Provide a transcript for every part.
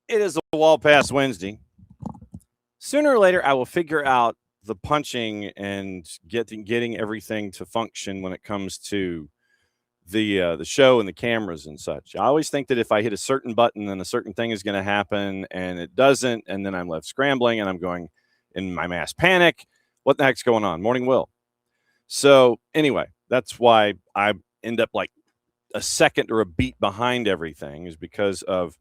It is a wall pass Wednesday. Sooner or later, I will figure out the punching and getting everything to function when it comes to the show and the cameras and such. I always think that if I hit a certain button, then a certain thing is going to happen, and it doesn't, and then I'm left scrambling, and I'm going in my mass panic. What the heck's going on? Morning, Will. So anyway, that's why I end up like a second or a beat behind everything, is because of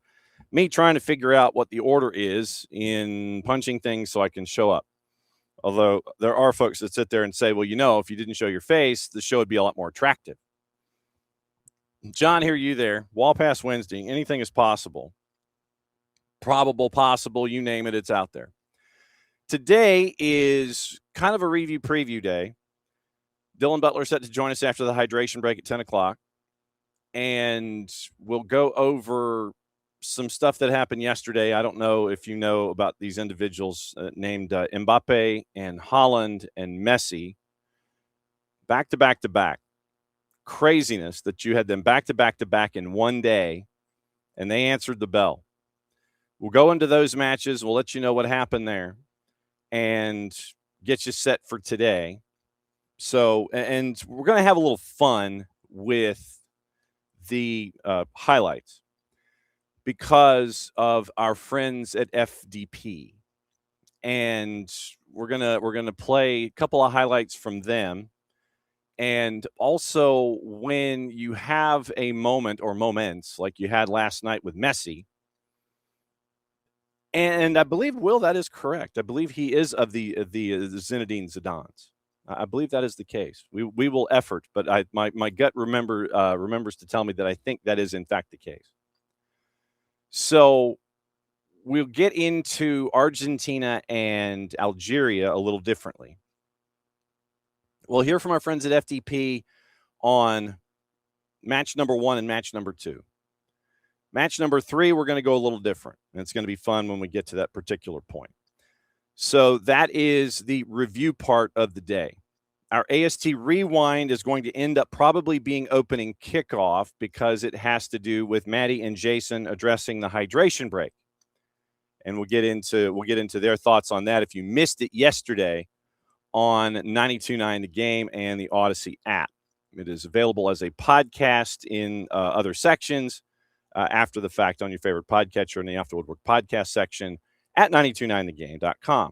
me trying to figure out what the order is in punching things so I can show up. Although there are folks that sit there and say, well, if you didn't show your face, the show would be a lot more attractive. John, hear you there. Wall Pass Wednesday. Anything is possible. Probable, possible, you name it, it's out there. Today is kind of a review preview day. Dylan Butler set to join us after the hydration break at 10 o'clock. And we'll go over some stuff that happened yesterday. I don't know if you know about these individuals named Mbappe and Haaland and Messi. Back to back to back. Craziness that you had them back to back to back in one day, and they answered the bell. We'll go into those matches. We'll let you know what happened there and get you set for today. So, and we're going to have a little fun with the highlights because of our friends at FDP, and we're gonna play a couple of highlights from them. And also, when you have a moment or moments like you had last night with Messi, and I believe, Will, that is correct. I believe he is of the Zinedine Zidane's. I believe that is the case. We will effort, but my gut remembers to tell me that I think that is in fact the case. So we'll get into Argentina and Algeria a little differently. We'll hear from our friends at FDP on match number 1 and match number 2. Match number 3, we're going to go a little different, and it's going to be fun when we get to that particular point. So that is the review part of the day. Our AST Rewind is going to end up probably being opening kickoff because it has to do with Maddie and Jason addressing the hydration break. And we'll get into their thoughts on that. If you missed it yesterday on 92.9 The Game and the Odyssey app, it is available as a podcast in other sections after the fact on your favorite podcatcher in the After Woodwork podcast section at 929thegame.com.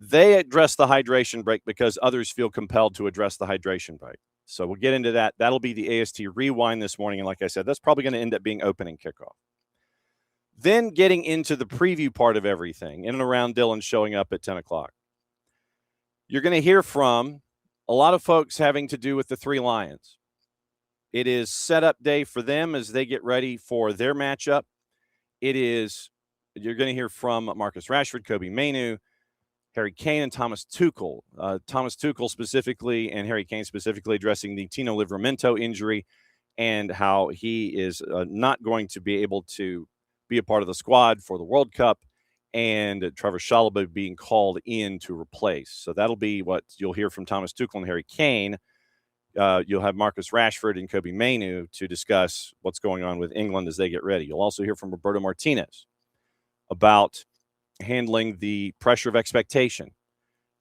They address the hydration break because others feel compelled to address the hydration break. So we'll get into that. That'll be the AST Rewind this morning. And like I said, that's probably going to end up being opening kickoff. Then getting into the preview part of everything, in and around Dylan showing up at 10 o'clock. You're going to hear from a lot of folks having to do with the Three Lions. It is setup day for them as they get ready for their matchup. You're going to hear from Marcus Rashford, Kobe Mainoo, Harry Kane, and Thomas Tuchel. Thomas Tuchel specifically and Harry Kane specifically addressing the Tino Livramento injury and how he is not going to be able to be a part of the squad for the World Cup, and Trevor Chalobah being called in to replace. So that'll be what you'll hear from Thomas Tuchel and Harry Kane. You'll have Marcus Rashford and Kobe Mainoo to discuss what's going on with England as they get ready. You'll also hear from Roberto Martinez about handling the pressure of expectation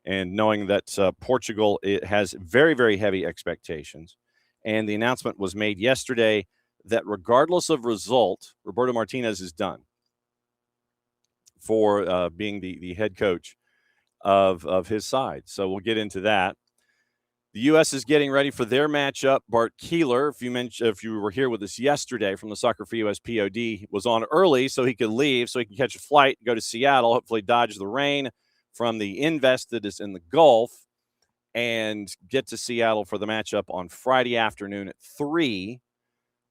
and knowing that Portugal, it has very, very heavy expectations. And the announcement was made yesterday that regardless of result, Roberto Martinez is done for being the head coach of his side. So we'll get into that. The U.S. is getting ready for their matchup. Bart Keeler, if you were here with us yesterday from the Soccer for U.S. POD, was on early so he could leave, so he can catch a flight, go to Seattle, hopefully dodge the rain from the invest that is in the Gulf, and get to Seattle for the matchup on Friday afternoon at 3.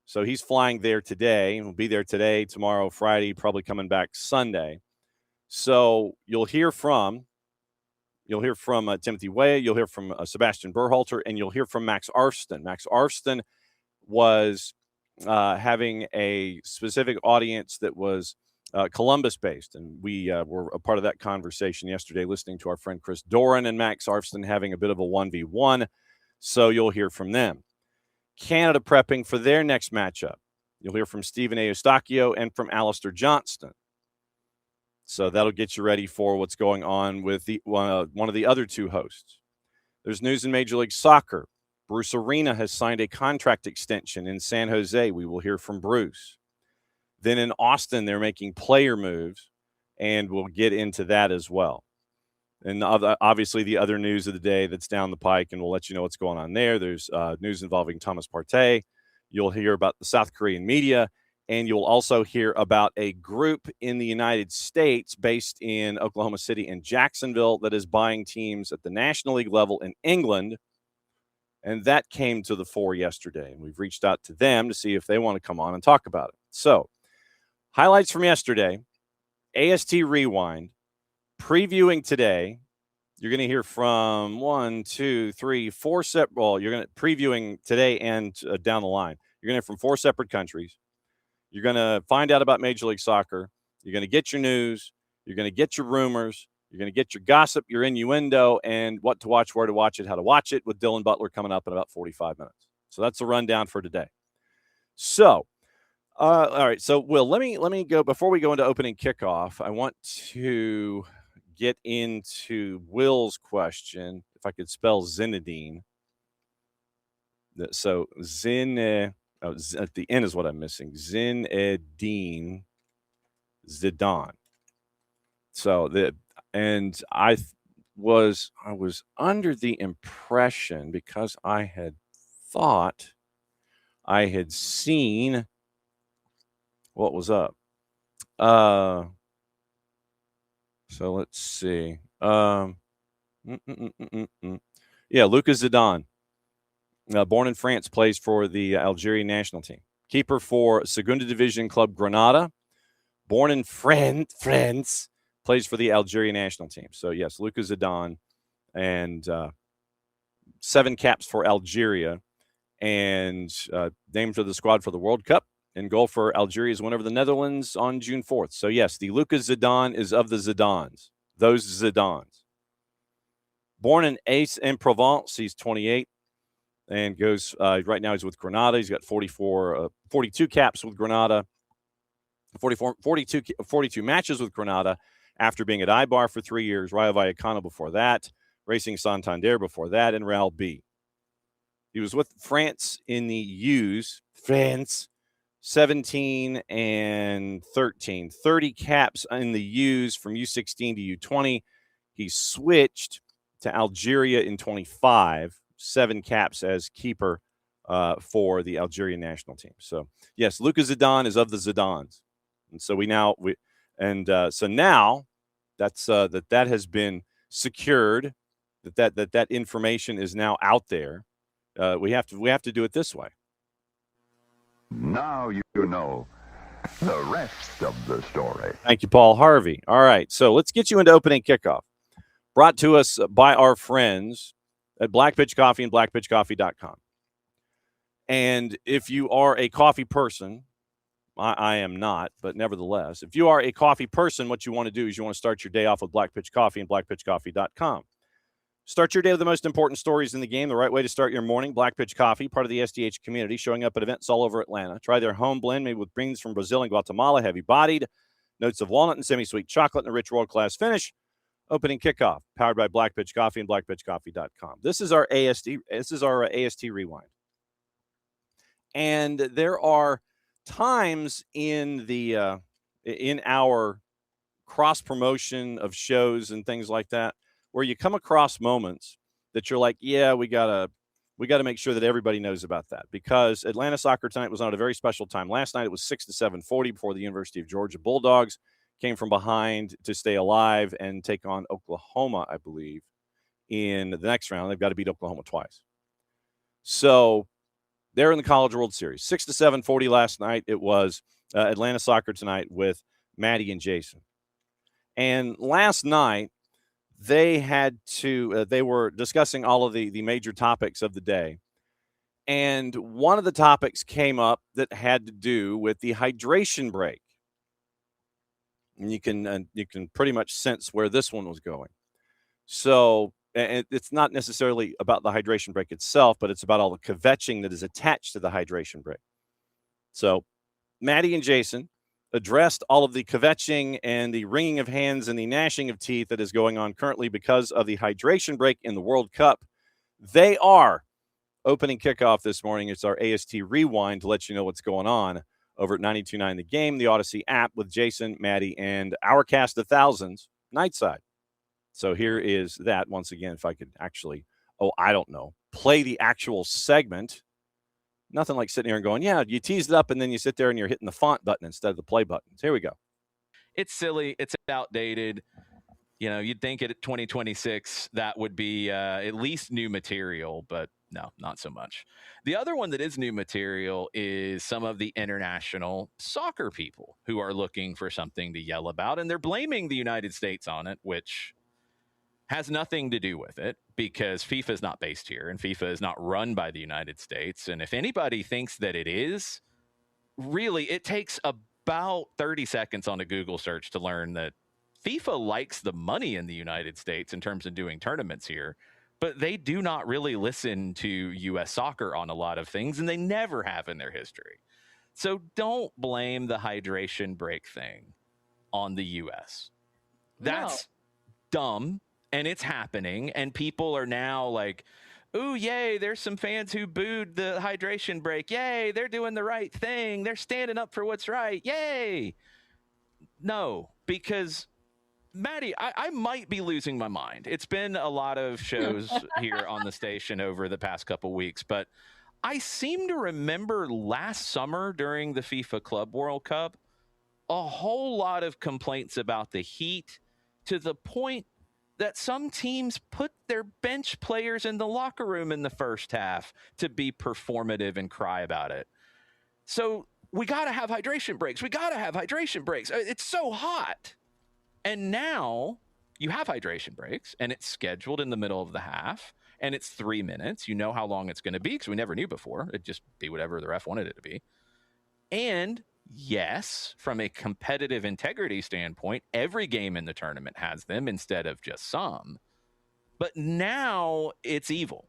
So he's flying there today. He'll be there today, tomorrow, Friday, probably coming back Sunday. So you'll hear from Timothy Weah, you'll hear from Sebastian Berhalter, and you'll hear from Max Arfsten. Max Arfsten was having a specific audience that was Columbus-based, and we were a part of that conversation yesterday, listening to our friend Chris Doran and Max Arfsten having a bit of a 1v1, so you'll hear from them. Canada prepping for their next matchup. You'll hear from Steven Eustaquio and from Alistair Johnston. So that'll get you ready for what's going on with the one of the other two hosts. There's news in Major League Soccer. Bruce Arena has signed a contract extension in San Jose. We will hear from Bruce. Then in Austin, they're making player moves, and we'll get into that as well. And obviously the other news of the day that's down the pike, and we'll let you know what's going on there. There's news involving Thomas Partey. You'll hear about the South Korean media, and you'll also hear about a group in the United States based in Oklahoma City and Jacksonville that is buying teams at the National League level in England. And that came to the fore yesterday, and we've reached out to them to see if they want to come on and talk about it. So, highlights from yesterday, AST Rewind, previewing today. You're going to hear from 1, 2, 3, 4 separate. Well, you're going to previewing today and down the line. You're going to hear from 4 separate countries. You're going to find out about Major League Soccer. You're going to get your news. You're going to get your rumors. You're going to get your gossip, your innuendo, and what to watch, where to watch it, how to watch it with Dylan Butler coming up in about 45 minutes. So that's the rundown for today. So, all right. So, Will, let me go before we go into opening kickoff. I want to get into Will's question. If I could spell Zinedine. So at the end is what I'm missing. Zinedine Zidane. So I was under the impression, because I had thought I had seen what was up. So let's see. Yeah, Lucas Zidane, born in France, plays for the Algerian national team. Keeper for Segunda Division club Granada. Born in France, plays for the Algerian national team. So, yes, Lucas Zidane, and 7 caps for Algeria, and named to the squad for the World Cup. And goal for Algeria's win over the Netherlands on June 4th. So, yes, the Lucas Zidane is of the Zidanes, those Zidanes. Born in Aix-en-Provence, he's 28, and goes right now he's with Granada. He's got 42 caps with Granada, 42 matches with Granada after being at Eibar for 3 years, Rayo Vallecano before that, Racing Santander before that, and Real B. He was with France in the U's, 17 and 13, 30 caps in the U's from U16 to U20. He switched to Algeria in 25, 7 caps as keeper for the Algerian national team. So, yes, Lucas Zidane is of the Zidanes. And so so now that's that has been secured, that information is now out there. We have to do it this way. Now you know the rest of the story. Thank you, Paul Harvey. All right, so let's get you into opening kickoff. Brought to us by our friends at Black Pitch Coffee and blackpitchcoffee.com. And if you are a coffee person, I am not, but nevertheless, if you are a coffee person, what you want to do is you want to start your day off with Black Pitch Coffee and blackpitchcoffee.com. Start your day with the most important stories in the game, the right way to start your morning. Black Pitch Coffee, part of the SDH community, showing up at events all over Atlanta. Try their home blend made with beans from Brazil and Guatemala, heavy-bodied, notes of walnut and semi-sweet chocolate, and a rich world-class finish. Opening kickoff, powered by Black Pitch Coffee and blackpitchcoffee.com. This is our AST Rewind. And there are times in our cross-promotion of shows and things like that where you come across moments that you're like, yeah, we gotta make sure that everybody knows about that, because Atlanta soccer tonight was on a very special time. Last night it was 6 to 7:40 before the University of Georgia Bulldogs came from behind to stay alive and take on Oklahoma, I believe, in the next round. They've got to beat Oklahoma twice. So they're in the College World Series. 6 to 7:40 last night. It was Atlanta soccer tonight with Maddie and Jason. And last night, they were discussing all of the major topics of the day. And one of the topics came up that had to do with the hydration break. And you can pretty much sense where this one was going. So it's not necessarily about the hydration break itself, but it's about all the kvetching that is attached to the hydration break. So Maddie and Jason addressed all of the kvetching and the wringing of hands and the gnashing of teeth that is going on currently because of the hydration break in the World Cup. They are opening kickoff this morning. It's our AST Rewind to let you know what's going on over at 92.9 The Game, the Odyssey app with Jason, Maddie, and our cast of thousands, Nightside. So here is that once again, if I could actually, play the actual segment. Nothing like sitting here and going, yeah, you teased it up and then you sit there and you're hitting the font button instead of the play buttons. Here we go. It's silly. It's outdated. You'd think at 2026 that would be at least new material, but no, not so much. The other one that is new material is some of the international soccer people who are looking for something to yell about, and they're blaming the United States on it, which has nothing to do with it because FIFA is not based here and FIFA is not run by the United States. And if anybody thinks that it is, really, it takes about 30 seconds on a Google search to learn that FIFA likes the money in the United States in terms of doing tournaments here, but they do not really listen to U.S. soccer on a lot of things, and they never have in their history. So don't blame the hydration break thing on the U.S. That's dumb. And it's happening, and people are now like, ooh, yay, there's some fans who booed the hydration break. Yay, they're doing the right thing. They're standing up for what's right. Yay. No, because, Maddie, I might be losing my mind. It's been a lot of shows here on the station over the past couple weeks, but I seem to remember last summer during the FIFA Club World Cup, a whole lot of complaints about the heat to the point that some teams put their bench players in the locker room in the first half to be performative and cry about it. So we got to have hydration breaks. It's so hot. And now you have hydration breaks, and it's scheduled in the middle of the half, and it's 3 minutes. You know how long it's going to be because we never knew before. It'd just be whatever the ref wanted it to be. And yes, from a competitive integrity standpoint, every game in the tournament has them instead of just some. But now it's evil.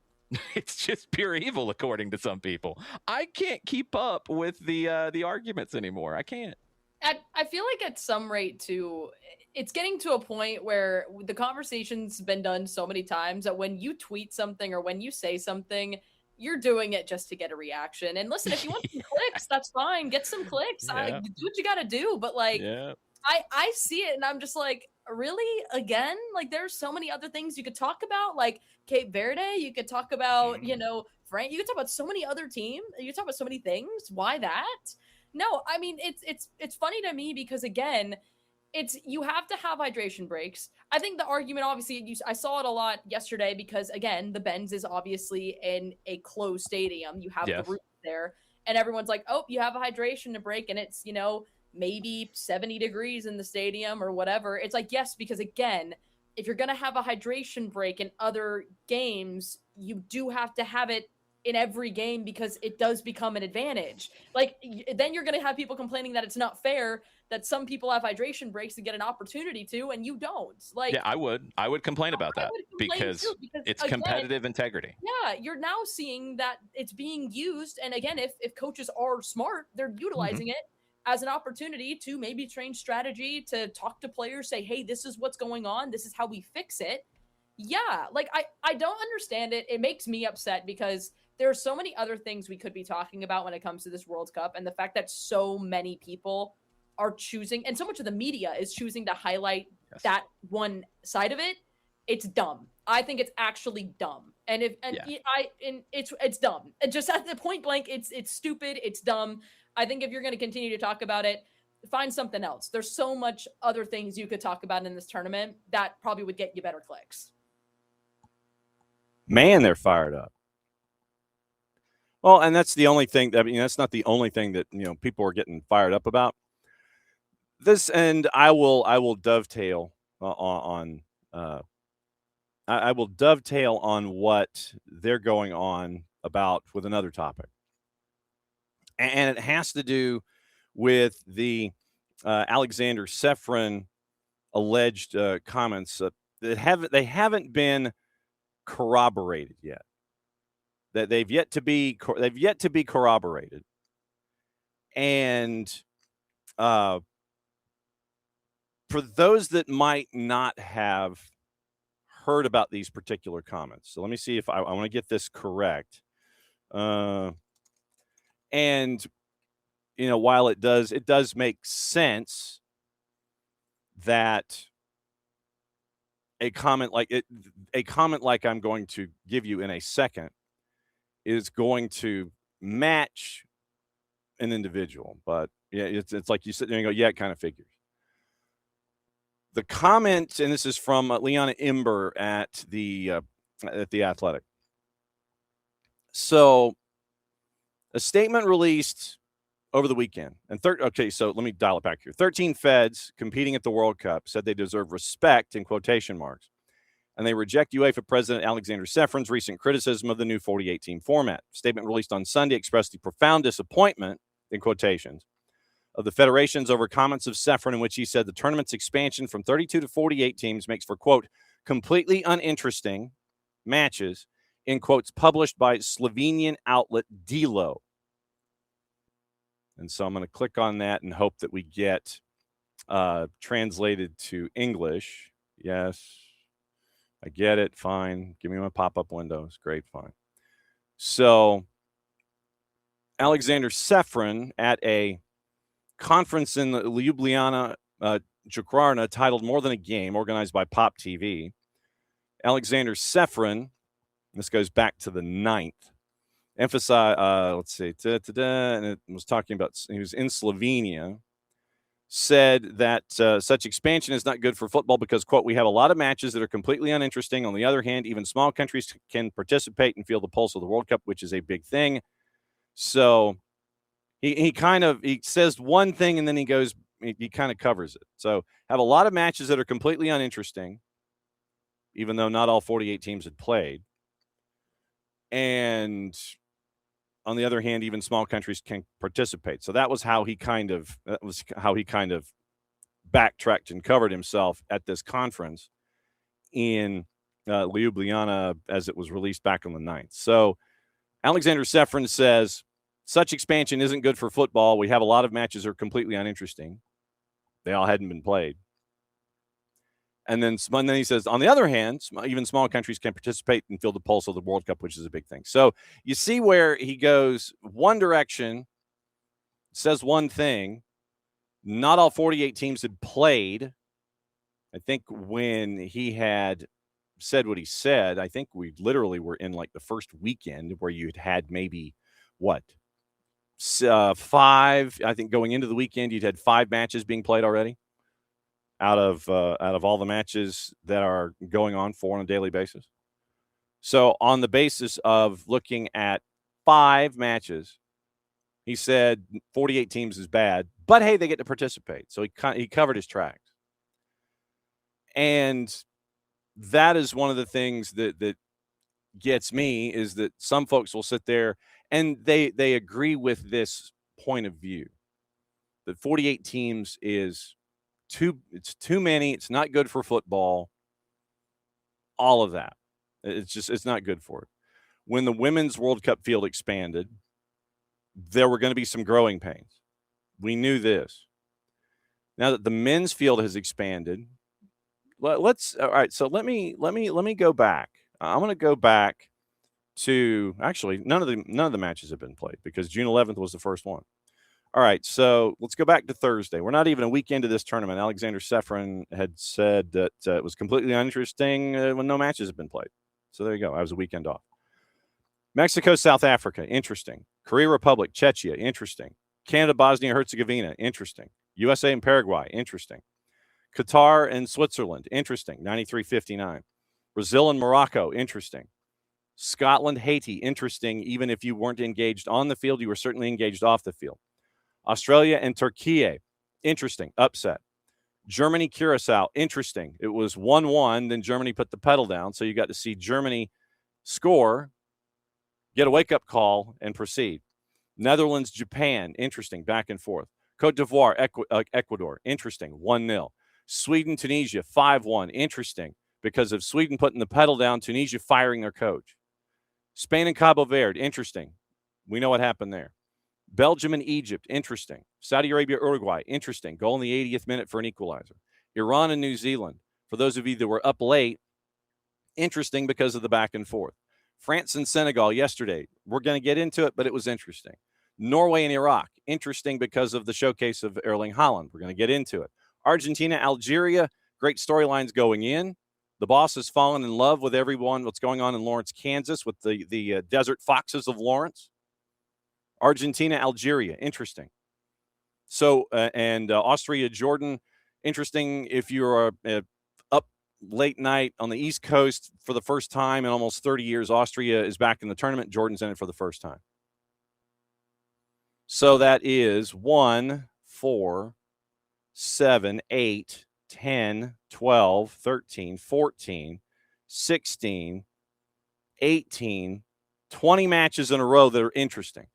It's just pure evil, according to some people. I can't keep up with the arguments anymore. I can't. I feel like at some rate, too, it's getting to a point where the conversation's been done so many times that when you tweet something or when you say something, you're doing it just to get a reaction. And listen, if you want some clicks, that's fine. Get some clicks. Yeah. Do what you got to do. But I see it and I'm just like, really? Again? Like, there's so many other things you could talk about, like Cape Verde. You could talk about, Frank. You could talk about so many other teams. You talk about so many things. Why that? No, I mean, it's funny to me because, again, you have to have hydration breaks. I think the argument, obviously, I saw it a lot yesterday because, again, the Benz is obviously in a closed stadium. You have the roof there, and everyone's like, oh, you have a hydration break, and it's, maybe 70 degrees in the stadium or whatever. It's like, yes, because, again, if you're going to have a hydration break in other games, you do have to have it in every game because it does become an advantage. Like, then you're going to have people complaining that it's not fair that some people have hydration breaks to get an opportunity to, and you don't. Like, yeah, I would complain about that because it's again, competitive integrity. Yeah, you're now seeing that it's being used, and again, if coaches are smart, they're utilizing it as an opportunity to maybe train strategy, to talk to players, say, hey, this is what's going on, this is how we fix it. Yeah, like I don't understand it. It makes me upset because there are so many other things we could be talking about when it comes to this World Cup, and the fact that so many people are choosing, and so much of the media is choosing to highlight that one side of it. It's dumb. I think it's actually dumb. And it's dumb. And just at the point blank, it's stupid. It's dumb. I think if you're going to continue to talk about it, find something else. There's so much other things you could talk about in this tournament that probably would get you better clicks. Man, they're fired up. Well, and that's the only thing. That's not the only thing that people are getting fired up about. This, and I will dovetail on I will dovetail on what they're going on about with another topic, and it has to do with the Alexander Sefrin alleged comments that haven't been corroborated yet. That they've yet to be corroborated, and for those that might not have heard about these particular comments, so let me see if I want to get this correct. And while it does make sense that a comment like I'm going to give you in a second is going to match an individual, but yeah, it's like you sit there and go, yeah, it kind of figures. The comment, and this is from Leona Imber at the Athletic. So, a statement released over the weekend, and so let me dial it back here. 13 Feds competing at the World Cup said they deserve respect in quotation marks, and they reject UEFA President Alexander Sefrin's recent criticism of the new 48-team format. Statement released on Sunday expressed the profound disappointment, in quotations, of the federations over comments of Sefrin in which he said the tournament's expansion from 32 to 48 teams makes for, quote, completely uninteresting matches, in quotes, published by Slovenian outlet Delo. And so I'm going to click on that and hope that we get translated to English. Yes, I get it. Fine. Give me my pop-up windows. Great. Fine. So Alexander Sefrin at a conference in Ljubljana, Jakarta, titled More Than a Game, organized by Pop TV. Alexander Sefrin, this goes back to the 9th, emphasized, and it was talking about, he was in Slovenia, said that such expansion is not good for football because, quote, we have a lot of matches that are completely uninteresting. On the other hand, even small countries can participate and feel the pulse of the World Cup, which is a big thing. So he says one thing and then he kind of covers it. So have a lot of matches that are completely uninteresting, even though not all 48 teams had played. And on the other hand, even small countries can participate. So that was how he kind of backtracked and covered himself at this conference in Ljubljana as it was released back on the 9th. So Alexander Sefrin says, such expansion isn't good for football. We have a lot of matches that are completely uninteresting. They all hadn't been played. And then he says, on the other hand, even small countries can participate and feel the pulse of the World Cup, which is a big thing. So you see where he goes one direction, says one thing. Not all 48 teams had played. I think when he had said what he said, I think we literally were in like the first weekend where you had maybe, 5. I think going into the weekend, you'd had 5 matches being played already out of all the matches that are going on on a daily basis. So on the basis of looking at 5 matches, he said 48 teams is bad, but hey, they get to participate. So he covered his tracks. And that is one of the things that gets me, is that some folks will sit there and they agree with this point of view that 48 teams is too many. It's not good for football. All of that. It's not good for it. When the Women's World Cup field expanded, there were going to be some growing pains. We knew this. Now that the men's field has expanded, all right. So let me go back. I'm going to go back to, actually, none of the matches have been played because June 11th was the first one. All right, so let's go back to Thursday. We're not even a week into this tournament. Alexander Sefrin had said that it was completely uninteresting when no matches have been played. So there you go. I was a weekend off. Mexico, South Africa, interesting. Korea Republic, Czechia, interesting. Canada, Bosnia, Herzegovina, interesting. USA and Paraguay, interesting. Qatar and Switzerland, interesting. 93-59. Brazil and Morocco, interesting. Scotland, Haiti, interesting. Even if you weren't engaged on the field, you were certainly engaged off the field. Australia and Turkey, interesting. Upset. Germany, Curacao, interesting. It was 1-1. Then Germany put the pedal down. So you got to see Germany score, get a wake-up call, and proceed. Netherlands, Japan, interesting. Back and forth. Cote d'Ivoire, Ecuador, interesting. 1-0. Sweden, Tunisia, 5-1. Interesting. Because of Sweden putting the pedal down, Tunisia firing their coach. Spain and Cabo Verde, interesting. We know what happened there. Belgium and Egypt, interesting. Saudi Arabia, Uruguay, interesting. Goal in the 80th minute for an equalizer. Iran and New Zealand. For those of you that were up late, interesting because of the back and forth. France and Senegal yesterday. We're going to get into it, but it was interesting. Norway and Iraq. Interesting because of the showcase of Erling Haaland. We're going to get into it. Argentina, Algeria. Great storylines going in. The boss has fallen in love with everyone. What's going on in Lawrence, Kansas with the Desert Foxes of Lawrence. Argentina, Algeria. Interesting. So, and Austria, Jordan. Interesting if you're up late night on the East Coast for the first time in almost 30 years. Austria is back in the tournament. Jordan's in it for the first time. So that is 1, 4, 7, 8, 10, 12, 13, 14, 16, 18, 20 matches in a row that are interesting.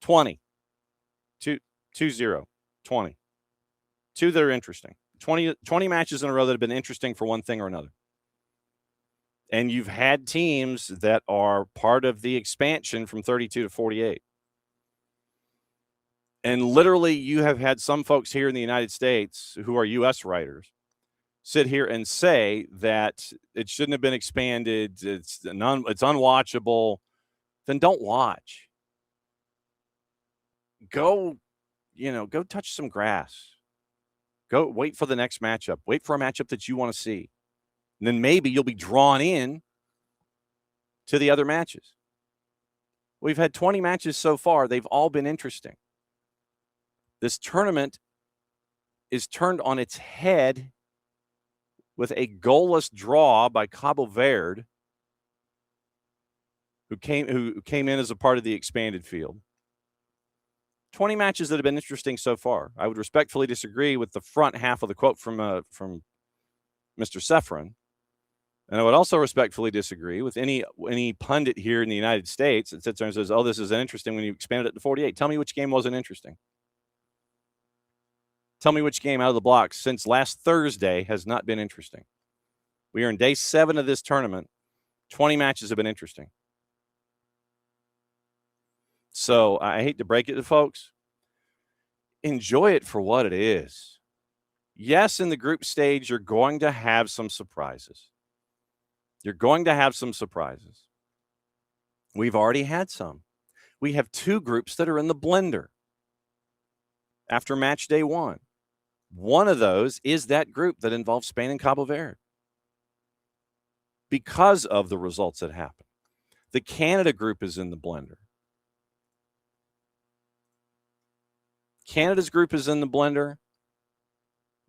20. 2-0. 20. 2 that are interesting. 20 matches in a row that have been interesting for one thing or another. And you've had teams that are part of the expansion from 32 to 48. And literally, you have had some folks here in the United States who are U.S. writers sit here and say that it shouldn't have been expanded. It's unwatchable. Then don't watch. Go touch some grass. Go wait for the next matchup. Wait for a matchup that you want to see. And then maybe you'll be drawn in to the other matches. We've had 20 matches so far. They've all been interesting. This tournament is turned on its head with a goalless draw by Cabo Verde, who came in as a part of the expanded field. 20 matches that have been interesting so far. I would respectfully disagree with the front half of the quote from Mr. Sefrin. And I would also respectfully disagree with any pundit here in the United States that sits there and says, oh, this is interesting when you expanded it to 48. Tell me which game wasn't interesting. Tell me which game out of the blocks since last Thursday has not been interesting. We are in day 7 of this tournament. 20 matches have been interesting. So I hate to break it to folks. Enjoy it for what it is. Yes, in the group stage, you're going to have some surprises. You're going to have some surprises. We've already had some. We have 2 groups that are in the blender after match day 1. One of those is that group that involves Spain and Cabo Verde because of the results that happened. The Canada group is in the blender. Canada's group is in the blender.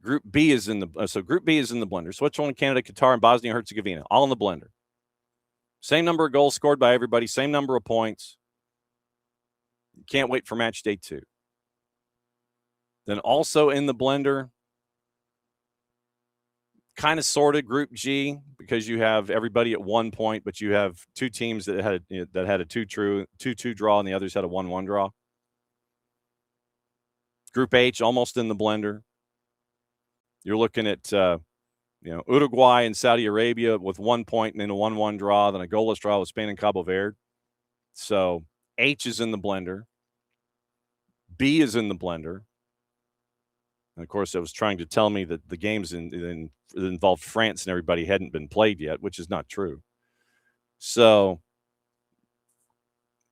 Group B is in the blender. Switzerland, Canada, Qatar, and Bosnia-Herzegovina, all in the blender. Same number of goals scored by everybody, same number of points. Can't wait for match day 2. Then also in the blender, kind of sorted Group G because you have everybody at 1 point, but you have 2 teams that had a 2-2 draw, and the others had a 1-1 draw. Group H almost in the blender. You're looking at Uruguay and Saudi Arabia with 1 point and then a 1-1 draw, then a goalless draw with Spain and Cabo Verde. So H is in the blender. B is in the blender. And of course, it was trying to tell me that the games that involved France and everybody hadn't been played yet, which is not true. So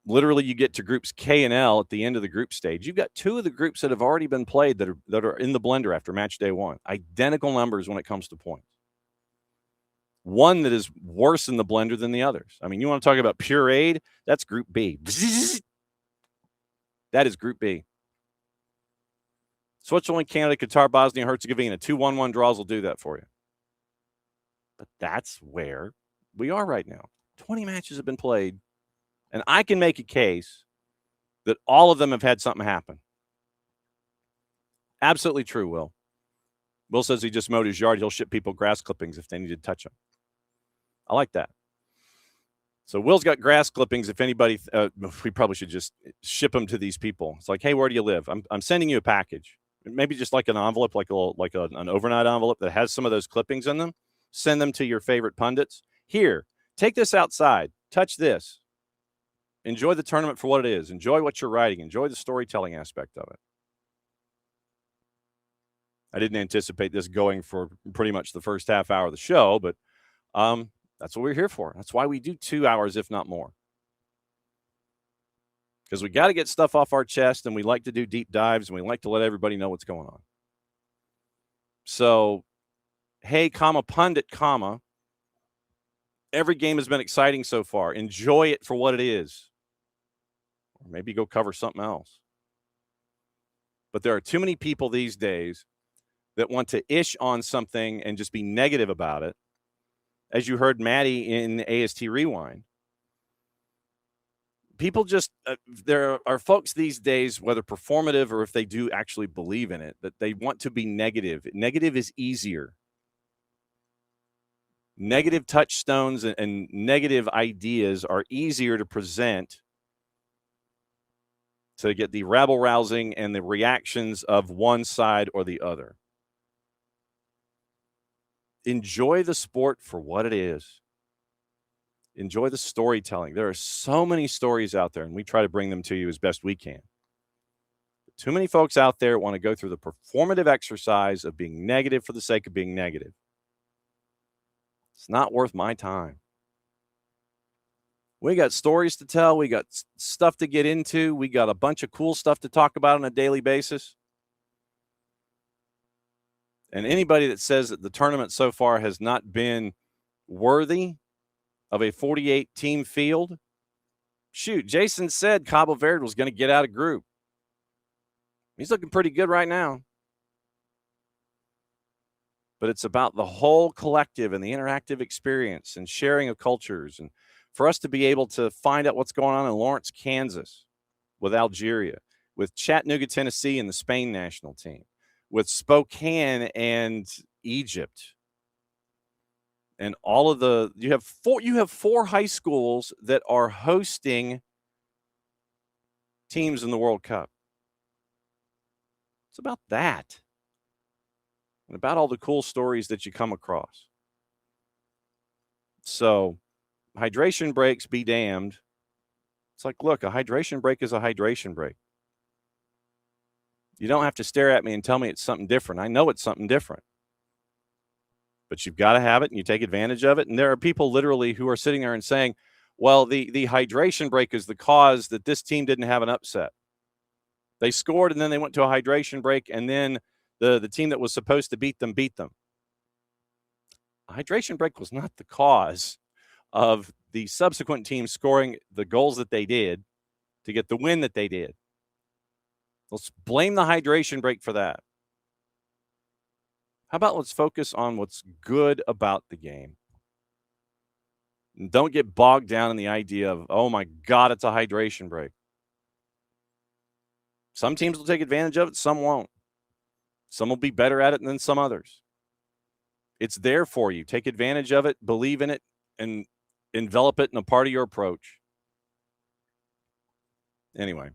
literally, you get to groups K and L at the end of the group stage. You've got 2 of the groups that have already been played that are in the blender after match day 1. Identical numbers when it comes to points. One that is worse in the blender than the others. I mean, you want to talk about pureed? That's Group B. That is Group B. Switzerland, Canada, Qatar, Bosnia-Herzegovina. 2 1-1 draws will do that for you. But that's where we are right now. 20 matches have been played. And I can make a case that all of them have had something happen. Absolutely true, Will. Will says he just mowed his yard. He'll ship people grass clippings if they need to touch them. I like that. So Will's got grass clippings. If anybody, we probably should just ship them to these people. It's like, hey, where do you live? I'm sending you a package. Maybe just like an envelope, like an overnight envelope that has some of those clippings in them. Send them to your favorite pundits. Here, take this outside. Touch this. Enjoy the tournament for what it is. Enjoy what you're writing. Enjoy the storytelling aspect of it. I didn't anticipate this going for pretty much the first half hour of the show, but that's what we're here for. That's why we do 2 hours, if not more. Because we got to get stuff off our chest, and we like to do deep dives, and we like to let everybody know what's going on. So, hey, pundit, every game has been exciting so far. Enjoy it for what it is. Or maybe go cover something else. But there are too many people these days that want to ish on something and just be negative about it. As you heard Maddie in AST Rewind. People just, there are folks these days, whether performative or if they do actually believe in it, that they want to be negative. Negative is easier. Negative touchstones and negative ideas are easier to present to get the rabble-rousing and the reactions of one side or the other. Enjoy the sport for what it is. Enjoy the storytelling. There are so many stories out there, and we try to bring them to you as best we can. But too many folks out there want to go through the performative exercise of being negative for the sake of being negative. It's not worth my time. We got stories to tell. We got stuff to get into. We got a bunch of cool stuff to talk about on a daily basis. And anybody that says that the tournament so far has not been worthy of a 48-team field, shoot, Jason said Cabo Verde was going to get out of group. He's looking pretty good right now. But it's about the whole collective and the interactive experience and sharing of cultures, and for us to be able to find out what's going on in Lawrence, Kansas, with Algeria, with Chattanooga, Tennessee, and the Spain national team, with Spokane and Egypt. And all of the you have four high schools that are hosting teams in the World Cup. It's about that. And about all the cool stories that you come across. So, hydration breaks be damned. It's like, look, a hydration break is a hydration break. You don't have to stare at me and tell me it's something different. I know it's something different. But you've got to have it, and you take advantage of it. And there are people literally who are sitting there and saying, well, the hydration break is the cause that this team didn't have an upset. They scored, and then they went to a hydration break, and then the team that was supposed to beat them beat them. A hydration break was not the cause of the subsequent team scoring the goals that they did to get the win that they did. Let's blame the hydration break for that. How about let's focus on what's good about the game? And don't get bogged down in the idea of, oh my God, it's a hydration break. Some teams will take advantage of it, some won't. Some will be better at it than some others. It's there for you. Take advantage of it, believe in it, and envelop it in a part of your approach. Anyway,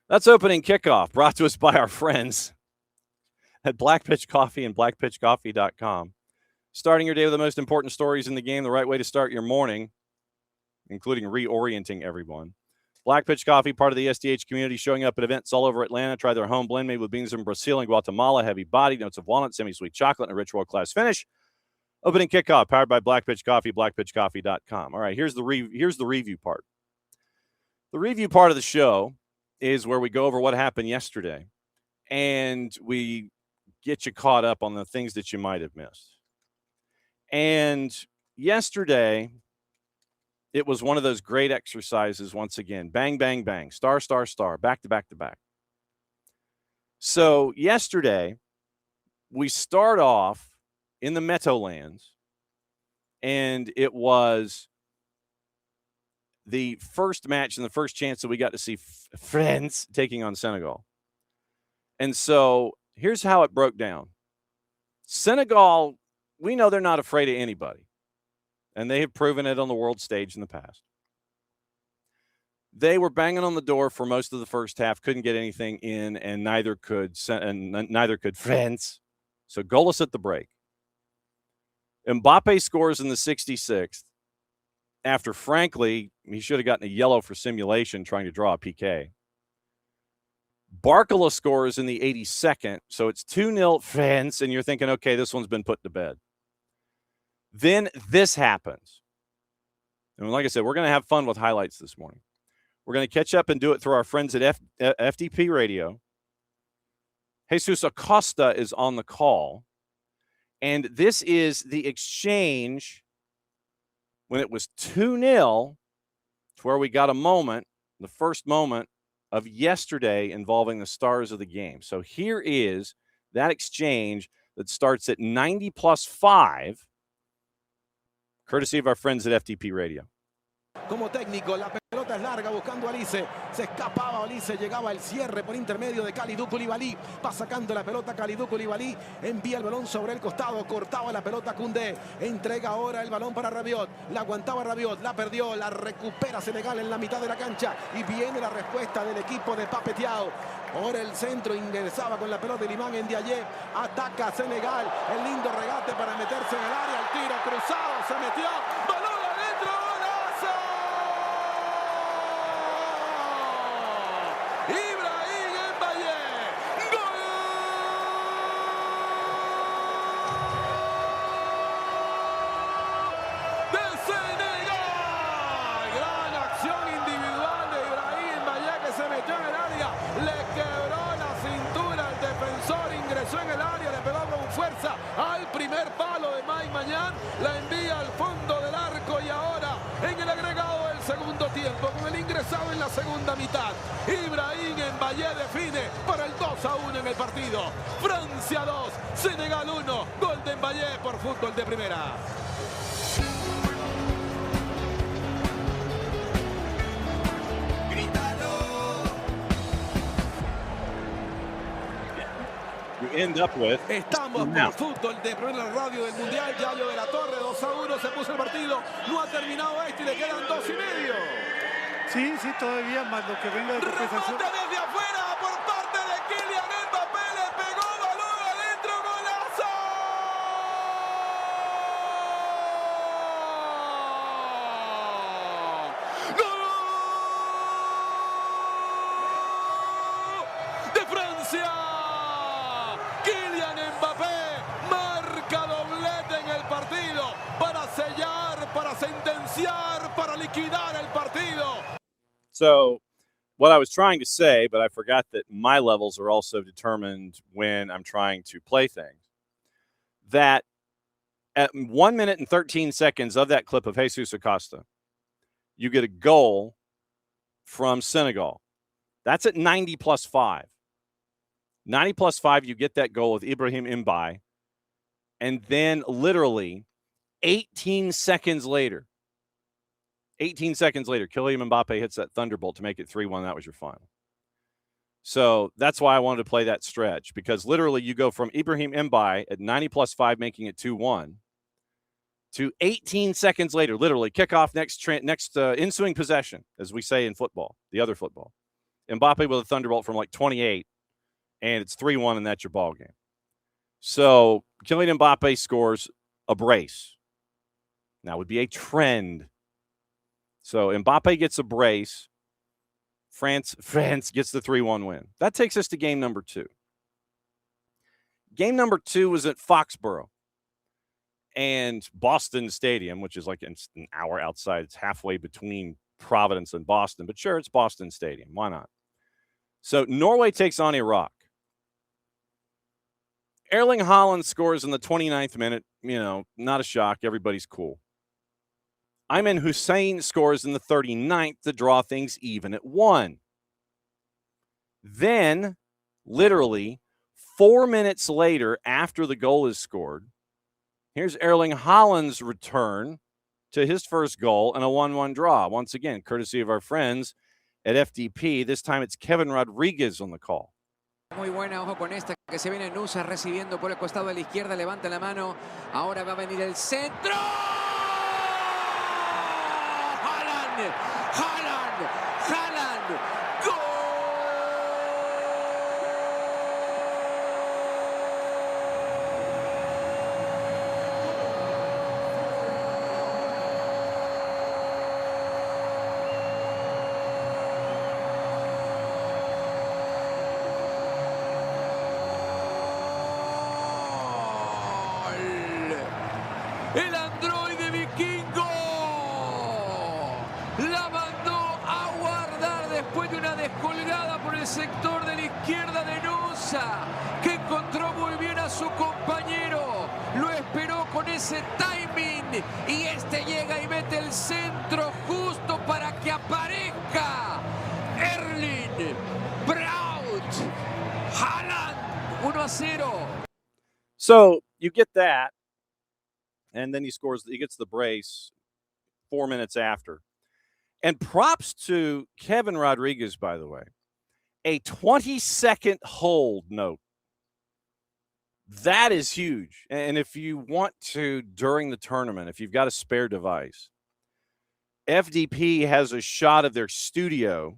that's opening kickoff, brought to us by our friends at Black Pitch Coffee and blackpitchcoffee.com. Starting your day with the most important stories in the game, the right way to start your morning, including reorienting everyone. Black Pitch Coffee, part of the SDH community, showing up at events all over Atlanta. Try their home blend made with beans from Brazil and Guatemala. Heavy body, notes of walnut, semi-sweet chocolate, and a rich world-class finish. Opening kickoff, powered by Black Pitch Coffee, blackpitchcoffee.com. All right, here's the review part. The review part of the show is where we go over what happened yesterday, and we get you caught up on the things that you might have missed. And yesterday, it was one of those great exercises once again. Bang, bang, bang. Star, star, star. Back to back to back. So yesterday, we start off in the Meadowlands, and it was the first match and the first chance that we got to see France taking on Senegal. And so here's how it broke down. Senegal, we know they're not afraid of anybody, and they have proven it on the world stage in the past. They were banging on the door for most of the first half, couldn't get anything in, and neither could France. So goalless at the break. Mbappe scores in the 66th after, frankly, he should have gotten a yellow for simulation trying to draw a PK. Barcola scores in the 82nd, so it's 2-0 France, and you're thinking, okay, this one's been put to bed. Then this happens. And like I said, we're going to have fun with highlights this morning. We're going to catch up and do it through our friends at FDP Radio. Jesus Acosta is on the call. And this is the exchange when it was 2-0 to where we got a moment, the first moment of yesterday involving the stars of the game. So here is that exchange that starts at 90 plus 5, courtesy of our friends at FTP Radio. Como técnico, la pelota es larga buscando a Alice, se escapaba Alice, llegaba el cierre por intermedio de Kalidou Koulibaly, va sacando la pelota Kalidou Koulibaly, envía el balón sobre el costado, cortaba la pelota Koundé, entrega ahora el balón para Rabiot, la aguantaba Rabiot, la perdió, la recupera Senegal en la mitad de la cancha y viene la respuesta del equipo de Pape Thiaw. Ahora el centro ingresaba con la pelota de Limán en Ndiaye, ataca Senegal, el lindo regate para meterse en el área, el tiro cruzado, se metió, balón adentro, golazo. Ibrahim Mbappe, gol de Senegal. Gran acción individual de Ibrahim Mbappe que se metió en el área, le quebró la cintura al defensor, ingresó en el área, le pegó con fuerza al primer palo de Mike Mañán, la envía al fondo del arco y ahora en el agregado del segundo tiempo, con el ingresado en la segunda mitad, Ibrahim Mbappe define para el 2-1 en el partido. Francia 2, Senegal 1, gol de Mbappe por Fútbol de Primera. You end up with Estamos por Fútbol de Primera, radio del Mundial. Yayo de la Torre, 2-1, se puso el partido. No ha terminado este y le quedan 2,5. Sí, todavía más lo que venga de compensación. Remate desde afuera por parte de Kylian Mbappé, le pegó balón adentro, golazo. ¡Gol de Francia! Kylian Mbappé marca doblete en el partido para sellar, para sentenciar, para liquidar el partido. So what I was trying to say, but I forgot that my levels are also determined when I'm trying to play things, that at 1 minute and 13 seconds of that clip of Jesus Acosta, you get a goal from Senegal. That's at 90 plus 5. 90 plus 5, you get that goal with Ibrahim Mbappe. And then literally 18 seconds later, Kylian Mbappe hits that thunderbolt to make it 3-1. That was your final. So that's why I wanted to play that stretch, because literally you go from Ibrahim Mbappe at 90 plus 5, making it 2-1, to 18 seconds later, literally kickoff next ensuing possession, as we say in football, the other football. Mbappe with a thunderbolt from like 28, and it's 3-1, and that's your ball game. So Kylian Mbappe scores a brace. Now would be a trend. So Mbappe gets a brace. France gets the 3-1 win. That takes us to game number 2. Game number 2 was at Foxborough and Boston Stadium, which is like an hour outside. It's halfway between Providence and Boston, but sure, it's Boston Stadium. Why not? So Norway takes on Iraq. Erling Haaland scores in the 29th minute. Not a shock. Everybody's cool. Ayman Hussein scores in the 39th to draw things even at 1. Then, literally 4 minutes later, after the goal is scored, here's Erling Haaland's return to his first goal and a 1-1 draw. Once again, courtesy of our friends at FDP. This time it's Kevin Rodriguez on the call. Muy buena, ojo con esta que se viene Nusa recibiendo por el costado de la izquierda, levanta la mano, ahora va a venir el centro. Haaland, gol. El androide vikingo la mandó a guardar después de una descolgada por el sector de la izquierda de Nusa, que encontró muy bien a su compañero. Lo esperó con ese timing y este llega y mete el centro justo para que aparezca Erling Braut Haaland. 1-0. So you get that, and then he gets the brace 4 minutes after. And props to Kevin Rodriguez, by the way. A 20-second hold note. That is huge. And if you want to, during the tournament, if you've got a spare device, FDP has a shot of their studio,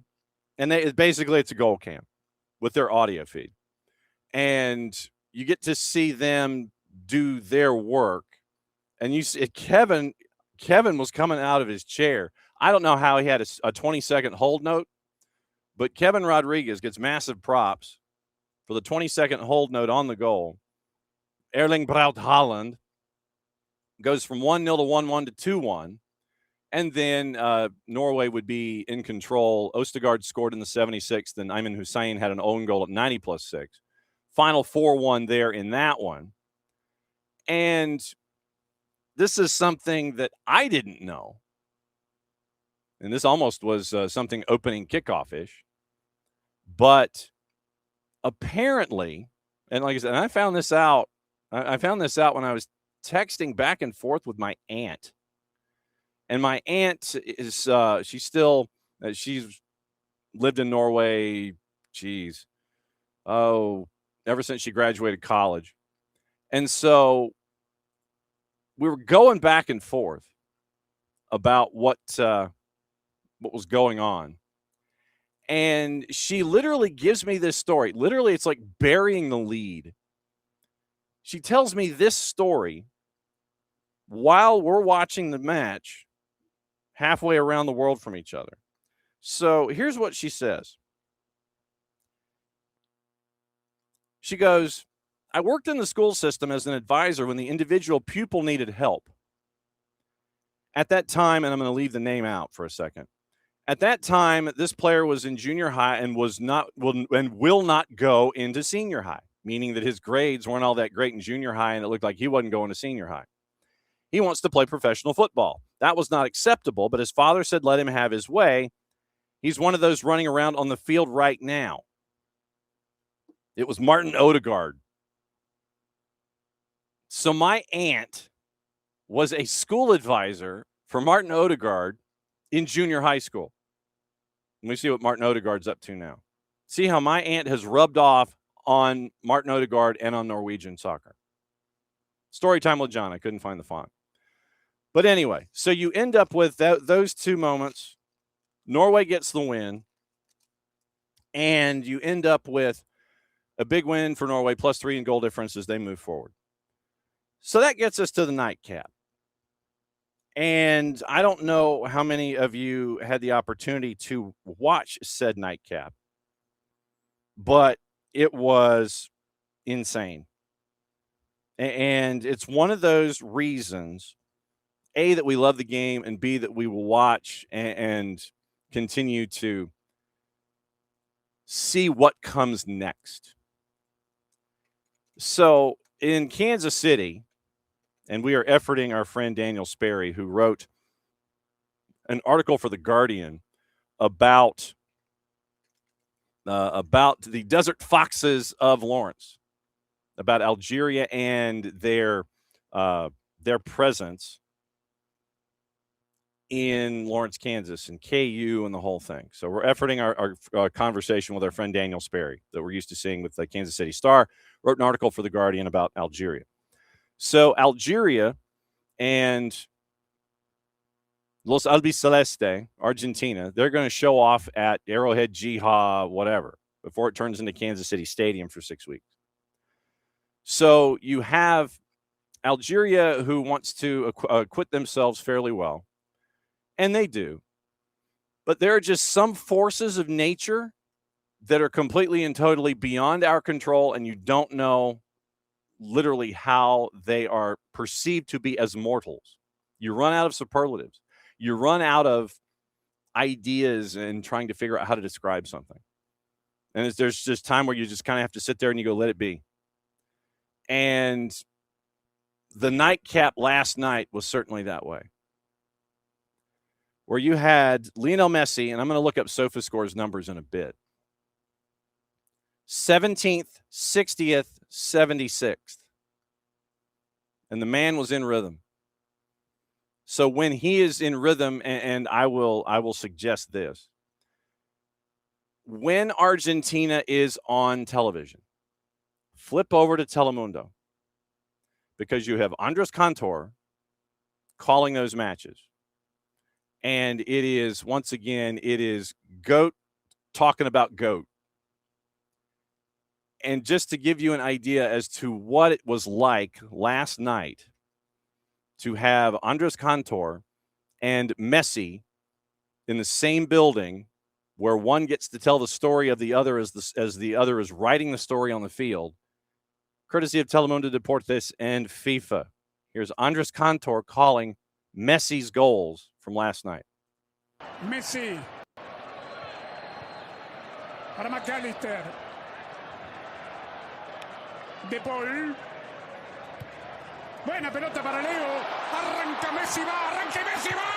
and it's a goal cam with their audio feed. And you get to see them do their work. And you see Kevin was coming out of his chair. I don't know how he had a 20-second hold note, but Kevin Rodriguez gets massive props for the 20-second hold note on the goal. Erling Braut Haaland goes from 1-0 to 1-1 to 2-1. And then Norway would be in control. Østegård scored in the 76th, and Ayman Hussein had an own goal at 90+6. Final 4-1 there in that one. And this is something that I didn't know. And this almost was something opening kickoff-ish. But apparently, and like I said, and I found this out when I was texting back and forth with my aunt. And my aunt is, she's lived in Norway, ever since she graduated college. And so we were going back and forth about what was going on. And she literally gives me this story. Literally, it's like burying the lead. She tells me this story while we're watching the match halfway around the world from each other. So here's what she says. She goes, I worked in the school system as an advisor when the individual pupil needed help. At that time, and I'm going to leave the name out for a second. At that time, this player was in junior high and will not go into senior high, meaning that his grades weren't all that great in junior high, and it looked like he wasn't going to senior high. He wants to play professional football. That was not acceptable, but his father said let him have his way. He's one of those running around on the field right now. It was Martin Ødegaard. So my aunt was a school advisor for Martin Ødegaard in junior high school. Let me see what Martin Ødegaard's up to now. See how my aunt has rubbed off on Martin Ødegaard and on Norwegian soccer. Story time with John. I couldn't find the font. But anyway, so you end up with those two moments. Norway gets the win. And you end up with a big win for Norway, +3 in goal difference as they move forward. So that gets us to the nightcap. And I don't know how many of you had the opportunity to watch said nightcap, but it was insane. And it's one of those reasons, A, that we love the game, and B, that we will watch and continue to see what comes next. So in Kansas City, and we are efforting our friend Daniel Sperry, who wrote an article for The Guardian about the Desert Foxes of Lawrence, about Algeria and their presence in Lawrence, Kansas, and KU and the whole thing. So we're efforting our conversation with our friend Daniel Sperry that we're used to seeing with the Kansas City Star. Wrote an article for The Guardian about Algeria. So Algeria and Los Albiceleste, Argentina, they're going to show off at Arrowhead, Jiha, whatever, before it turns into Kansas City Stadium for 6 weeks. So you have Algeria, who wants to acquit themselves fairly well, and they do. But there are just some forces of nature that are completely and totally beyond our control, and you don't know literally how they are perceived to be as mortals. You run out of superlatives. You run out of ideas and trying to figure out how to describe something. And there's just time where you just kind of have to sit there and you go, let it be. And the nightcap last night was certainly that way, where you had Lionel Messi, and I'm going to look up SofaScore's numbers in a bit, 17th, 60th, 76th. And the man was in rhythm. So when he is in rhythm, and I will suggest this, when Argentina is on television, flip over to Telemundo, because you have Andres Cantor calling those matches. And it is, once again, it is GOAT talking about GOAT. And just to give you an idea as to what it was like last night to have Andres Cantor and Messi in the same building, where one gets to tell the story of the other as the other is writing the story on the field, courtesy of Telemundo Deportes and FIFA. Here's Andres Cantor calling Messi's goals from last night. Messi para McAllister. De Paul. Buena pelota para Leo. Arranca Messi, va. Arranca Messi, va.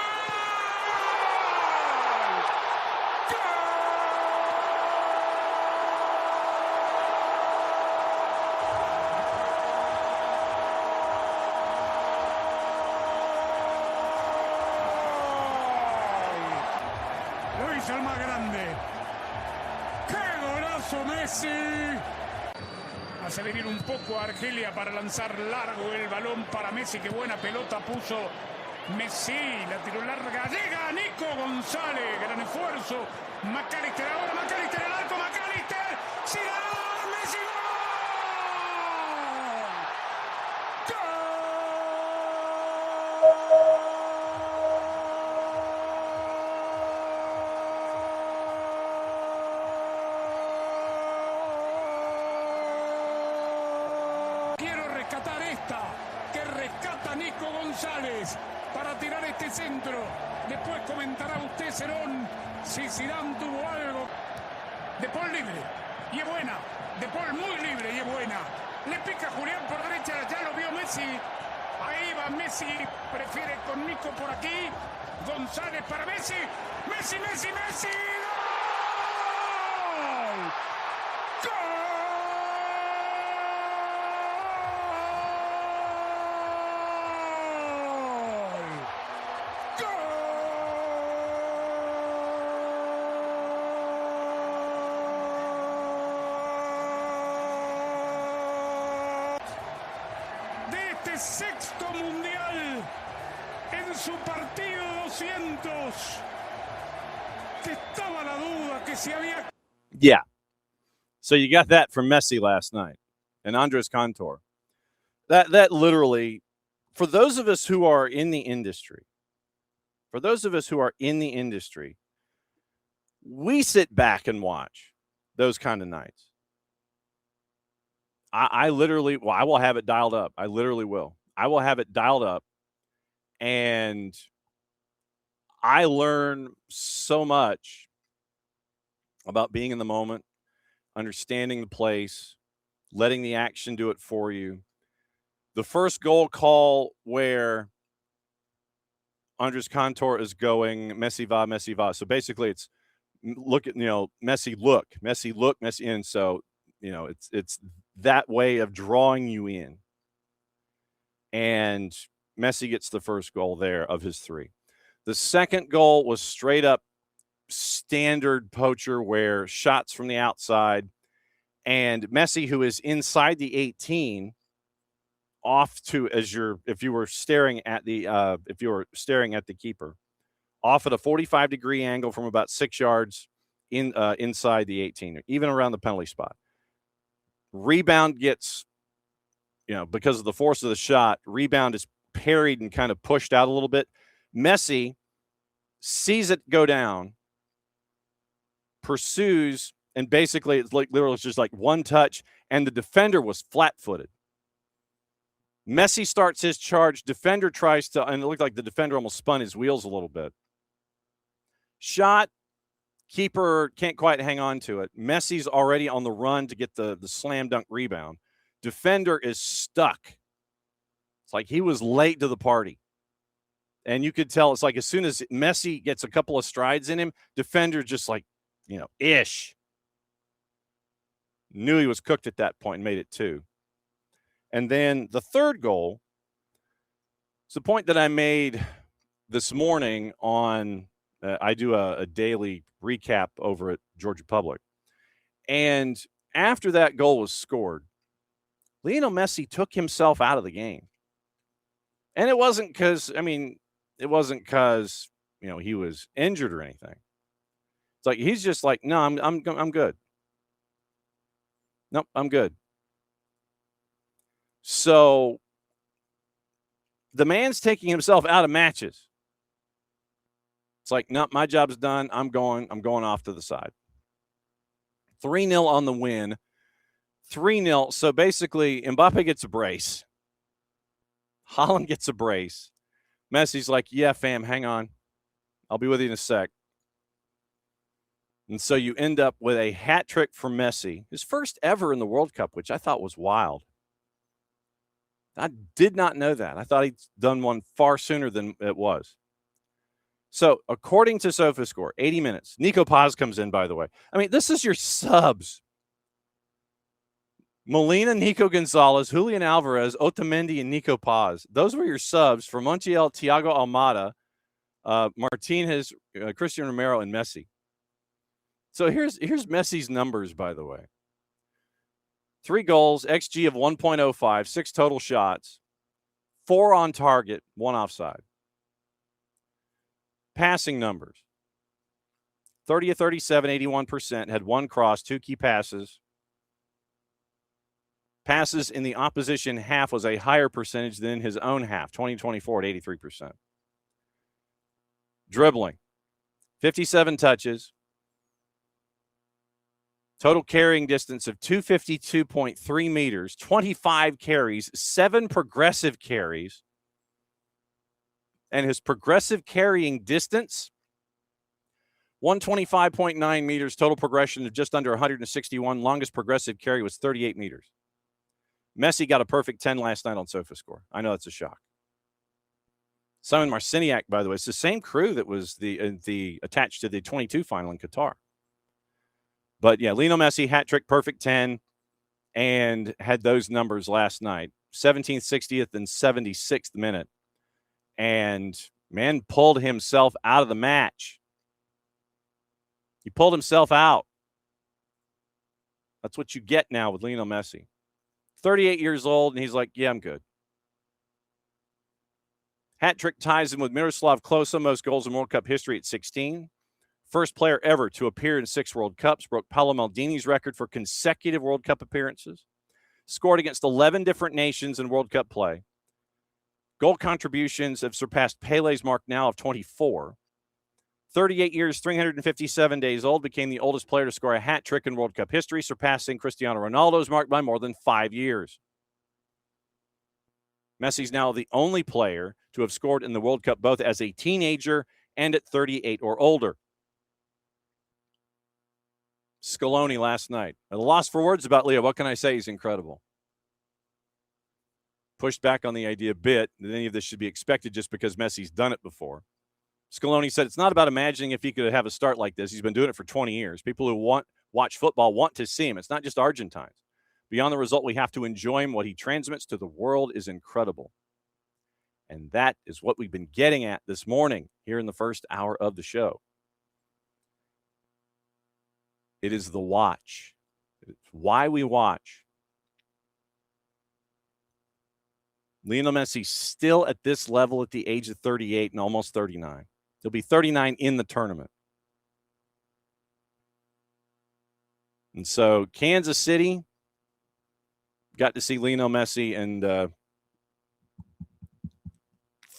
Lo hizo el más grande. ¡Qué golazo Messi! Hace venir un poco a Argelia para lanzar largo el balón para Messi. Qué buena pelota puso Messi. La tiró larga. Llega Nico González. Gran esfuerzo. McAllister ahora. McAllister al arco. McAllister. ¡Sí! ¡Messi! Que rescata Nico González para tirar este centro. Después comentará usted, Cerón, si Zidane tuvo algo. De Paul libre y es buena. De Paul muy libre y es buena. Le pica Julián por derecha, ya lo vio Messi. Ahí va Messi, prefiere con Nico por aquí. González para Messi. Messi, Messi, Messi. ¡Gol! ¡Gol! Sexto mundial en su partido 200, que estaba la duda que si había. Yeah. So you got that from Messi last night and Andres Cantor. That literally, for those of us who are in the industry, we sit back and watch those kind of nights. I literally, I will have it dialed up. I literally will. I will have it dialed up, and I learn so much about being in the moment, understanding the place, letting the action do it for you. The first goal call where Andres Cantor is going, Messi va, Messi va. So basically it's look at, Messi look, Messi in. So, it's that way of drawing you in. And Messi gets the first goal there of his three. The second goal was straight up standard poacher, where shots from the outside, and Messi, who is inside the 18, off to, if you were staring at the keeper, off at a 45-degree angle from about 6 yards inside the 18, even around the penalty spot. Rebound gets, because of the force of the shot, rebound is parried and kind of pushed out a little bit. Messi sees it go down, pursues, and basically it's like literally just like one touch, and the defender was flat-footed. Messi starts his charge. Defender tries to, and it looked like the defender almost spun his wheels a little bit. Shot. Keeper can't quite hang on to it. Messi's already on the run to get the slam dunk rebound. Defender is stuck. It's like he was late to the party. And you could tell it's like as soon as Messi gets a couple of strides in him, defender just like, ish. Knew he was cooked at that point and made it 2. And then the third goal, it's the point that I made this morning on, I do a daily recap over at Georgia Public. And after that goal was scored, Lionel Messi took himself out of the game. And it wasn't because, he was injured or anything. It's like, he's just like, no, I'm good. Nope, I'm good. So the man's taking himself out of matches. It's like, no, my job's done. I'm going off to the side. 3-0 on the win. 3-0. So basically, Mbappe gets a brace. Haaland gets a brace. Messi's like, yeah, fam, hang on. I'll be with you in a sec. And so you end up with a hat trick for Messi, his first ever in the World Cup, which I thought was wild. I did not know that. I thought he'd done one far sooner than it was. So, according to SofaScore, 80 minutes. Nico Paz comes in, by the way. This is your subs. Molina, Nico Gonzalez, Julian Alvarez, Otamendi, and Nico Paz. Those were your subs for Montiel, Thiago Almada, Martinez, Cristian Romero, and Messi. So here's Messi's numbers, by the way. 3 goals, XG of 1.05, 6 total shots, 4 on target, 1 offside. Passing numbers. 30 of 37, 81%, had 1 cross, 2 key passes. Passes in the opposition half was a higher percentage than his own half, 2024 at 83%. Dribbling. 57 touches. Total carrying distance of 252.3 meters, 25 carries, 7 progressive carries. And his progressive carrying distance, 125.9 meters, total progression of just under 161. Longest progressive carry was 38 meters. Messi got a perfect 10 last night on SofaScore. I know that's a shock. Simon Marciniak, by the way, it's the same crew that was the attached to the 22 final in Qatar. But yeah, Lionel Messi, hat trick, perfect 10, and had those numbers last night. 17th, 60th, and 76th minute. And man pulled himself out of the match. He pulled himself out. That's what you get now with Lionel Messi. 38 years old, and he's like, yeah, I'm good. Hat trick ties him with Miroslav Klose, most goals in World Cup history at 16. First player ever to appear in 6 World Cups, broke Paolo Maldini's record for consecutive World Cup appearances. Scored against 11 different nations in World Cup play. Goal contributions have surpassed Pele's mark now of 24. 38 years, 357 days old, became the oldest player to score a hat trick in World Cup history, surpassing Cristiano Ronaldo's mark by more than 5 years. Messi's now the only player to have scored in the World Cup both as a teenager and at 38 or older. Scaloni last night. At a loss for words about Leo. What can I say? He's incredible. Pushed back on the idea a bit that any of this should be expected just because Messi's done it before. Scaloni said it's not about imagining if he could have a start like this. He's been doing it for 20 years. People who watch football want to see him. It's not just Argentines. Beyond the result, we have to enjoy him. What he transmits to the world is incredible. And that is what we've been getting at this morning here in the first hour of the show. It is the watch. It's why we watch. Lionel Messi still at this level at the age of 38 and almost 39. He'll be 39 in the tournament. And so Kansas City got to see Lionel Messi, and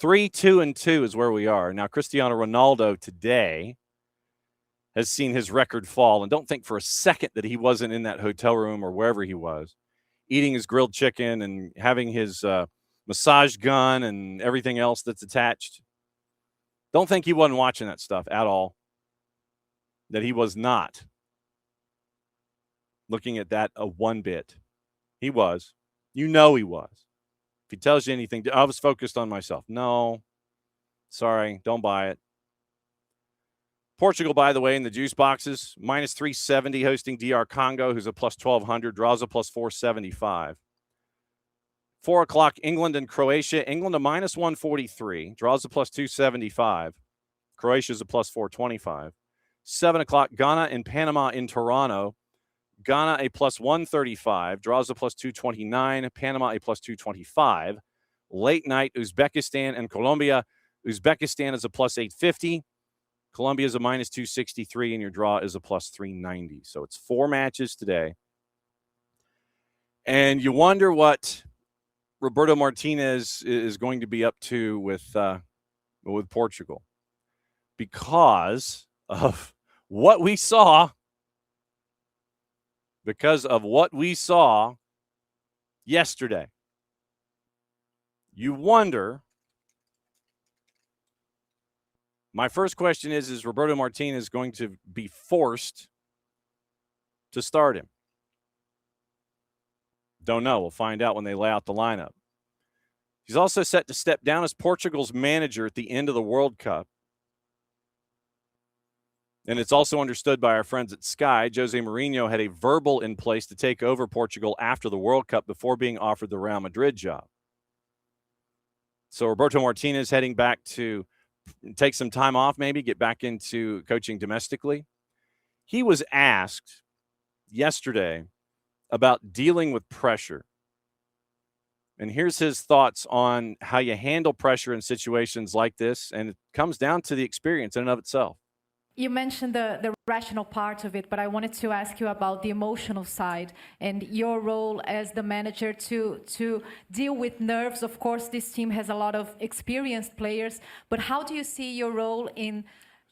3-2-2 is where we are. Now, Cristiano Ronaldo today has seen his record fall, and don't think for a second that he wasn't in that hotel room or wherever he was, eating his grilled chicken and having his massage gun and everything else that's attached. Don't think he wasn't watching that stuff at all. That he was not looking at that one bit. He was. You know he was. If he tells you anything, I was focused on myself. No. Sorry, don't buy it. Portugal, by the way, in the juice boxes, minus 370 hosting DR Congo, who's a plus 1,200, draws a plus 475. 4 o'clock, England and Croatia. England a minus 143, draws a plus 275. Croatia's a plus 425. 7 o'clock, Ghana and Panama in Toronto. Ghana a plus 135, draws a plus 229. Panama a plus 225. Late night, Uzbekistan and Colombia. Uzbekistan is a plus 850. Colombia is a minus 263, and your draw is a plus 390. So it's 4 matches today. And you wonder what Roberto Martinez is going to be up to with Portugal, because of what we saw. Because of what we saw yesterday. You wonder. My first question is Roberto Martinez going to be forced to start him? Don't know. We'll find out when they lay out the lineup. He's also set to step down as Portugal's manager at the end of the World Cup. And it's also understood by our friends at Sky, Jose Mourinho had a verbal in place to take over Portugal after the World Cup before being offered the Real Madrid job. So Roberto Martinez heading back to take some time off, maybe get back into coaching domestically. He was asked yesterday about dealing with pressure. And here's his thoughts on how you handle pressure in situations like this. And it comes down to the experience in and of itself. You mentioned the rational part of it, but I wanted to ask you about the emotional side and your role as the manager to deal with nerves. Of course, this team has a lot of experienced players, but how do you see your role in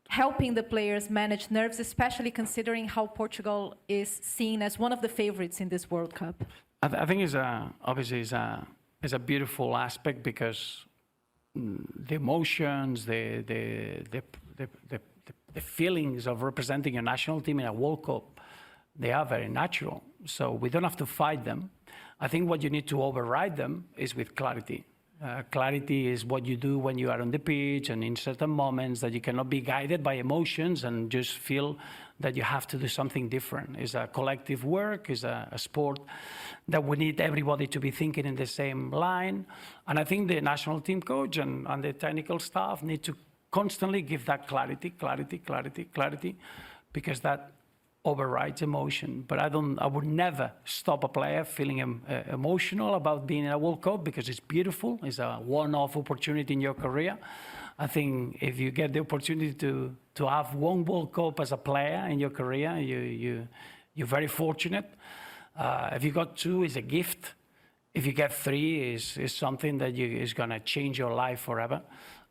helping the players manage nerves, especially considering how Portugal is seen as one of the favorites in this World Cup? I think obviously is a beautiful aspect, because the emotions, the feelings of representing a national team in a World Cup, they are very natural. So we don't have to fight them. I think what you need to override them is with clarity. Clarity is what you do when you are on the pitch and in certain moments, that you cannot be guided by emotions and just feel that you have to do something different. It's a collective work, it's a sport that we need everybody to be thinking in the same line. And I think the national team coach and the technical staff need to constantly give that clarity, because that overrides emotion. But I would never stop a player feeling emotional about being in a World Cup, because it's beautiful. It's a one-off opportunity in your career. I think if you get the opportunity to have one World Cup as a player in your career, you're very fortunate. If you got 2, it's a gift. If you get 3, is something that is going to change your life forever.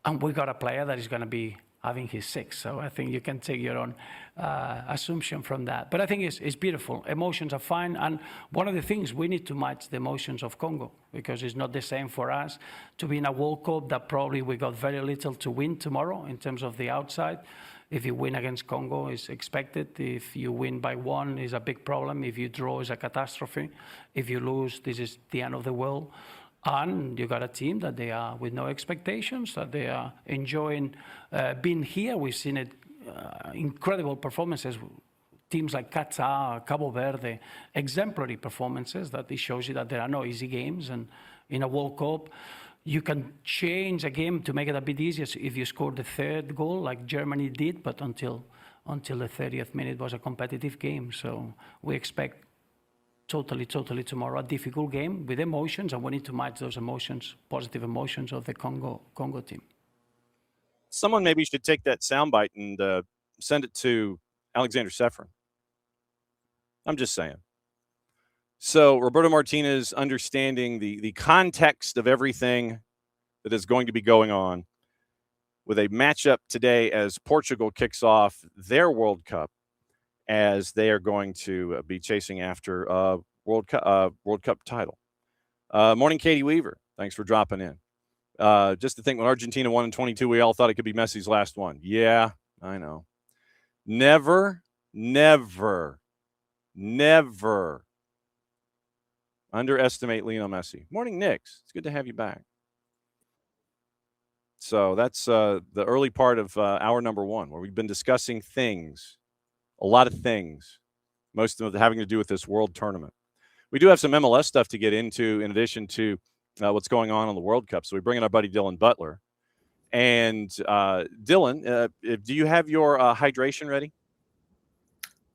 And we got a player that is going to be having his 6. So I think you can take your own assumption from that. But I think it's beautiful. Emotions are fine. And one of the things, we need to match the emotions of Congo, because it's not the same for us to be in a World Cup that probably we got very little to win tomorrow in terms of the outside. If you win against Congo, it's expected. If you win by 1, it's a big problem. If you draw, it's a catastrophe. If you lose, this is the end of the world. And you got a team that they are with no expectations, that they are enjoying being here. We've seen it, incredible performances. Teams like Qatar, Cabo Verde, exemplary performances, that it shows you that there are no easy games. And in a World Cup, you can change a game to make it a bit easier if you score the 3rd goal, like Germany did, but until the 30th minute was a competitive game. So we expect totally tomorrow a difficult game with emotions, and we need to match those emotions, positive emotions of the Congo team. Someone maybe should take that soundbite and send it to Alexander Sefrin. I'm just saying. So Roberto Martinez understanding the context of everything that is going to be going on with a matchup today as Portugal kicks off their World Cup, as they are going to be chasing after World Cup title. Morning, Katie Weaver. Thanks for dropping in. Just to think, when Argentina won in 22, we all thought it could be Messi's last one. Yeah, I know. Never underestimate Lionel Messi. Morning, Knicks. It's good to have you back. So that's the early part of hour number one, where we've been discussing things, a lot of things, most of them having to do with this World Tournament. We do have some MLS stuff to get into in addition to what's going on the World Cup. So we bring in our buddy Dylan Butler. And Dylan, do you have your hydration ready?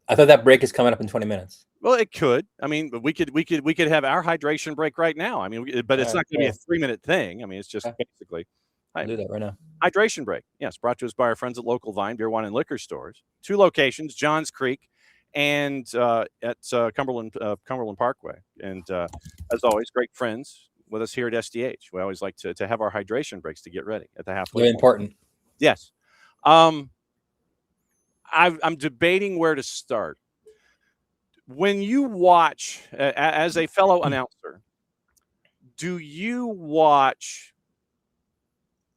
I thought that break is coming up in 20 minutes. Well, it could. I mean, we could have our hydration break right now. I mean, but it's not going to be a 3-minute thing. I mean, it's just basically. I'll do that right now. Hydration break. Yes, brought to us by our friends at Local Vine Beer, Wine, and Liquor Stores. 2 locations, Johns Creek and at Cumberland Parkway. And as always, great friends with us here at SDH. We always like to have our hydration breaks to get ready at the halfway Really point. important. Yes. I'm debating where to start. When you watch, as a fellow announcer, do you watch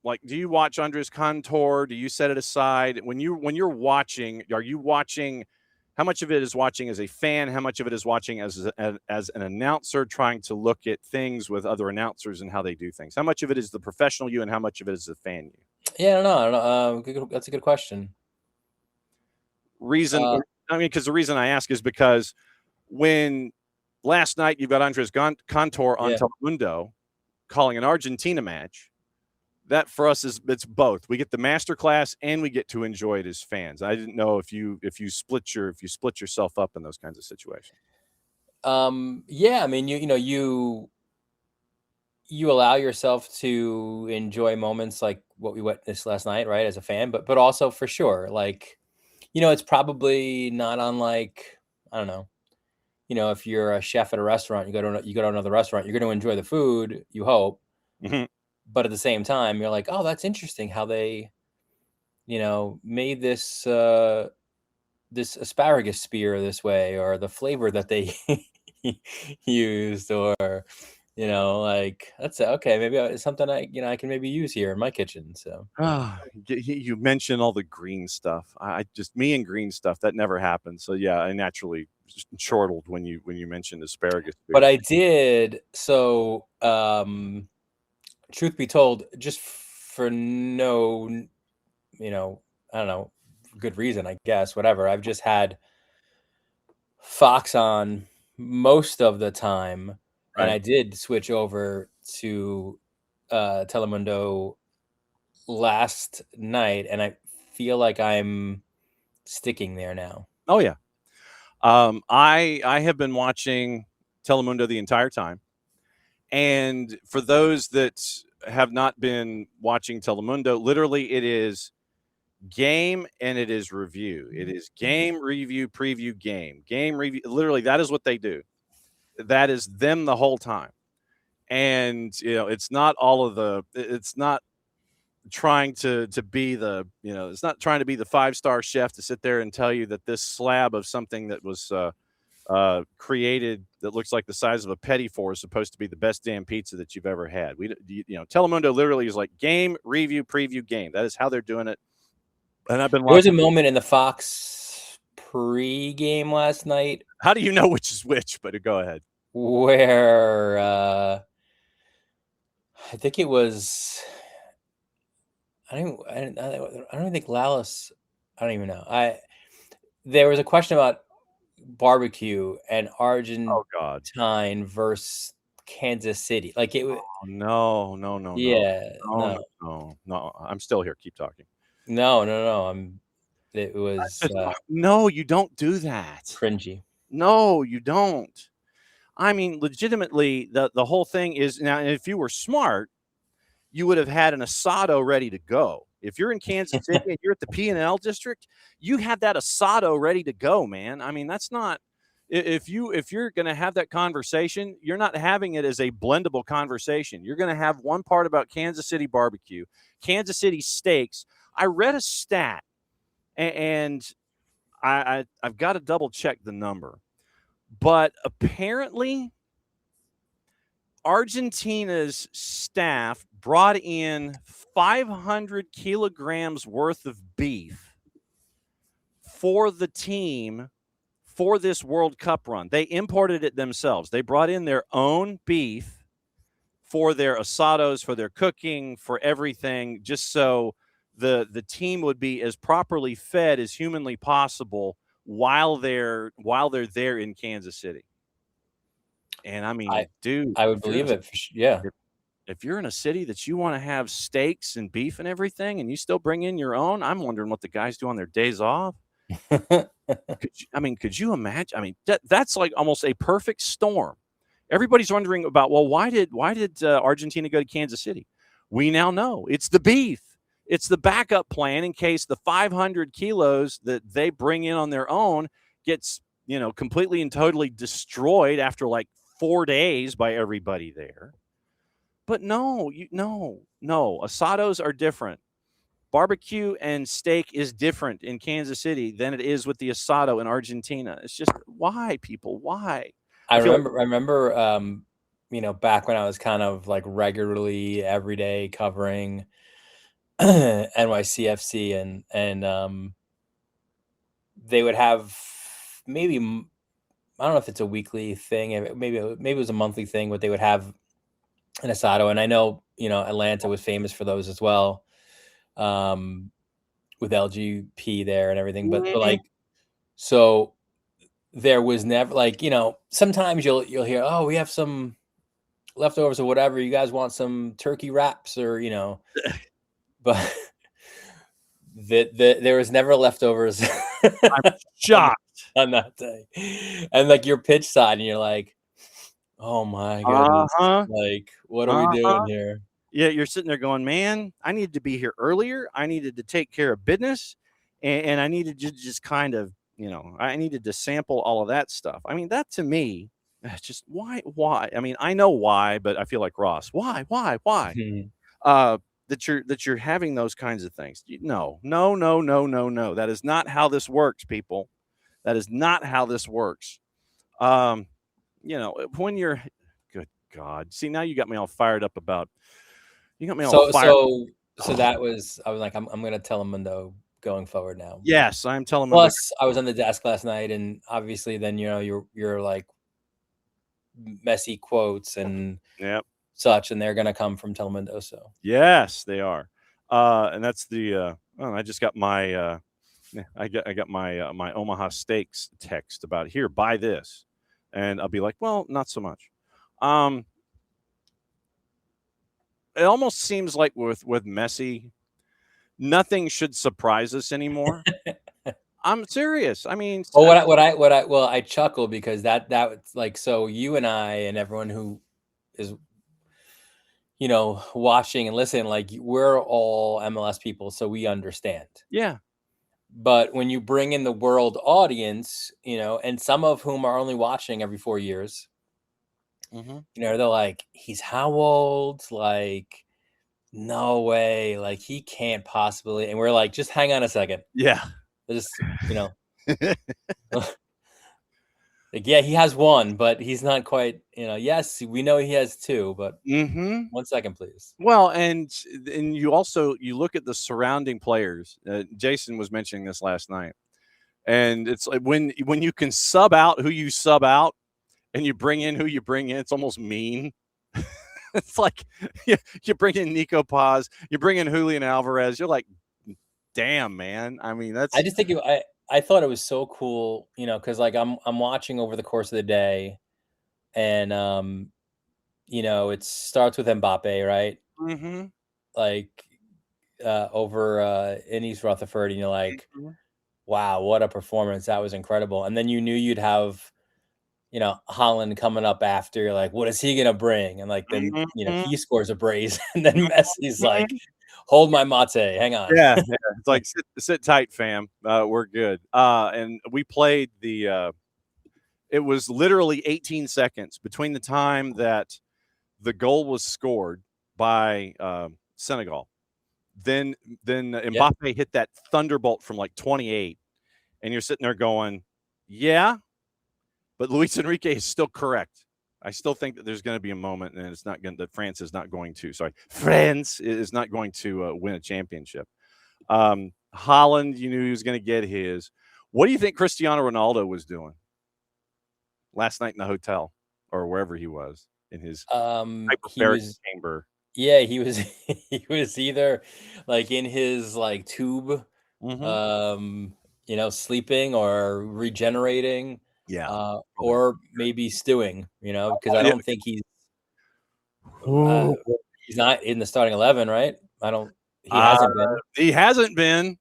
Andres Cantor? Do you set it aside? When you're watching, are you watching? How much of it is watching as a fan? How much of it is watching as an announcer, trying to look at things with other announcers and how they do things? How much of it is the professional you, and how much of it is the fan you? Yeah, I don't know. That's a good question. Because the reason I ask is because when last night you've got Andres Cantor on Telemundo calling an Argentina match, that for us it's both. We get the masterclass and we get to enjoy it as fans. I didn't know if you split yourself up in those kinds of situations. Yeah, I mean, you allow yourself to enjoy moments like what we witnessed last night, right, as a fan, but also for sure, like, it's probably not unlike, I don't know, if you're a chef at a restaurant, you go to another restaurant, you're going to enjoy the food, you hope. Mm-hmm. But at the same time, you're like, oh, that's interesting how they, made this this asparagus spear this way, or the flavor that they used, or like, that's okay. Maybe it's something I can maybe use here in my kitchen. So you mentioned all the green stuff. Me and green stuff, that never happened. So yeah, I naturally just chortled when you mentioned asparagus. But I did. So truth be told, just for no, I don't know, good reason, I guess, whatever. I've just had Fox on most of the time, right. And I did switch over to Telemundo last night, and I feel like I'm sticking there now. Oh yeah. I have been watching Telemundo the entire time. And for those that have not been watching Telemundo, literally it is game and it is review. It is game, review, preview, game, review. Literally, that is what they do. That is them the whole time. And, it's not it's not trying to be it's not trying to be the 5-star chef to sit there and tell you that this slab of something that was created that looks like the size of a petit four is supposed to be the best damn pizza that you've ever had. Telemundo literally is like game, review, preview, game. That is how they're doing it. And I've been. There was a moment in the Fox pre-game last night. How do you know which is which? But go ahead. Where I think it was. I don't even think Lallis. I don't even know. There was a question about barbecue and Argentine versus Kansas City. Like it was. Oh, no. Yeah. No. I'm still here. Keep talking. No. It was. No, you don't do that. Cringy. No, you don't. I mean, legitimately, the whole thing is now. If you were smart, you would have had an asado ready to go. If you're in Kansas City and you're at the P&L district, you have that asado ready to go, man. I mean, that's not. If you're going to have that conversation, you're not having it as a blendable conversation. You're going to have one part about Kansas City barbecue, Kansas City steaks. I read a stat, and I've got to double check the number, but apparently Argentina's staff brought in 500 kilograms worth of beef for the team for this World Cup run. They imported it themselves. They brought in their own beef for their asados, for their cooking, for everything, just so the team would be as properly fed as humanly possible while they're there in Kansas City. And I mean, dude, I would believe it. Yeah. If you're in a city that you want to have steaks and beef and everything, and you still bring in your own, I'm wondering what the guys do on their days off. Could you imagine? I mean, that's like almost a perfect storm. Everybody's wondering about, well, why did Argentina go to Kansas City? We now know it's the beef. It's the backup plan in case the 500 kilos that they bring in on their own gets, completely and totally destroyed after like 4 days by everybody there. But no, asados are different. Barbecue and steak is different in Kansas City than it is with the asado in Argentina. It's just, why, people? Why? I remember, back when I was kind of like regularly every day covering NYCFC and they would have maybe, I don't know if it's a weekly thing, maybe it was a monthly thing, but they would have an asado. And I know, Atlanta was famous for those as well, with LGP there and everything. But like, so there was never like, sometimes you'll hear, oh, we have some leftovers or whatever. You guys want some turkey wraps or, but there was never leftovers. I'm shocked on that day. And like your pitch side and you're like, oh my goodness. Like, what are we doing here? Yeah, you're sitting there going, man, I needed to be here earlier. I needed to take care of business. And I needed to just kind of, I needed to sample all of that stuff. I mean, that to me, just why? I mean, I know why, but I feel like Ross. Why? That you're having those kinds of things. No. That is not how this works, people. That is not how this works. When you're, good God. See, now you got me all fired up about. You got me all fired. So that was. I was like, I'm going to Telemundo going forward now. Yes, I'm Telemundo. Plus, I was on the desk last night, and obviously, then you're like Messi quotes and such, and they're going to come from Telemundo. So yes, they are, and that's the. I just got my. I got my my Omaha Steaks text about here. Buy this, and I'll be like, well, not so much. It almost seems like with Messi, nothing should surprise us anymore. I'm serious. I mean, I chuckle because that's like, so you and I and everyone who is, watching and listening, like we're all MLS people, so we understand. Yeah. But when you bring in the world audience, and some of whom are only watching every 4 years, they're like, he's how old? Like, no way. Like, he can't possibly. And we're like, just hang on a second. Yeah. Just, like, yeah, he has one, but he's not quite, yes, we know he has two, but 1 second, please. Well, and you look at the surrounding players. Jason was mentioning this last night. And it's like when you can sub out who you sub out and you bring in who you bring in, it's almost mean. It's like you bring in Nico Paz, you bring in Julian Alvarez. You're like, damn, man. I mean, I just think I thought it was so cool, because like I'm watching over the course of the day, and it starts with Mbappe, right? Like over in East Rutherford, and you're like, wow, what a performance! That was incredible. And then you knew you'd have, Haaland coming up after. You're like, what is he gonna bring? And like then he scores a brace, and then Messi's like, hold my mate, hang on. Yeah. It's like sit tight, fam. We're good. And we played it was literally 18 seconds between the time that the goal was scored by Senegal. Then Mbappe hit that thunderbolt from like 28, and you're sitting there going, yeah, but Luis Enrique is still correct. I still think that there's going to be a moment, and it's not going that France is not going to. Sorry, France is not going to win a championship. Haaland, you knew he was going to get his. What do you think Cristiano Ronaldo was doing last night in the hotel or wherever he was in his hyperbaric chamber? Yeah, he was he was either like in his like tube, sleeping or regenerating, or maybe stewing, because I don't think he's not in the starting 11, right? He hasn't been.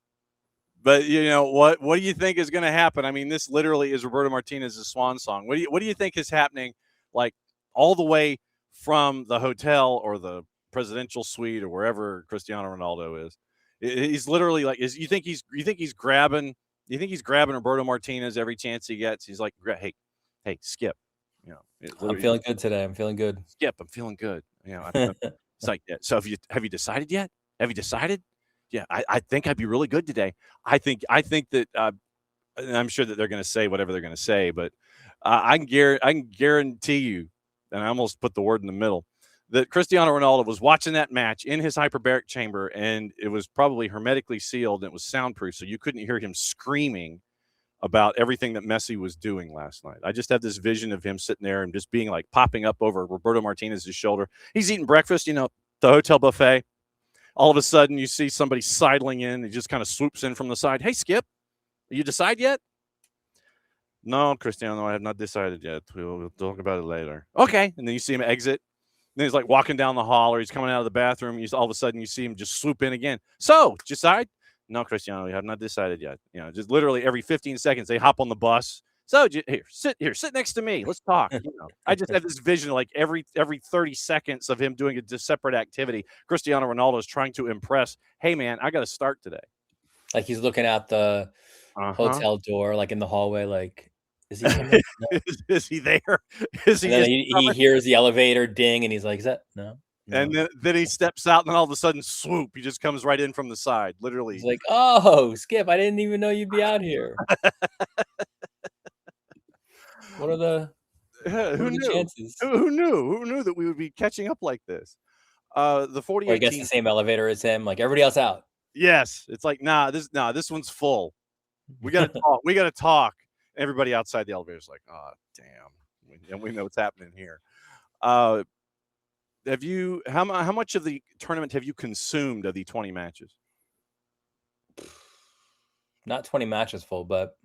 But what do you think is going to happen? I mean, this literally is Roberto Martinez's swan song. What do you think is happening, like all the way from the hotel or the presidential suite or wherever Cristiano Ronaldo is? He's literally like, you think he's grabbing Roberto Martinez every chance he gets? He's like, hey, Skip. I'm feeling good today. I'm feeling good. Skip, I'm feeling good. It's like, so have you decided yet? Have you decided? Yeah, I think I'd be really good today. I think that and I'm sure that they're going to say whatever they're going to say, but I can guarantee you, and I almost put the word in the middle, that Cristiano Ronaldo was watching that match in his hyperbaric chamber, and it was probably hermetically sealed and it was soundproof, so you couldn't hear him screaming about everything that Messi was doing last night. I just have this vision of him sitting there and just being like popping up over Roberto Martinez's shoulder. He's eating breakfast, the hotel buffet. All of a sudden, you see somebody sidling in. He just kind of swoops in from the side. Hey, Skip, you decide yet? No, Cristiano, I have not decided yet. We'll talk about it later. Okay. And then you see him exit. And then he's like walking down the hall, or he's coming out of the bathroom. All of a sudden, you see him just swoop in again. So, decide? No, Cristiano, we have not decided yet. Just literally every 15 seconds, they hop on the bus. So sit next to me. Let's talk. I just have this vision like every 30 seconds of him doing a separate activity. Cristiano Ronaldo is trying to impress. Hey, man, I got to start today. Like he's looking out the hotel door, like in the hallway. Like, is he coming? No. Is he there? Is he? He hears the elevator ding, and he's like, "Is that no?" And then he steps out, and then all of a sudden, swoop! He just comes right in from the side. Literally, he's like, "Oh, Skip! I didn't even know you'd be out here." What are the chances? Who knew that we would be catching up like this? The 48. Or he gets the same elevator as him, like everybody else out. Yes, it's like this one's full. We got to talk. We got to talk. Everybody outside the elevator is like, oh damn, and we know what's happening here. Have you how much of the tournament have you consumed of the 20 matches? Not 20 matches full, but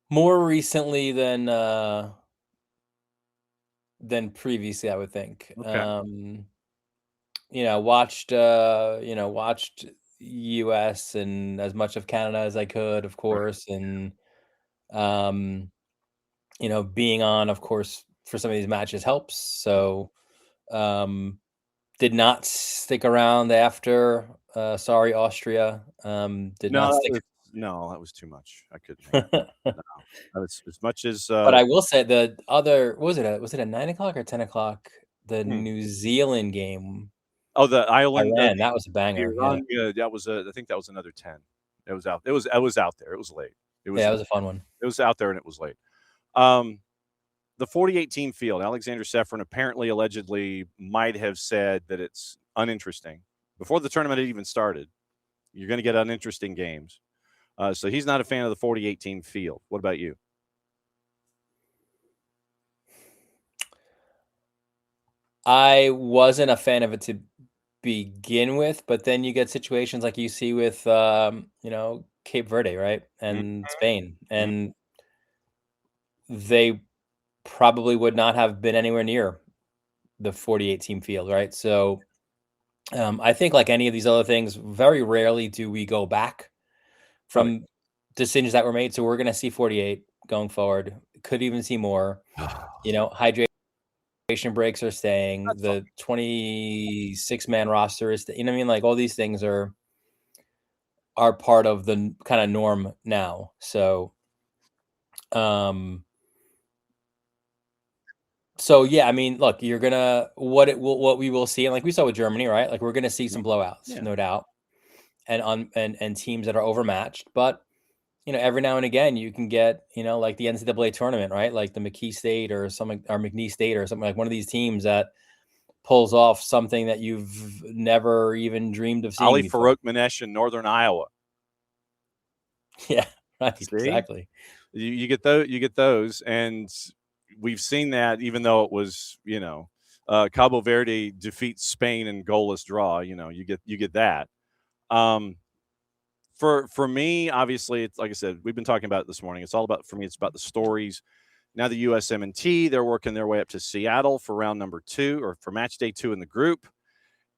more recently than previously, I would think. Okay. Watched US and as much of Canada as I could, of course, and being on, of course, for some of these matches helps. So did not stick around after. Sorry, Austria. No, that was too much. I couldn't. No, as much as. But I will say the other was it a 9 o'clock or 10 o'clock? The New Zealand game. Oh, the Ireland. That was a banger. Iran, yeah, that was I think that was another 10. It was out. It was out there. It was late. It was a fun one. It was out there and it was late. The 48-team field. Alexander Sefrin apparently, allegedly, might have said that it's uninteresting before the tournament had even started. You're going to get uninteresting games. So he's not a fan of the 48-team field. What about you? I wasn't a fan of it to begin with, but then you get situations like you see with, Cape Verde, right? And Spain. And they probably would not have been anywhere near the 48-team field, right? So I think like any of these other things, very rarely do we go back from decisions that were made. So we're going to see 48 going forward. Could even see more. Hydration breaks are staying. The 26-man roster is, like all these things are part of the kind of norm now. So, yeah, I mean, look, you're gonna what we will see, and like we saw with Germany, right? Like we're gonna see some blowouts, no doubt, and teams that are overmatched. But every now and again you can get, like the NCAA tournament, right? Like the McKee State or McNeese State or something, like one of these teams that pulls off something that you've never even dreamed of seeing Ali before. Farouk Manesh in Northern Iowa. Yeah, right. See? Exactly. You get those. You get those, and we've seen that. Even though it was, Cabo Verde defeats Spain in goalless draw. You get that. For me, obviously, it's like I said, we've been talking about it this morning. It's all about, for me, it's about the stories. Now the USMNT, they're working their way up to Seattle for round number 2, or for match day 2 in the group.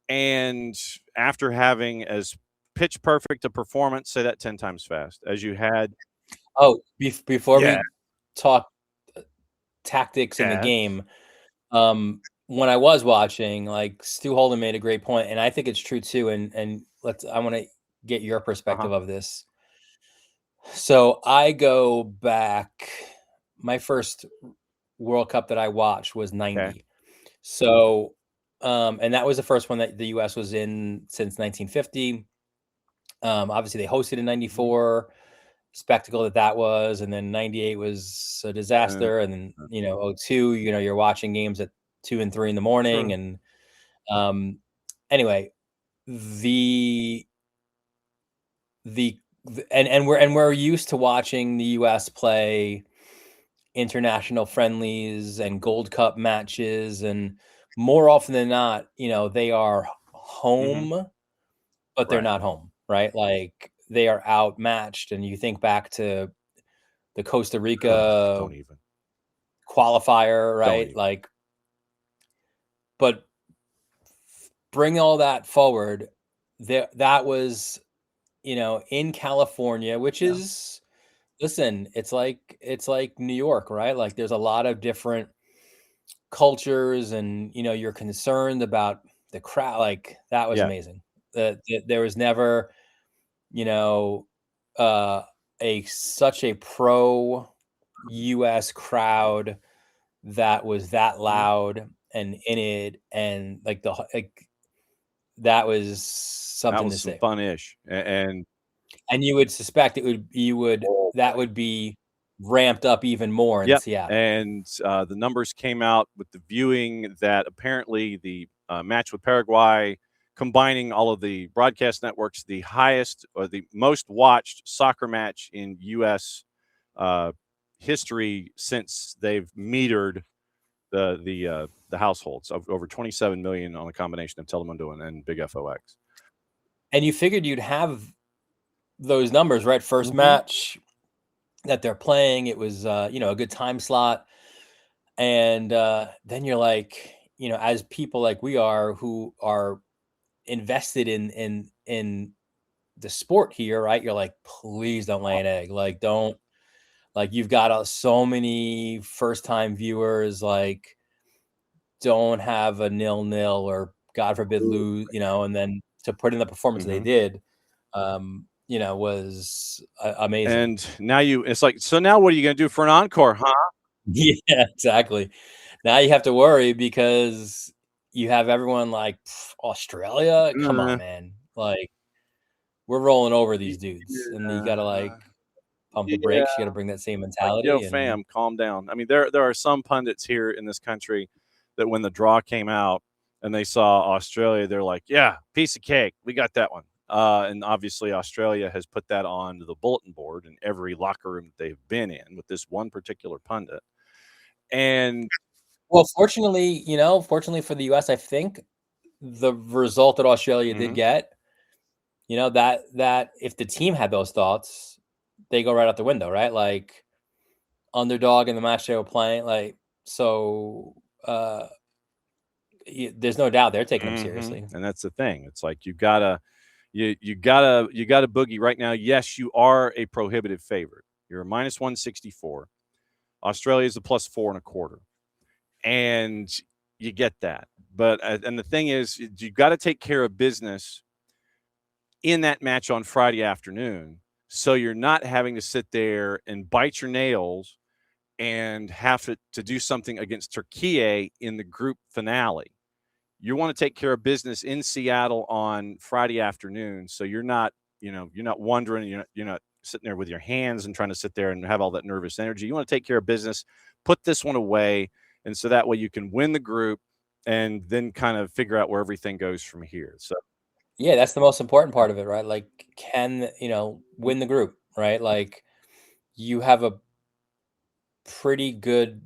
And after having as pitch perfect a performance, say that 10 times fast, as you had. Oh, before we talk tactics in the game, when I was watching, like Stu Holden made a great point, and I think it's true too. And I want to get your perspective of this. So I go back, my first World Cup that I watched was 90. Okay. So, and that was the first one that the U.S. was in since 1950. Obviously they hosted in 94, spectacle that was, and then 98 was a disaster. And then, 02, you're watching games at 2 and 3 in the morning. Sure. And anyway, we're used to watching the U.S. play international friendlies and Gold Cup matches, and more often than not, they are home, but they're not home, right? Like they are outmatched. And you think back to the Costa Rica qualifier, right? Like, but bring all that forward. That was, in California, which is, listen, it's like New York, right? Like there's a lot of different cultures, and, you're concerned about the crowd. Like that was amazing. There was never, such a pro US crowd that was that loud and in it, and that was something to say. Fun-ish, and you would suspect that would be ramped up even more in Seattle. And the numbers came out with the viewing that apparently the match with Paraguay, combining all of the broadcast networks, the highest or the most watched soccer match in U.S. History since they've metered the households of over 27 million on a combination of Telemundo and Big FOX. And you figured you'd have those numbers, right? First match that they're playing, it was a good time slot, and then you're like, as people like we are who are invested in the sport here, right? You're like, please don't lay an egg. Like, don't, like, you've got so many first-time viewers, like, don't have a 0-0 or God forbid lose, and then to put in the performance they did, was amazing. And now it's like, so now what are you going to do for an encore, huh? Yeah, exactly. Now you have to worry because you have everyone like, Australia, come on, man. Like, we're rolling over these dudes, and you got to like pump the brakes. You got to bring that same mentality. Like, yo, fam, calm down. I mean, there are some pundits here in this country that when the draw came out and they saw Australia, they're like, yeah, piece of cake. We got that one. And obviously Australia has put that on the bulletin board in every locker room that they've been in with this one particular pundit. And well, fortunately for the U.S., I think the result that Australia did get, that if the team had those thoughts, they go right out the window, right? Like underdog in the match they were playing, like, so there's no doubt they're taking them seriously. And that's the thing. It's like you gotta boogie right now. Yes, you are a prohibitive favorite. You're a minus 164. Australia is a plus 4.25, and you get that. But and the thing is, you got to take care of business in that match on Friday afternoon, so you're not having to sit there and bite your nails and have to do something against Turkey in the group finale. You want to take care of business in Seattle on Friday afternoon, so you're not wondering, you're not sitting there with your hands and trying to sit there and have all that nervous energy. You want to take care of business, put this one away, and so that way you can win the group and then kind of figure out where everything goes from here. So yeah, that's the most important part of it, right? Like, can win the group, right? Like, you have a pretty good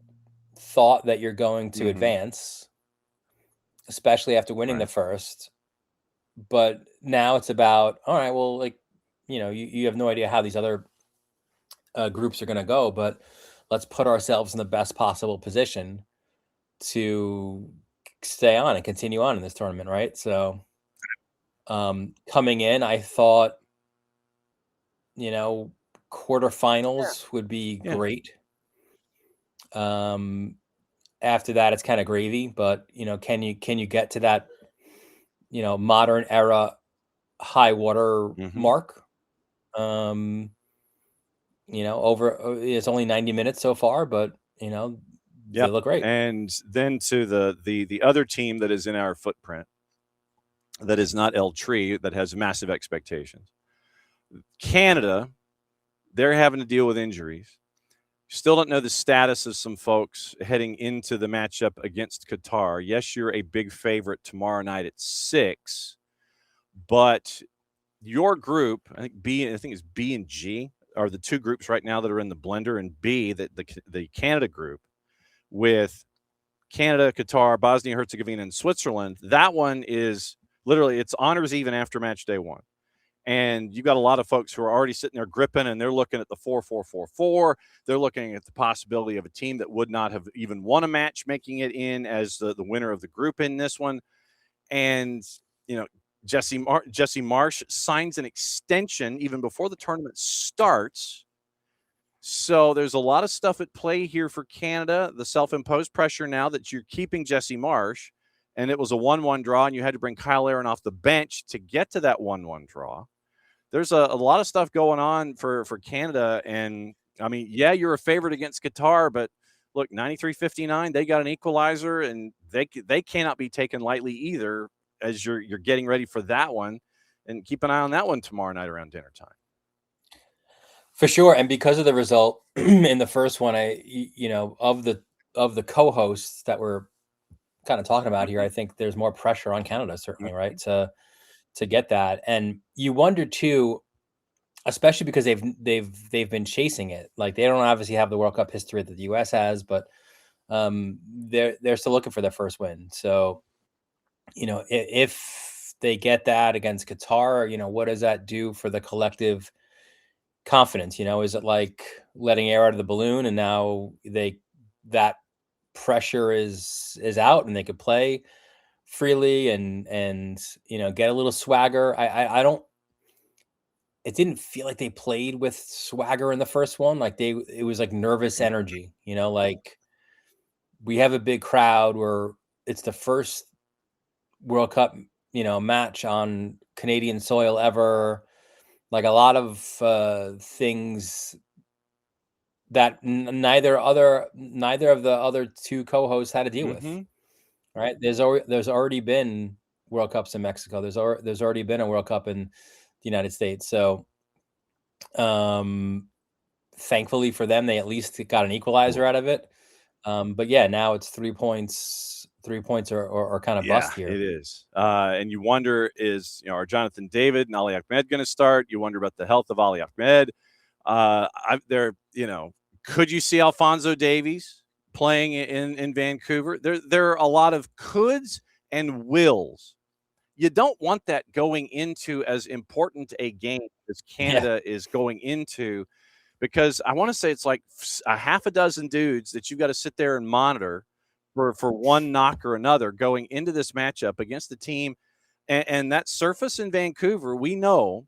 thought that you're going to advance, especially after winning the first. But now it's about, all right, well, like, you have no idea how these other groups are going to go, but let's put ourselves in the best possible position to stay on and continue on in this tournament, right? So coming in, I thought, quarterfinals would be great. After that, it's kind of gravy, but can you get to that modern era high water mark? Over it's only 90 minutes so far, but they look great. And then to the other team that is in our footprint, that is not El Tri, that has massive expectations. Canada, they're having to deal with injuries. Still don't know the status of some folks heading into the matchup against Qatar. Yes, you're a big favorite tomorrow night at 6, but your group, I think it's B and G, are the two groups right now that are in the blender, and B, the Canada group with Canada, Qatar, Bosnia, Herzegovina, and Switzerland. That one is literally, it's honors even after match day 1. And you've got a lot of folks who are already sitting there gripping, and they're looking at the 4-4-4-4. They're looking at the possibility of a team that would not have even won a match making it in as the winner of the group in this one. And, Jesse Marsch signs an extension even before the tournament starts. So there's a lot of stuff at play here for Canada. The self-imposed pressure now that you're keeping Jesse Marsch, and it was a 1-1 draw, and you had to bring Kyle Aaron off the bench to get to that 1-1 draw. There's a lot of stuff going on for Canada. And, I mean, yeah, you're a favorite against Qatar, but look, 93-59, they got an equalizer, and they cannot be taken lightly either as you're getting ready for that one. And keep an eye on that one tomorrow night around dinner time. For sure. And because of the result in the first one, of the co-hosts that we're kind of talking about here, I think there's more pressure on Canada, certainly, right, to get that. And you wonder too, especially because they've been chasing it. Like, they don't obviously have the World Cup history that the US has, but they're still looking for their first win. So, if they get that against Qatar, what does that do for the collective confidence? Is it like letting air out of the balloon, and now that pressure is out and they could play freely and get a little swagger? It didn't feel like they played with swagger in the first one. Like, it was like nervous energy, like, we have a big crowd where it's the first World Cup, match on Canadian soil ever. Like, a lot of things that neither of the other two co-hosts had to deal with. Right? There's already been World Cups in Mexico. There's already been a World Cup in the United States. So, thankfully for them, they at least got an equalizer out of it. But yeah, now it's 3 points. 3 points are kind of bust here. It is. And you wonder, are Jonathan David and Ali Ahmed going to start? You wonder about the health of Ali Ahmed. Could you see Alphonso Davies playing in Vancouver? There are a lot of coulds and wills. You don't want that going into as important a game as Canada is going into, because I want to say it's like a half a dozen dudes that you've got to sit there and monitor for one knock or another going into this matchup against the team. And that surface in Vancouver, we know,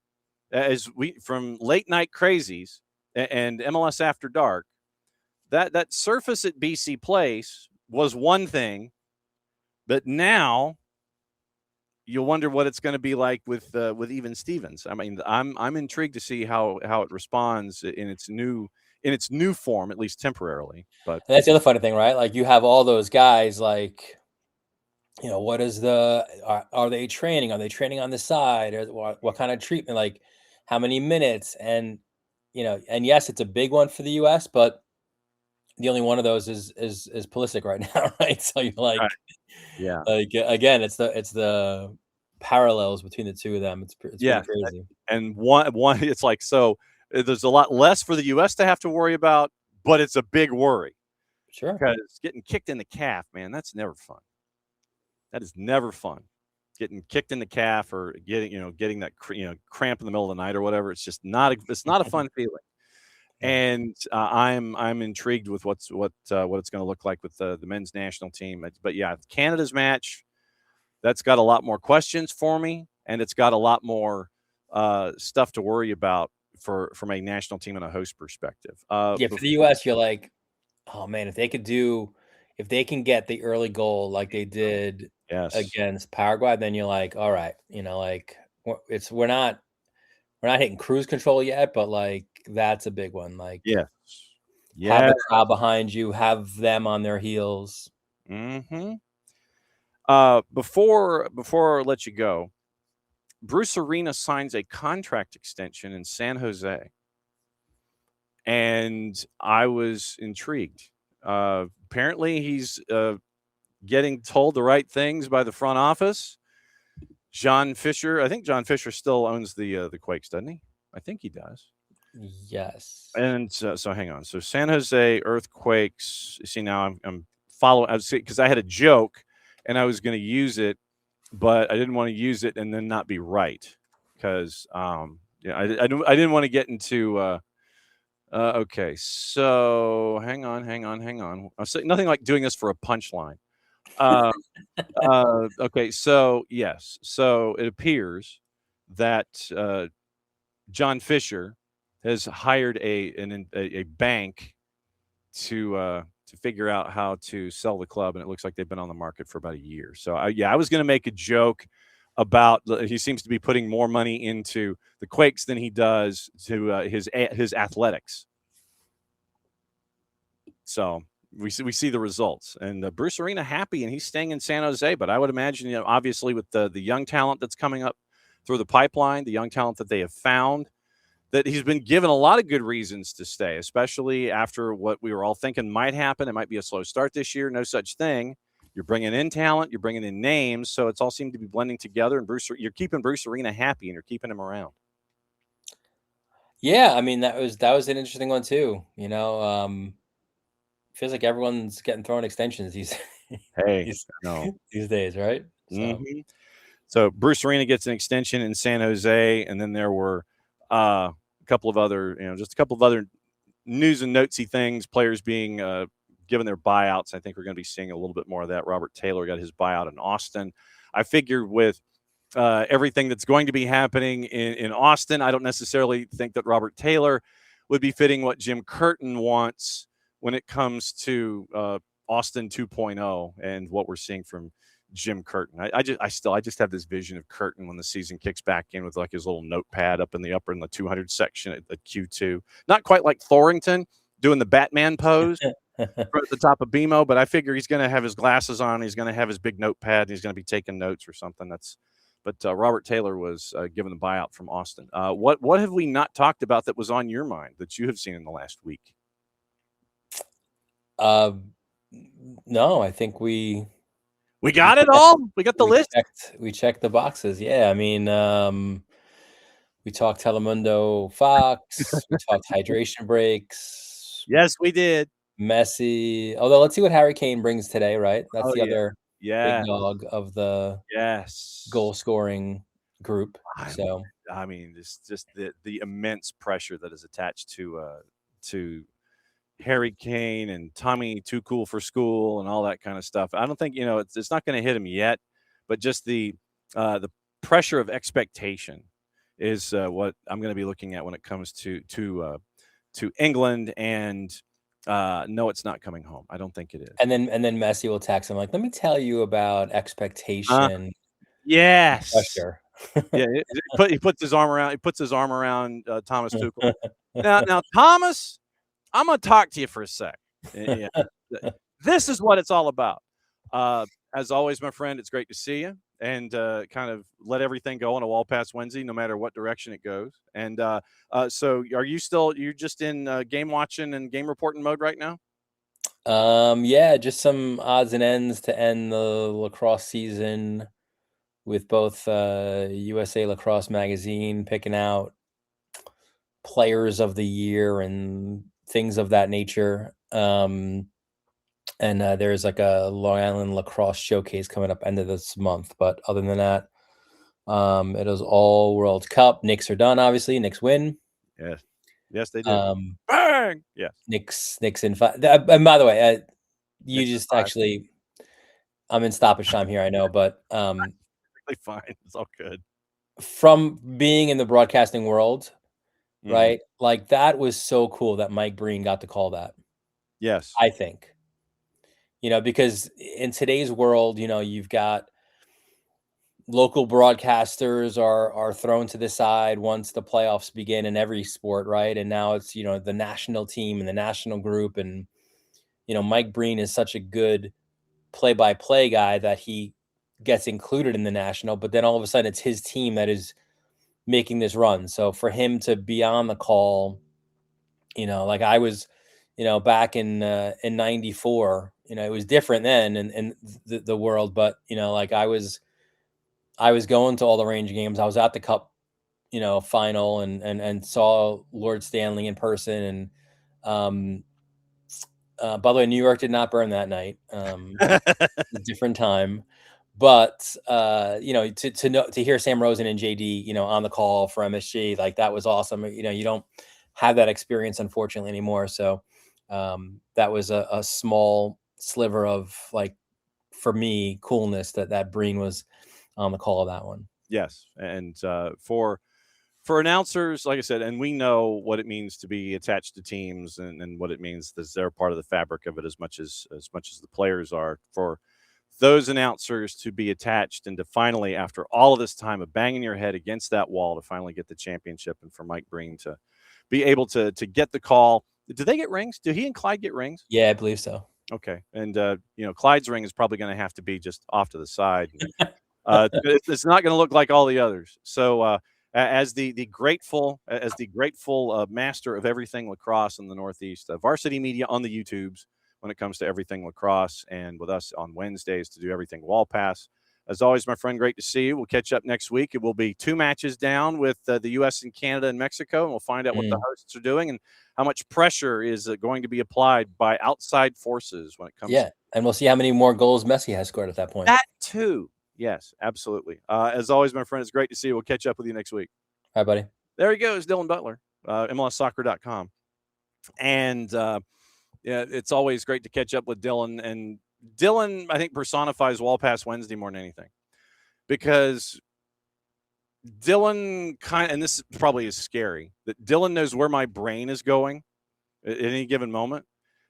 from late night crazies and MLS After Dark, that surface at BC Place was one thing, but now you'll wonder what it's going to be like with even Stevens. I mean, I'm intrigued to see how it responds in its new form, at least temporarily. But and that's the other funny thing, right? Like, you have all those guys, like, what is are they training? Are they training on the side? Or what kind of treatment? Like, how many minutes? And and yes, it's a big one for the U.S., but the only one of those is Pulisic right now, right? So you're like, yeah, again, it's the parallels between the two of them. It's pretty crazy. And one, it's like, so there's a lot less for the U.S. to have to worry about, but it's a big worry. Sure, because getting kicked in the calf, man, that's never fun. That is never fun. Getting kicked in the calf or getting that cramp in the middle of the night or whatever. It's just not a fun feeling. And I'm intrigued with what it's going to look like with the men's national team. But yeah, Canada's match, that's got a lot more questions for me, and it's got a lot more stuff to worry about from a national team and a host perspective. For the U.S., you're like, oh man, if they can get the early goal like they did against Paraguay, then you're like, all right, we're not hitting cruise control yet, but like that's a big one. Like, have the crowd behind you, have them on their heels. Mm-hmm. Before I let you go, Bruce Arena signs a contract extension in San Jose, and I was intrigued. Apparently, he's getting told the right things by the front office. John Fisher, I think John Fisher still owns the Quakes, doesn't he? I think he does. Yes. And so hang on. So San Jose Earthquakes. See, now I'm following because I had a joke and I was going to use it, but I didn't want to use it and then not be right because I didn't want to get into. Okay, so hang on. I say nothing like doing this for a punchline. Okay, so yes, so it appears that John Fisher has hired a bank to figure out how to sell the club, and it looks like they've been on the market for about a year. So I was going to make a joke about he seems to be putting more money into the Quakes than he does to his athletics. So we see the results, and Bruce Arena happy, and he's staying in San Jose. But I would imagine, obviously with the young talent that's coming up through the pipeline, the young talent that they have found, that he's been given a lot of good reasons to stay, especially after what we were all thinking might happen. It might be a slow start this year. No such thing. You're bringing in talent, you're bringing in names, so it's all seemed to be blending together. And you're keeping Bruce Arena happy, and you're keeping him around. Yeah, I mean that was an interesting one too. Feels like everyone's getting thrown extensions these days, right? So. Mm-hmm. So Bruce Arena gets an extension in San Jose, and then there were a couple of other news and notesy things, players being given their buyouts. I think we're going to be seeing a little bit more of that. Robert Taylor got his buyout in Austin. I figured with everything that's going to be happening in Austin, I don't necessarily think that Robert Taylor would be fitting what Jim Curtin wants when it comes to Austin 2.0 and what we're seeing from Jim Curtin. I just have this vision of Curtin when the season kicks back in with like his little notepad up in the 200 section at Q2. Not quite like Thorington doing the Batman pose at the top of BMO, but I figure he's going to have his glasses on. He's going to have his big notepad. And he's going to be taking notes or something. But Robert Taylor was given the buyout from Austin. What have we not talked about that was on your mind that you have seen in the last week? No, I think we got it all. We got the list. We checked the boxes. Yeah, I mean, we talked Telemundo, Fox. We talked hydration breaks. Yes, we did. Messi. Although, let's see what Harry Kane brings today. Right, that's the other big dog of the goal scoring group. I mean, it's just the immense pressure that is attached to Harry Kane and Tommy Too Cool for School and all that kind of stuff. I don't think it's not going to hit him yet, but just the pressure of expectation is what I'm going to be looking at when it comes to England. And no, it's not coming home. I don't think it is. And then Messi will text him like, "Let me tell you about expectation." Yes. Pressure. Yeah, he puts his arm around Thomas Tuchel. Now Thomas, I'm going to talk to you for a sec. Yeah. This is what it's all about. As always, my friend, it's great to see you. and kind of let everything go on a Wall Pass Wednesday, no matter what direction it goes. And so, are you still you're just in game watching and game reporting mode right now? Yeah, just some odds and ends to end the lacrosse season with both USA Lacrosse Magazine picking out players of the year and things of that nature. And there's like a Long Island lacrosse showcase coming up end of this month. But other than that, it was all World Cup. Knicks are done, obviously. Knicks win. Yes, they did. Bang! Yes. Knicks in 5. And by the way, you Knicks just actually, I'm in stoppage time here, I know, but really fine. It's all good. From being in the broadcasting world, right? Like that was so cool that Mike Breen got to call that. Yes. I think. Because in today's world, you've got local broadcasters are thrown to the side once the playoffs begin in every sport, right? And now it's, the national team and the national group. And, Mike Breen is such a good play-by-play guy that he gets included in the national, but then all of a sudden it's his team that is making this run. So for him to be on the call, like I was, back in 94, it was different then in the world, but, like I was going to all the Ranger games. I was at the Cup, final and saw Lord Stanley in person. And by the way, New York did not burn that night. A different time. But to hear Sam Rosen and JD, on the call for MSG, like that was awesome. You don't have that experience, unfortunately, anymore. So that was a small sliver of, like, for me, coolness that Breen was on the call of that one. Yes, and for announcers, like I said, and we know what it means to be attached to teams, and what it means that they're part of the fabric of it as much as the players are. For those announcers to be attached and to finally, after all of this time of banging your head against that wall, to finally get the championship, and for Mike Breen to be able to get the call. Do they get rings? Do he and Clyde get rings? Yeah, I believe so. Okay, and Clyde's ring is probably going to have to be just off to the side. It's not going to look like all the others. So as the grateful master of everything lacrosse in the Northeast, Varsity Media on the YouTubes when it comes to everything lacrosse, and with us on Wednesdays to do everything Wall Pass. As always, my friend, great to see you. We'll catch up next week. It will be 2 matches down with the U.S. and Canada and Mexico, and we'll find out what the hosts are doing and how much pressure is going to be applied by outside forces when it comes. Yeah, and we'll see how many more goals Messi has scored at that point. That too. Yes, absolutely. As always, my friend, it's great to see you. We'll catch up with you next week. All right, buddy. There he goes, Dylan Butler, MLSsoccer.com. And it's always great to catch up with Dylan. And Dylan, I think, personifies Wall Pass Wednesday more than anything, because Dylan and this probably is scary, that Dylan knows where my brain is going at any given moment.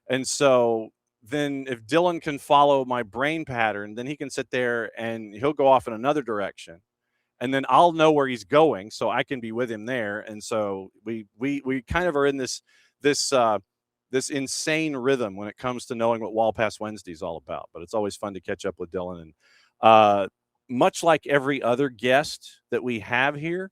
And so then if Dylan can follow my brain pattern, then he can sit there and he'll go off in another direction, and then I'll know where he's going, so I can be with him there. And so we kind of are in this insane rhythm when it comes to knowing what Wall Pass Wednesday is all about. But it's always fun to catch up with Dylan. And much like every other guest that we have here,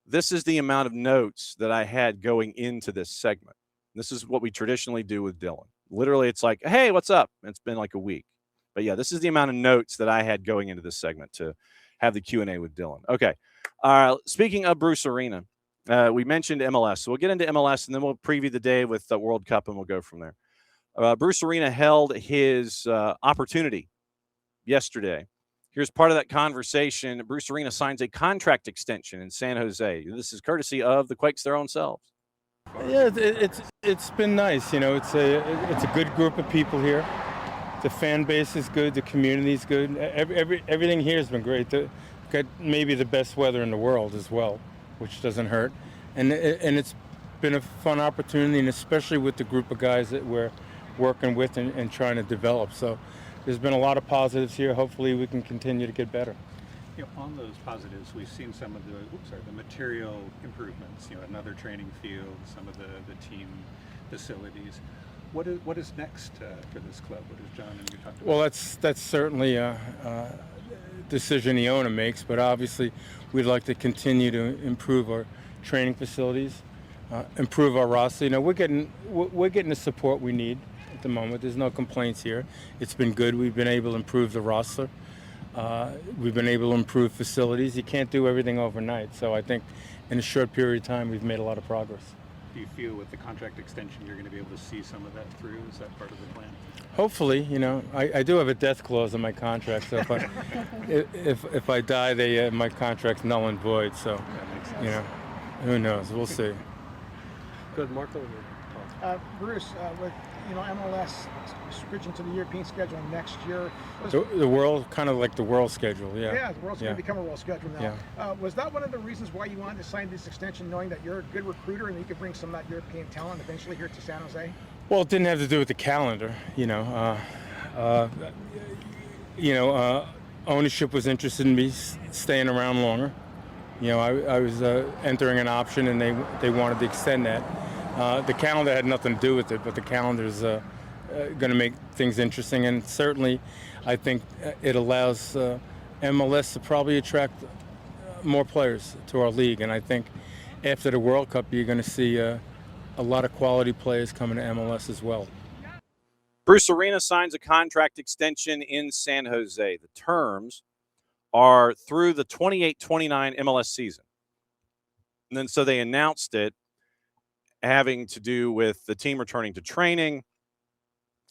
this is the amount of notes that I had going into this segment. This is what we traditionally do with Dylan. Literally, it's like, hey, what's up? It's been like a week. But yeah, this is the amount of notes that I had going into this segment to have the Q&A with Dylan. Okay. Speaking of Bruce Arena, we mentioned MLS. So we'll get into MLS, and then we'll preview the day with the World Cup, and we'll go from there. Bruce Arena held his opportunity yesterday. Here's part of that conversation. Bruce Arena signs a contract extension in San Jose. This is courtesy of the Quakes their own selves. Yeah, it's been nice. It's a good group of people here. The fan base is good. The community is good. Everything here has been great. Got maybe the best weather in the world as well, which doesn't hurt. And it's been a fun opportunity, and especially with the group of guys that we're working with and trying to develop. So there's been a lot of positives here. Hopefully we can continue to get better. On those positives, we've seen some of the material improvements. Another training field, some of the team facilities. What is next for this club? What is John and you talked about? Well, that's certainly decision the owner makes, but obviously we'd like to continue to improve our training facilities, improve our roster. You know, we're getting the support we need at the moment. There's no complaints here. It's been good. We've been able to improve the roster. We've been able to improve facilities. You can't do everything overnight. So I think in a short period of time, we've made a lot of progress. Do you feel with the contract extension you're going to be able to see some of that through? Is that part of the plan? Hopefully, you know, I do have a death clause in my contract, so if I die, my contract's null and void. So, you know, who knows? We'll see. Good, Marco. Bruce, with MLS switching to the European schedule next year, The world, kind of like the world schedule, yeah. Yeah, the world's going to become a world schedule now. Yeah. Was that one of the reasons why you wanted to sign this extension, knowing that you're a good recruiter and you could bring some of that European talent eventually here to San Jose? Well, it didn't have to do with the calendar, ownership was interested in me staying around longer. You know, I was entering an option, and they wanted to extend that. The calendar had nothing to do with it, but the calendar's going to make things interesting, and certainly I think it allows MLS to probably attract more players to our league, and I think after the World Cup you're going to see a lot of quality players coming to MLS as well. Bruce Arena signs a contract extension in San Jose. The terms are through the 28-29 MLS season. And then so they announced it having to do with the team returning to training.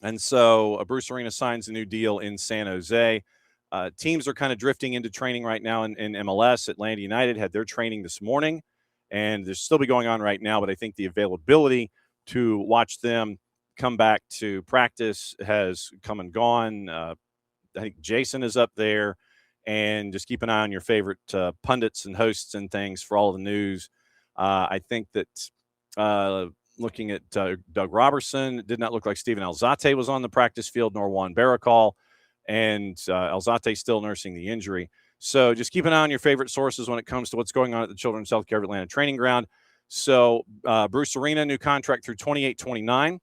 And so Bruce Arena signs a new deal in San Jose. Teams are kind of drifting into training right now in MLS. Atlanta United had their training this morning, and there's still be going on right now, but I think the availability to watch them come back to practice has come and gone. I think Jason is up there, and just keep an eye on your favorite pundits and hosts and things for all the news. I think that looking at Doug Robertson, it did not look like Steven Alzate was on the practice field, nor Juan Baracol, and Alzate still nursing the injury. So just keep an eye on your favorite sources when it comes to what's going on at the Children's Healthcare of Atlanta training ground. So Bruce Arena, new contract through 28-29.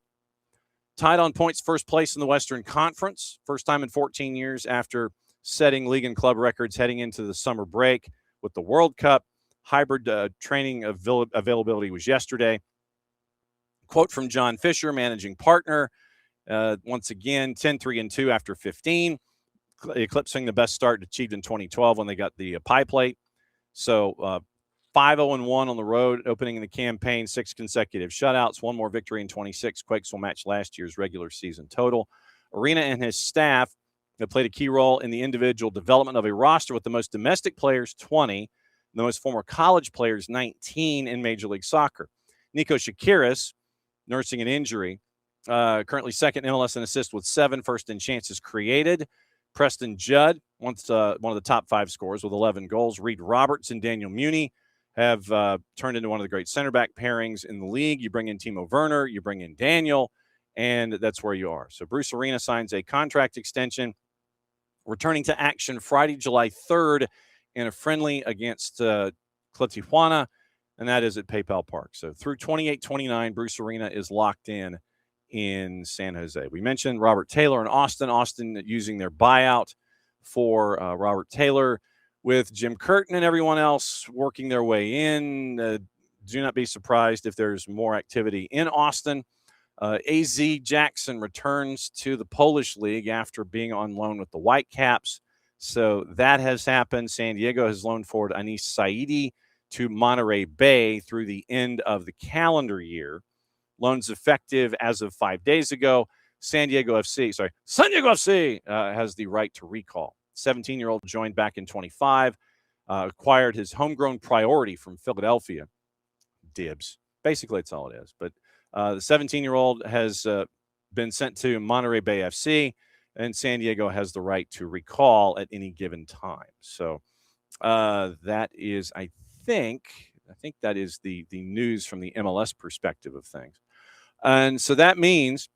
Tied on points, first place in the Western Conference. First time in 14 years after setting league and club records heading into the summer break with the World Cup. Hybrid training availability was yesterday. Quote from John Fisher, managing partner. Once again, 10-3-2 after 15. Eclipsing the best start achieved in 2012 when they got the pie plate. So 5-0-1 on the road, opening the campaign, 6 consecutive shutouts, 1 more victory in 26. Quakes will match last year's regular season total. Arena and his staff have played a key role in the individual development of a roster with the most domestic players, 20, the most former college players, 19 in Major League Soccer. Nico Shakiris, nursing an injury, currently second in MLS in assists with 7, first in chances created. Preston Judd, once one of the top 5 scorers with 11 goals. Reed Roberts and Daniel Muni have turned into one of the great center back pairings in the league. You bring in Timo Werner, you bring in Daniel, and that's where you are. So Bruce Arena signs a contract extension, returning to action Friday, July 3rd in a friendly against Club Tijuana, and that is at PayPal Park. So through 28-29, Bruce Arena is locked in San Jose. We mentioned Robert Taylor and Austin using their buyout for Robert Taylor, with Jim Curtin and everyone else working their way in. Do not be surprised if there's more activity in Austin. AZ Jackson returns to the Polish League after being on loan with the Whitecaps. So that has happened. San Diego has loaned forward Anis Saidi to Monterey Bay through the end of the calendar year. Loans effective as of 5 days ago. San Diego FC has the right to recall. 17-year-old joined back in 25, acquired his homegrown priority from Philadelphia. Dibs. Basically, that's all it is. But the 17-year-old has been sent to Monterey Bay FC, and San Diego has the right to recall at any given time. So that is, I think that is the news from the MLS perspective of things. And so that means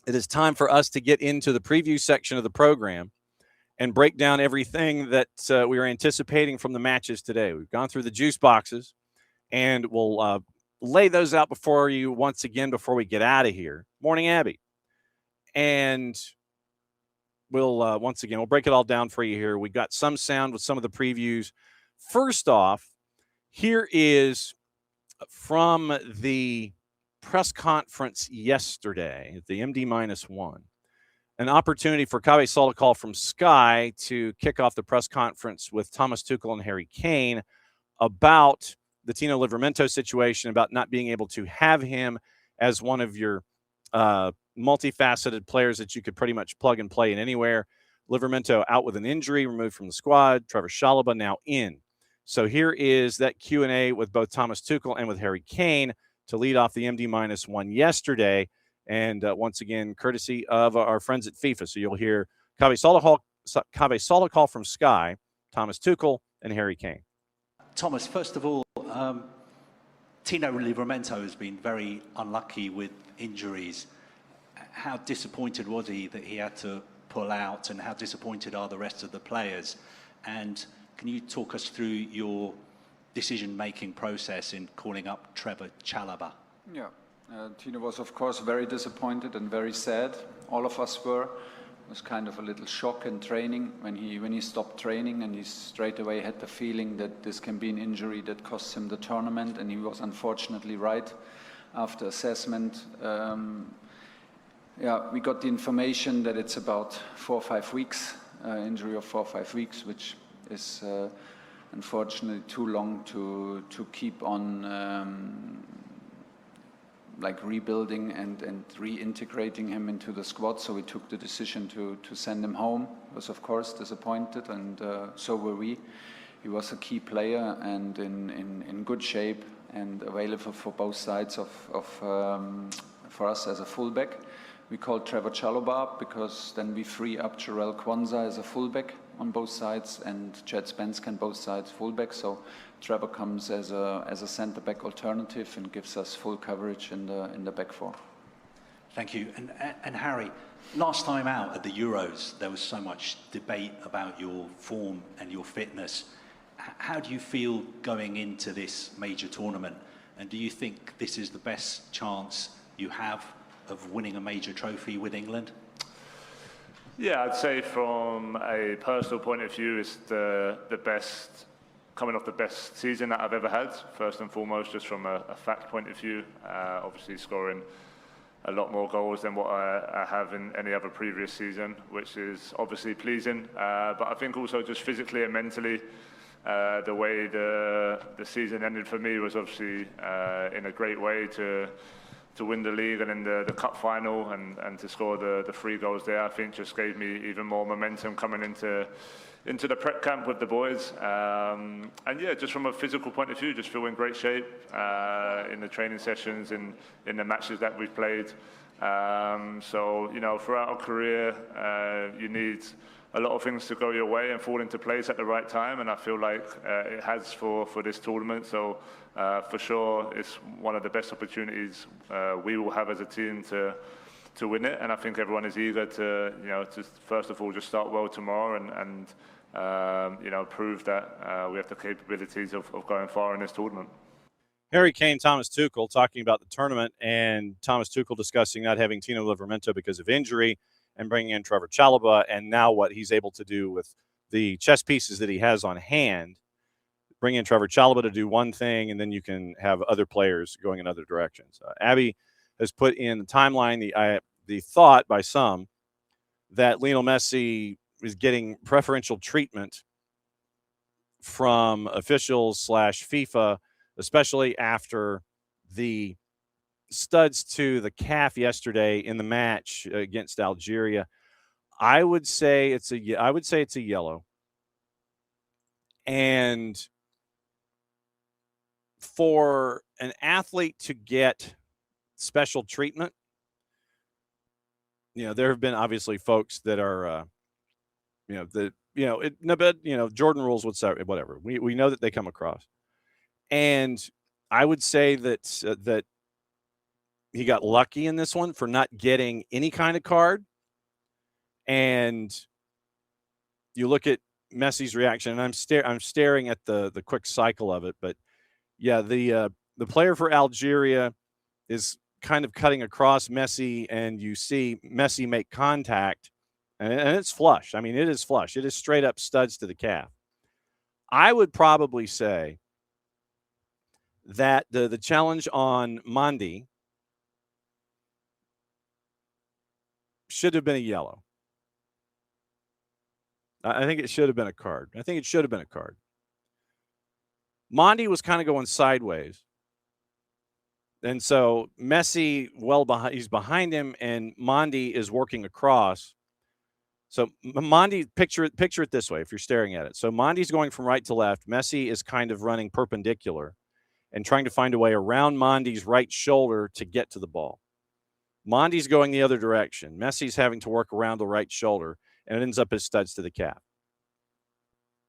it is time for us to get into the preview section of the program and break down everything that we are anticipating from the matches today. We've gone through the juice boxes, and we'll lay those out before you once again before we get out of here. Morning, Abby. And we'll once again, we'll break it all down for you here. We got some sound with some of the previews. First off, here is from the press conference yesterday at the MD-1, an opportunity for Kave Solakal from Sky to kick off the press conference with Thomas Tuchel and Harry Kane about the Tino Livramento situation, about not being able to have him as one of your multifaceted players that you could pretty much plug and play in anywhere. Livramento out with an injury, removed from the squad. Trevor Chalobah now in. So here is that Q&A with both Thomas Tuchel and with Harry Kane to lead off the MD-1 yesterday. And once again, courtesy of our friends at FIFA. So you'll hear Kave Solakal from Sky, Thomas Tuchel, and Harry Kane. Thomas, first of all, Tino Livramento has been very unlucky with injuries. How disappointed was he that he had to pull out, and how disappointed are the rest of the players? And can you talk us through your decision-making process in calling up Trevor Chalobah? Yeah, Tino was of course very disappointed and very sad. All of us were. It was kind of a little shock in training when he stopped training, and he straight away had the feeling that this can be an injury that costs him the tournament, and he was unfortunately right. After assessment, we got the information that it's about 4 or 5 weeks, injury of 4 or 5 weeks, which is unfortunately too long to keep on rebuilding and reintegrating him into the squad. So we took the decision to send him home. Was of course disappointed, and so were we. He was a key player and in good shape and available for both sides for us as a fullback. We called Trevor Chalobah up because then we free up Jarell Quansah as a fullback on both sides, and Chad Spence can both sides fullback. So Trevor comes as a centre back alternative and gives us full coverage in the back four. Thank you. And Harry, last time out at the Euros, there was so much debate about your form and your fitness. How do you feel going into this major tournament? And do you think this is the best chance you have of winning a major trophy with England? Yeah, I'd say from a personal point of view, it's the best, coming off the best season that I've ever had, first and foremost, just from a fact point of view. Obviously scoring a lot more goals than what I have in any other previous season, which is obviously pleasing. But I think also just physically and mentally, the way the season ended for me was obviously in a great way to win the league and in the cup final and to score the 3 goals there, I think just gave me even more momentum coming into the prep camp with the boys. And yeah, just from a physical point of view, just feel in great shape in the training sessions, in the matches that we've played. So, you know, throughout our career, you need a lot of things to go your way and fall into place at the right time, and I feel like it has for this tournament. So for sure, it's one of the best opportunities we will have as a team to win it, and I think everyone is eager to, you know, to first of all just start well tomorrow and you know, prove that we have the capabilities of going far in this tournament. Harry Kane, Thomas Tuchel talking about the tournament, and Thomas Tuchel discussing not having Tino Livramento because of injury and bringing in Trevor Chalobah, and now what he's able to do with the chess pieces that he has on hand. Bring in Trevor Chalobah to do one thing, and then you can have other players going in other directions. Abby has put in the timeline the thought by some that Lionel Messi is getting preferential treatment from officials / FIFA, especially after the studs to the calf yesterday in the match against Algeria. I would say it's a yellow. And for an athlete to get special treatment, you know, there have been obviously folks that are, Jordan rules would say whatever. We know that they come across, and I would say that he got lucky in this one for not getting any kind of card. And you look at Messi's reaction, and I'm staring at the quick cycle of it. But yeah, the player for Algeria is kind of cutting across Messi, and you see Messi make contact, and it's flush. I mean, it is flush. It is straight up studs to the calf. I would probably say that the challenge on Mandi should have been a yellow. I think it should have been a card. Mandi was kind of going sideways. And so Messi, he's behind him, and Mandi is working across. So Mandi, picture it this way if you're staring at it. So Mandi's going from right to left. Messi is kind of running perpendicular and trying to find a way around Mandi's right shoulder to get to the ball. Mandi's going the other direction. Messi's having to work around the right shoulder, and it ends up as studs to the calf.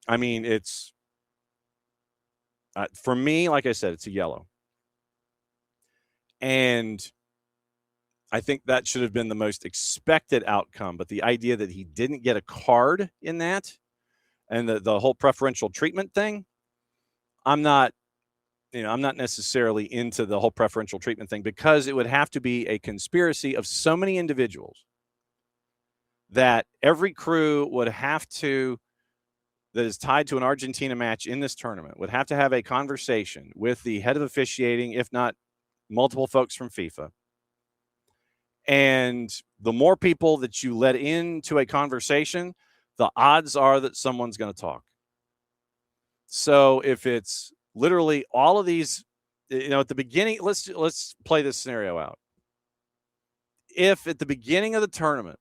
I mean, it's for me, like I said, it's a yellow. And I think that should have been the most expected outcome. But the idea that he didn't get a card in that and the whole preferential treatment thing, I'm not necessarily into the whole preferential treatment thing, because it would have to be a conspiracy of so many individuals that every crew would have to, that is tied to an Argentina match in this tournament, would have to have a conversation with the head of officiating, if not multiple folks from FIFA. And the more people that you let into a conversation, the odds are that someone's going to talk. So if it's literally all of these, at the beginning, let's play this scenario out. If at the beginning of the tournament,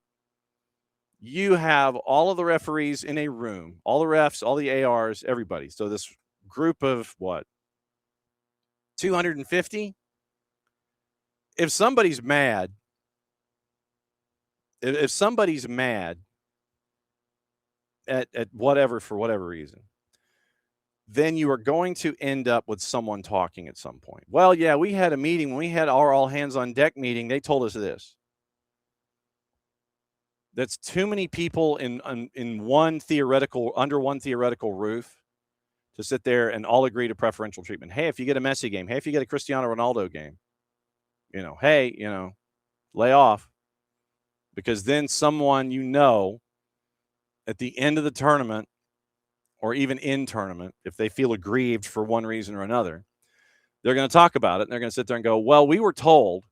you have all of the referees in a room, all the refs, all the ARs, everybody. So this group of 250? If somebody's mad, at whatever, for whatever reason, then you are going to end up with someone talking at some point. Well, yeah, we had a meeting. When we had our all hands on deck meeting, they told us this. That's too many people under one theoretical roof to sit there and all agree to preferential treatment. Hey, if you get a Messi game, hey, if you get a Cristiano Ronaldo game, lay off. Because then someone at the end of the tournament, or even in tournament, if they feel aggrieved for one reason or another, they're going to talk about it, and they're going to sit there and go, well, we were told.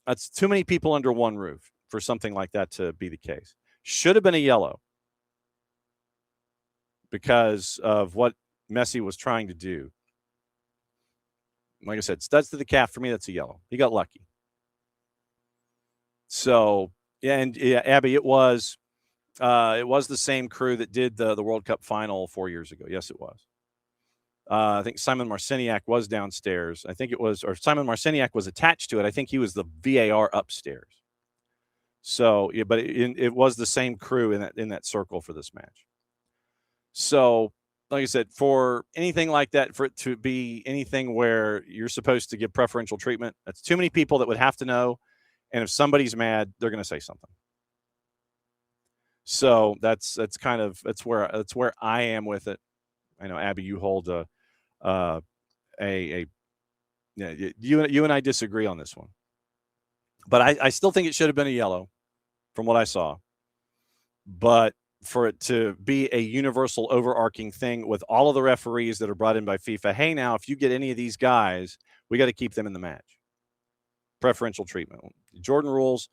That's too many people under one roof for something like that to be the case. Should have been a yellow because of what Messi was trying to do. Like I said, studs to the calf. For me, that's a yellow. He got lucky. So, Abby, it was the same crew that did the World Cup final 4 years ago. Yes, it was. I think Simon Marciniak was downstairs. I think it was, or Simon Marciniak was attached to it. I think he was the VAR upstairs. So, yeah, but it was the same crew in that circle for this match. So, like I said, for anything like that, for it to be anything where you're supposed to give preferential treatment, that's too many people that would have to know. And if somebody's mad, they're going to say something. So that's where I am with it. I know, Abby, you hold you and I disagree on this one, but I still think it should have been a yellow from what I saw. But for it to be a universal overarching thing with all of the referees that are brought in by FIFA, hey, now if you get any of these guys, we got to keep them in the match. Preferential treatment. Jordan rules,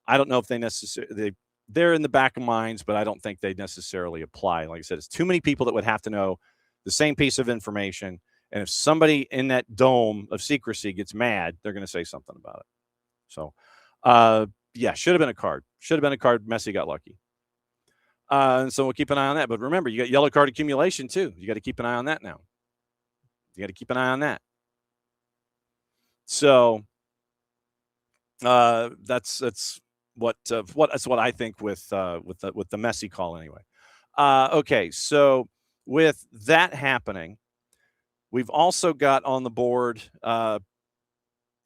I don't know if they're in the back of minds, but I don't think they necessarily apply. Like I said, it's too many people that would have to know the same piece of information. And if somebody in that dome of secrecy gets mad, they're going to say something about it. So, should have been a card. Should have been a card. Messi got lucky. And so we'll keep an eye on that. But remember, you got yellow card accumulation too. You got to keep an eye on that now. You got to keep an eye on that. So that's what I think with the Messi call anyway. Okay, so with that happening, we've also got on the board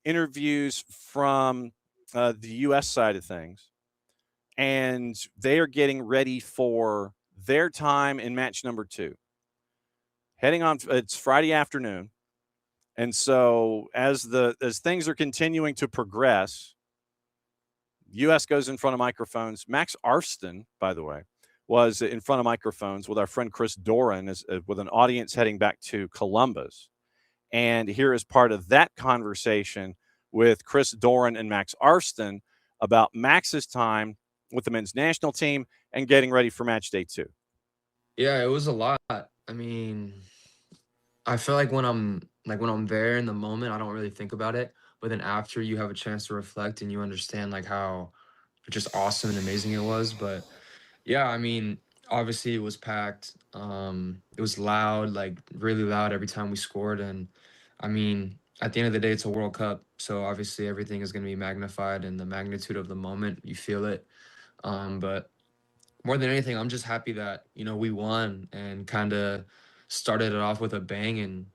interviews from the U.S. side of things, and they are getting ready for their time in match number 2. It's Friday afternoon. And so as things are continuing to progress, U.S. goes in front of microphones. Max Arfsten, by the way, was in front of microphones with our friend Chris Doran with an audience heading back to Columbus. And here is part of that conversation with Chris Doran and Max Arfsten about Max's time with the men's national team and getting ready for match day 2. Yeah, it was a lot. I mean, I feel like when I'm there in the moment, I don't really think about it. But then after, you have a chance to reflect and you understand like how just awesome and amazing it was. But yeah, I mean, obviously it was packed. It was loud, like really loud every time we scored. And I mean, at the end of the day, it's a World Cup. So obviously everything is going to be magnified, and the magnitude of the moment, you feel it. But more than anything, I'm just happy that, we won and kind of started it off with a bang and,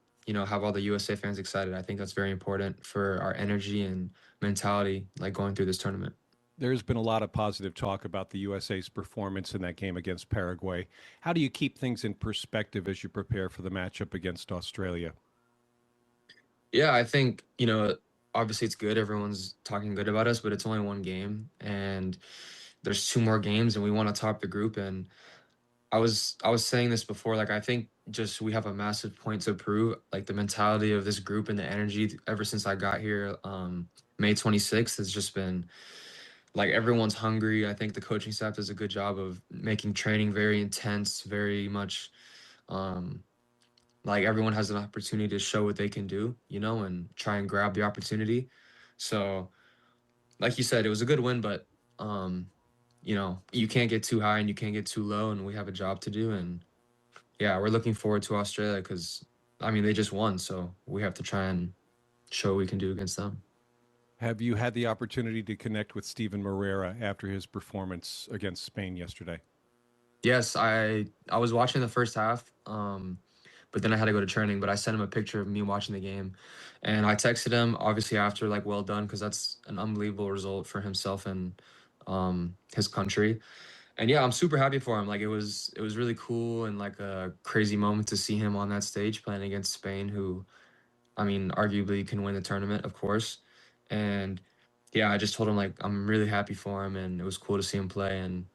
have all the USA fans excited. I think that's very important for our energy and mentality, like going through this tournament. There's been a lot of positive talk about the USA's performance in that game against Paraguay. How do you keep things in perspective as you prepare for the matchup against Australia? Yeah, I think, obviously it's good. Everyone's talking good about us, but it's only one game and there's 2 more games and we want to top the group. And I was saying this before, like, I think just we have a massive point to prove, like the mentality of this group and the energy ever since I got here, May 26th has just been like everyone's hungry. I think the coaching staff does a good job of making training very intense, very much like everyone has an opportunity to show what they can do, and try and grab the opportunity. So like you said, it was a good win, but you can't get too high and you can't get too low, and we have a job to do. And yeah, we're looking forward to Australia because, they just won, so we have to try and show what we can do against them. Have you had the opportunity to connect with Steven Moreira after his performance against Spain yesterday? Yes, I was watching the first half, but then I had to go to training, but I sent him a picture of me watching the game. And I texted him, obviously, after, like, well done, because that's an unbelievable result for himself and his country. And yeah, I'm super happy for him. Like, it was really cool and like a crazy moment to see him on that stage playing against Spain, who, arguably can win the tournament, of course. And yeah, I just told him, like, I'm really happy for him, and it was cool to see him play, and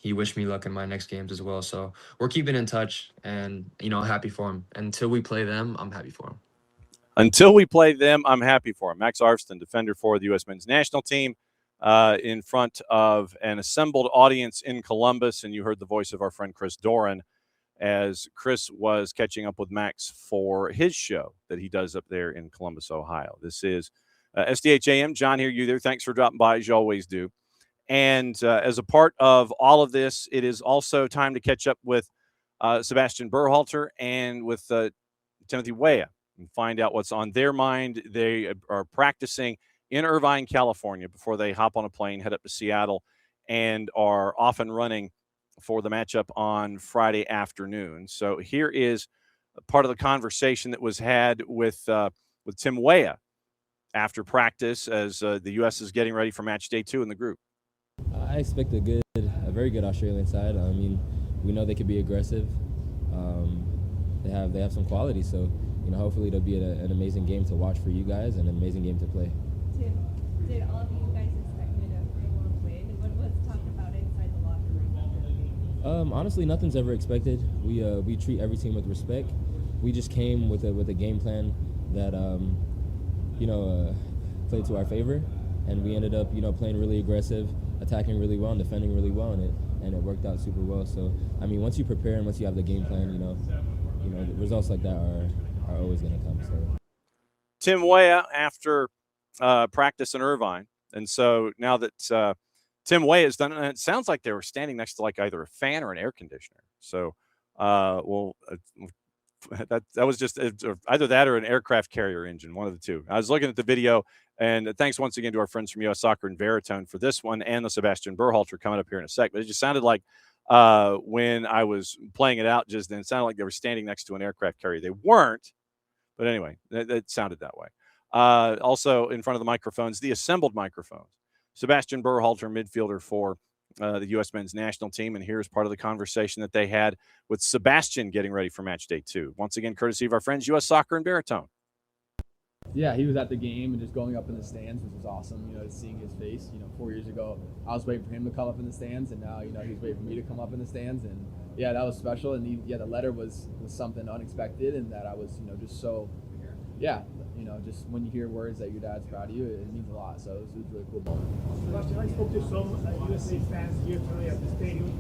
he wished me luck in my next games as well. So we're keeping in touch, and, happy for him. Until we play them, I'm happy for him. Until we play them, I'm happy for him. Max Arfsten, defender for the U.S. men's national team, in front of an assembled audience in Columbus. And you heard the voice of our friend Chris Doran as Chris was catching up with Max for his show that he does up there in Columbus, Ohio. This is SDH AM. John here, you there. Thanks for dropping by, as you always do. And as a part of all of this, it is also time to catch up with Sebastian Berhalter and with Timothy Weah and find out what's on their mind. They are practicing in Irvine, California, before they hop on a plane, head up to Seattle, and are off and running for the matchup on Friday afternoon. So here is part of the conversation that was had with Tim Weah after practice as the U.S. is getting ready for match day 2 in the group. I expect a very good Australian side. We know they could be aggressive. They have some quality, so hopefully it'll be an amazing game to watch for you guys and an amazing game to play. Tim, did all of you guys expected a 3-1 win? What was talked about inside the locker room after the game? Honestly, nothing's ever expected. We treat every team with respect. We just came with a game plan that played to our favor, and we ended up playing really aggressive, attacking really well, and defending really well, and it worked out super well. So once you prepare and once you have the game plan, the results like that are always going to come. So Tim Weah after practice in Irvine, and so now that Tim Weah has done it, and it sounds like they were standing next to like either a fan or an air conditioner. So that was just either that or an aircraft carrier engine, one of the two. I was looking at the video, and thanks once again to our friends from US Soccer and Veritone for this one and the Sebastian Berhalter coming up here in a sec. But it just sounded like when I was playing it out just then, it sounded like they were standing next to an aircraft carrier. They weren't, but anyway, it sounded that way. Also in front of the microphones, the assembled microphones, Sebastian Berhalter, midfielder for the U.S. men's national team. And here's part of the conversation that they had with Sebastian getting ready for match day 2. Once again, courtesy of our friends, US Soccer and Veritone. Yeah, he was at the game and just going up in the stands, which was awesome, just seeing his face. 4 years ago, I was waiting for him to come up in the stands, and now, he's waiting for me to come up in the stands. And, yeah, that was special. And, the letter was something unexpected, and that I was, just so, just when you hear words that your dad's proud of you, it means a lot. So it was a really cool moment. Sebastian, I spoke to some USA fans here today at the stadium.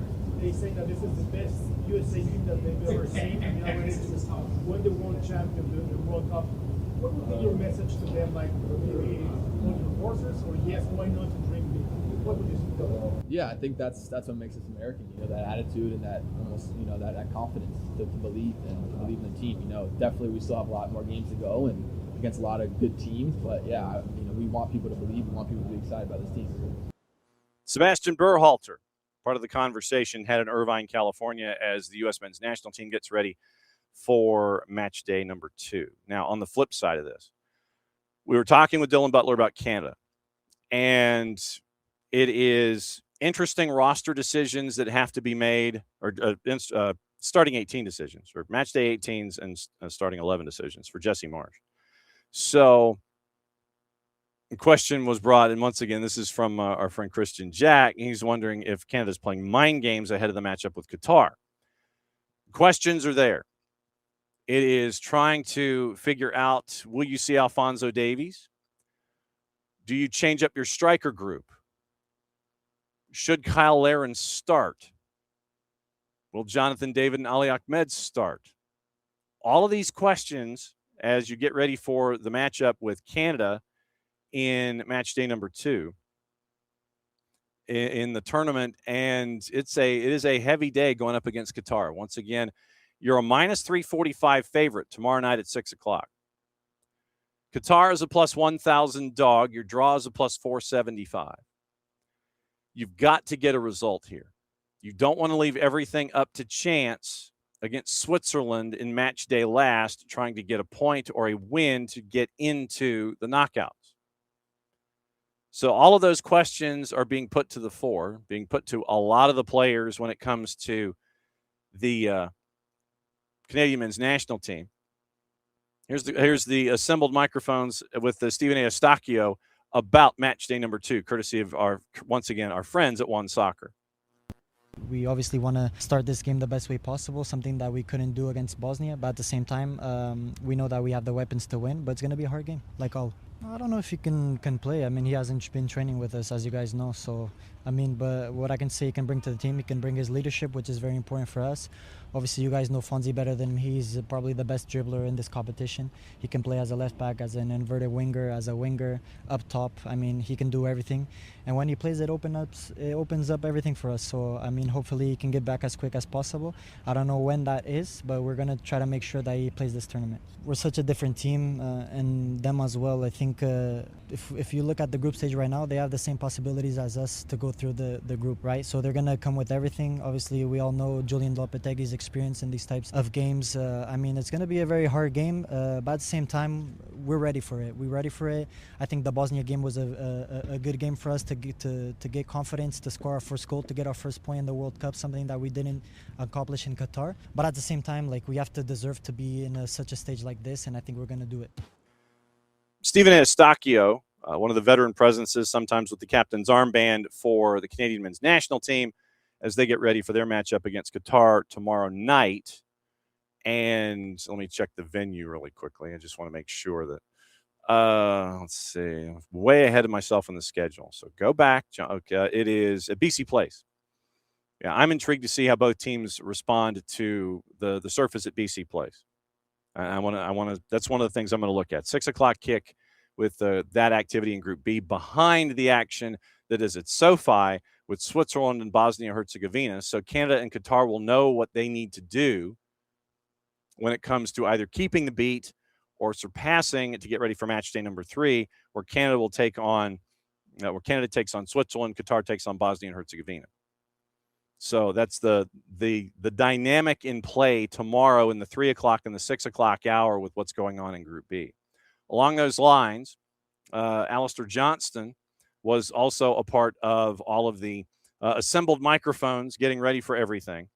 They say that this is the best USA team that they've ever seen, and you're ready to win the world champion, the World Cup. What would be your message to them, like maybe hold your horses, or yes, why not to drink beer? What would you tell them? Yeah, I think that's what makes us American. That attitude and that almost that confidence to believe and to believe in the team. Definitely we still have a lot more games to go and against a lot of good teams, but yeah, we want people to believe. We want people to be excited about this team. Sebastian Berhalter, part of the conversation, had in Irvine, California, as the U.S. men's national team gets ready for match day number 2. Now, on the flip side of this, we were talking with Dylan Butler about Canada, and it is interesting roster decisions that have to be made, or starting 18 decisions, or match day 18s and starting 11 decisions for Jesse Marsh. So the question was brought, and once again, this is from our friend Christian Jack. He's wondering if Canada's playing mind games ahead of the matchup with Qatar. Questions are there. It is trying to figure out, will you see Alphonso Davies? Do you change up your striker group? Should Kyle Larin start? Will Jonathan David and Ali Ahmed start? All of these questions as you get ready for the matchup with Canada in match day number 2 in the tournament, and it is a heavy day going up against Qatar. Once again, you're a minus 345 favorite tomorrow night at 6 o'clock. Qatar is a plus 1,000 dog. Your draw is a plus 475. You've got to get a result here. You don't want to leave everything up to chance against Switzerland in match day last, trying to get a point or a win to get into the knockouts. So all of those questions are being put to the fore, being put to a lot of the players when it comes to the Canadian men's national team. Here's the assembled microphones with Steven Eustaquio about match day number 2, courtesy of our friends at One Soccer. We obviously want to start this game the best way possible, something that we couldn't do against Bosnia, but at the same time, we know that we have the weapons to win, but it's going to be a hard game, like all. I don't know if he can play. I mean, he hasn't been training with us, as you guys know, so, but what I can say he can bring to the team, he can bring his leadership, which is very important for us. Obviously, you guys know Fonzie better than me. He's probably the best dribbler in this competition. He can play as a left back, as an inverted winger, as a winger, up top. I mean, he can do everything. And when he plays, it opens up everything for us. So, hopefully he can get back as quick as possible. I don't know when that is, but we're going to try to make sure that he plays this tournament. We're such a different team, and them as well. I think if you look at the group stage right now, they have the same possibilities as us to go through the group, right? So they're going to come with everything. Obviously, we all know Julian Lopetegui's experience in these types of games. It's going to be a very hard game, but at the same time, we're ready for it. We're ready for it. I think the Bosnia game was a good game for us to get confidence, to score our first goal, to get our first point in the World Cup, something that we didn't accomplish in Qatar. But at the same time, we have to deserve to be in such a stage like this, and I think we're going to do it. Steven Eustaquio, one of the veteran presences, sometimes with the captain's armband for the Canadian men's national team, as they get ready for their matchup against Qatar tomorrow night. And let me check the venue really quickly. I just want to make sure that, let's see, I'm way ahead of myself in the schedule. So go back. Okay, it is at BC Place. Yeah, I'm intrigued to see how both teams respond to the surface at BC Place. I want to. That's one of the things I'm going to look at. 6 o'clock kick with that activity in Group B behind the action that is at SoFi with Switzerland and Bosnia-Herzegovina. So Canada and Qatar will know what they need to do when it comes to either keeping the beat or surpassing to get ready for match day number 3, where Canada will take on, where Canada takes on Switzerland, Qatar takes on Bosnia and Herzegovina. So that's the dynamic in play tomorrow in the 3 o'clock and the 6 o'clock hour with what's going on in Group B. Along those lines, Alistair Johnston was also a part of all of the assembled microphones getting ready for everything.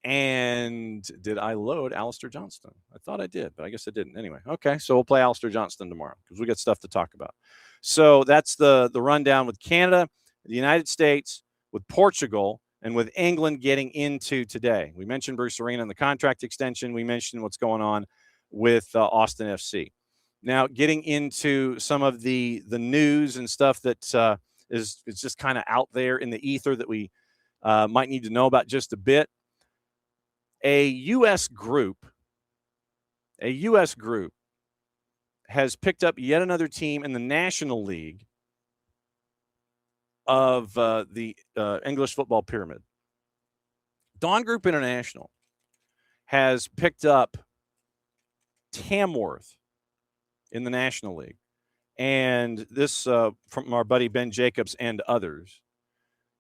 And did I load Alistair Johnston? I thought I did, but I guess I didn't. Anyway, okay, so we'll play Alistair Johnston tomorrow because we got stuff to talk about. So that's the rundown with Canada, the United States, with Portugal, and with England getting into today. We mentioned Bruce Arena and the contract extension. We mentioned what's going on with Austin FC. Now, getting into some of the news and stuff that is just kind of out there in the ether that we might need to know about just a bit. A U.S. group has picked up yet another team in the National League of the English football pyramid. Dawn Group International has picked up Tamworth in the National League. And this from our buddy Ben Jacobs and others,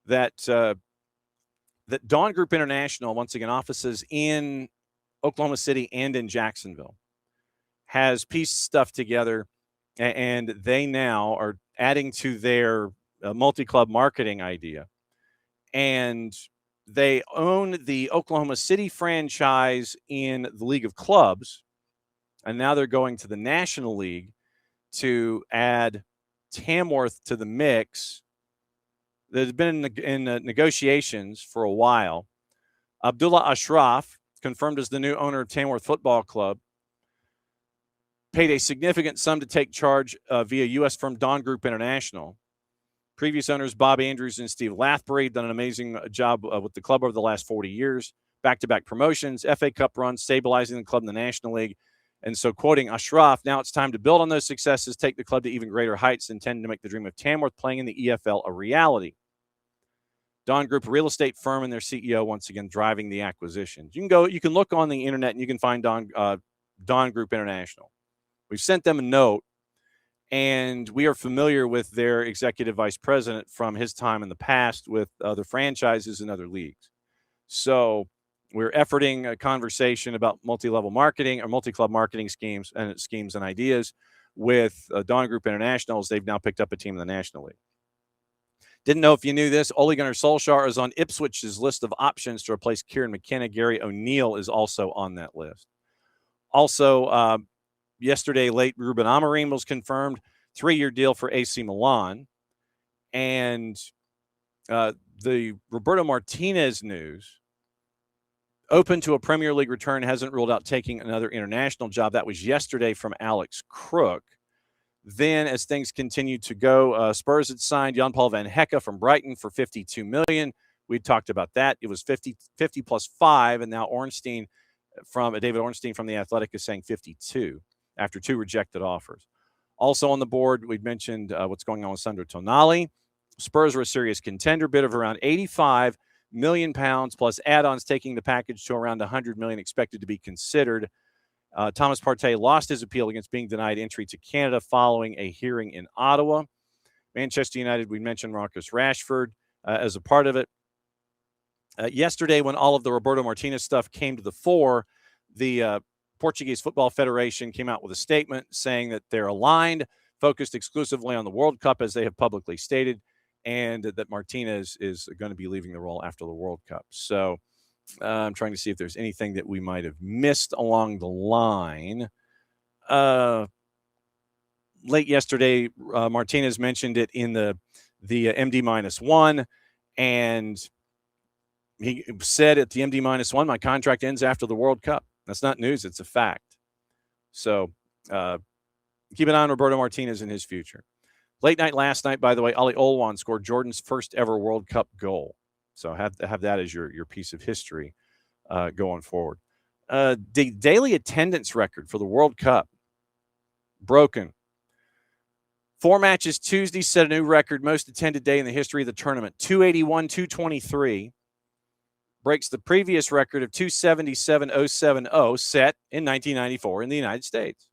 that Dawn Group International, once again, offices in Oklahoma City and in Jacksonville, has pieced stuff together, and they now are adding to their multi-club marketing idea. And they own the Oklahoma City franchise in the League of Clubs, and now they're going to the National League to add Tamworth to the mix. There's been in negotiations for a while. Abdullah Ashraf, confirmed as the new owner of Tamworth Football Club, paid a significant sum to take charge via U.S. firm Dawn Group International. Previous owners Bob Andrews and Steve Lathbury done an amazing job with the club over the last 40 years. Back-to-back promotions, FA Cup runs, stabilizing the club in the National League. And so, quoting Ashraf, now it's time to build on those successes, take the club to even greater heights, intending to make the dream of Tamworth playing in the EFL a reality. Dawn Group, a real estate firm, and their CEO once again driving the acquisitions. You can look on the internet and you can find Dawn Group International. We've sent them a note, and we are familiar with their executive vice president from his time in the past with other franchises and other leagues. So we're efforting a conversation about multi-level marketing or multi-club marketing schemes and ideas with Dawn Group International, as they've now picked up a team in the National League. Didn't know if you knew this. Ole Gunnar Solskjaer is on Ipswich's list of options to replace Kieran McKenna. Gary O'Neill is also on that list. Also, yesterday late, Ruben Amorim was confirmed, 3-year deal for AC Milan. And the Roberto Martinez news, open to a Premier League return, hasn't ruled out taking another international job. That was yesterday from Alex Crook. Then, as things continue to go, Spurs had signed Jan-Paul Van Hecke from Brighton for $52 million. We talked about that. It was 50 plus 5, and now David Ornstein from The Athletic is saying 52 after 2 rejected offers. Also on the board, we'd mentioned what's going on with Sandro Tonali. Spurs were a serious contender, bid of around £85 million plus add-ons, taking the package to around $100 million expected to be considered. Thomas Partey lost his appeal against being denied entry to Canada following a hearing in Ottawa. Manchester United, we mentioned Marcus Rashford as a part of it. Yesterday, when all of the Roberto Martinez stuff came to the fore, the Portuguese Football Federation came out with a statement saying that they're aligned, focused exclusively on the World Cup, as they have publicly stated, and that Martinez is going to be leaving the role after the World Cup. So I'm trying to see if there's anything that we might have missed along the line. Late yesterday, Martinez mentioned it in the MD-1, and he said at the MD-1, my contract ends after the World Cup. That's not news. It's a fact. So keep an eye on Roberto Martinez and his future. Late night last night, by the way, Ali Olwan scored Jordan's first ever World Cup goal. So have that as your piece of history going forward. The daily attendance record for the World Cup, broken. 4 matches Tuesday set a new record, most attended day in the history of the tournament. 281-223 breaks the previous record of 277-070 set in 1994 in the United States.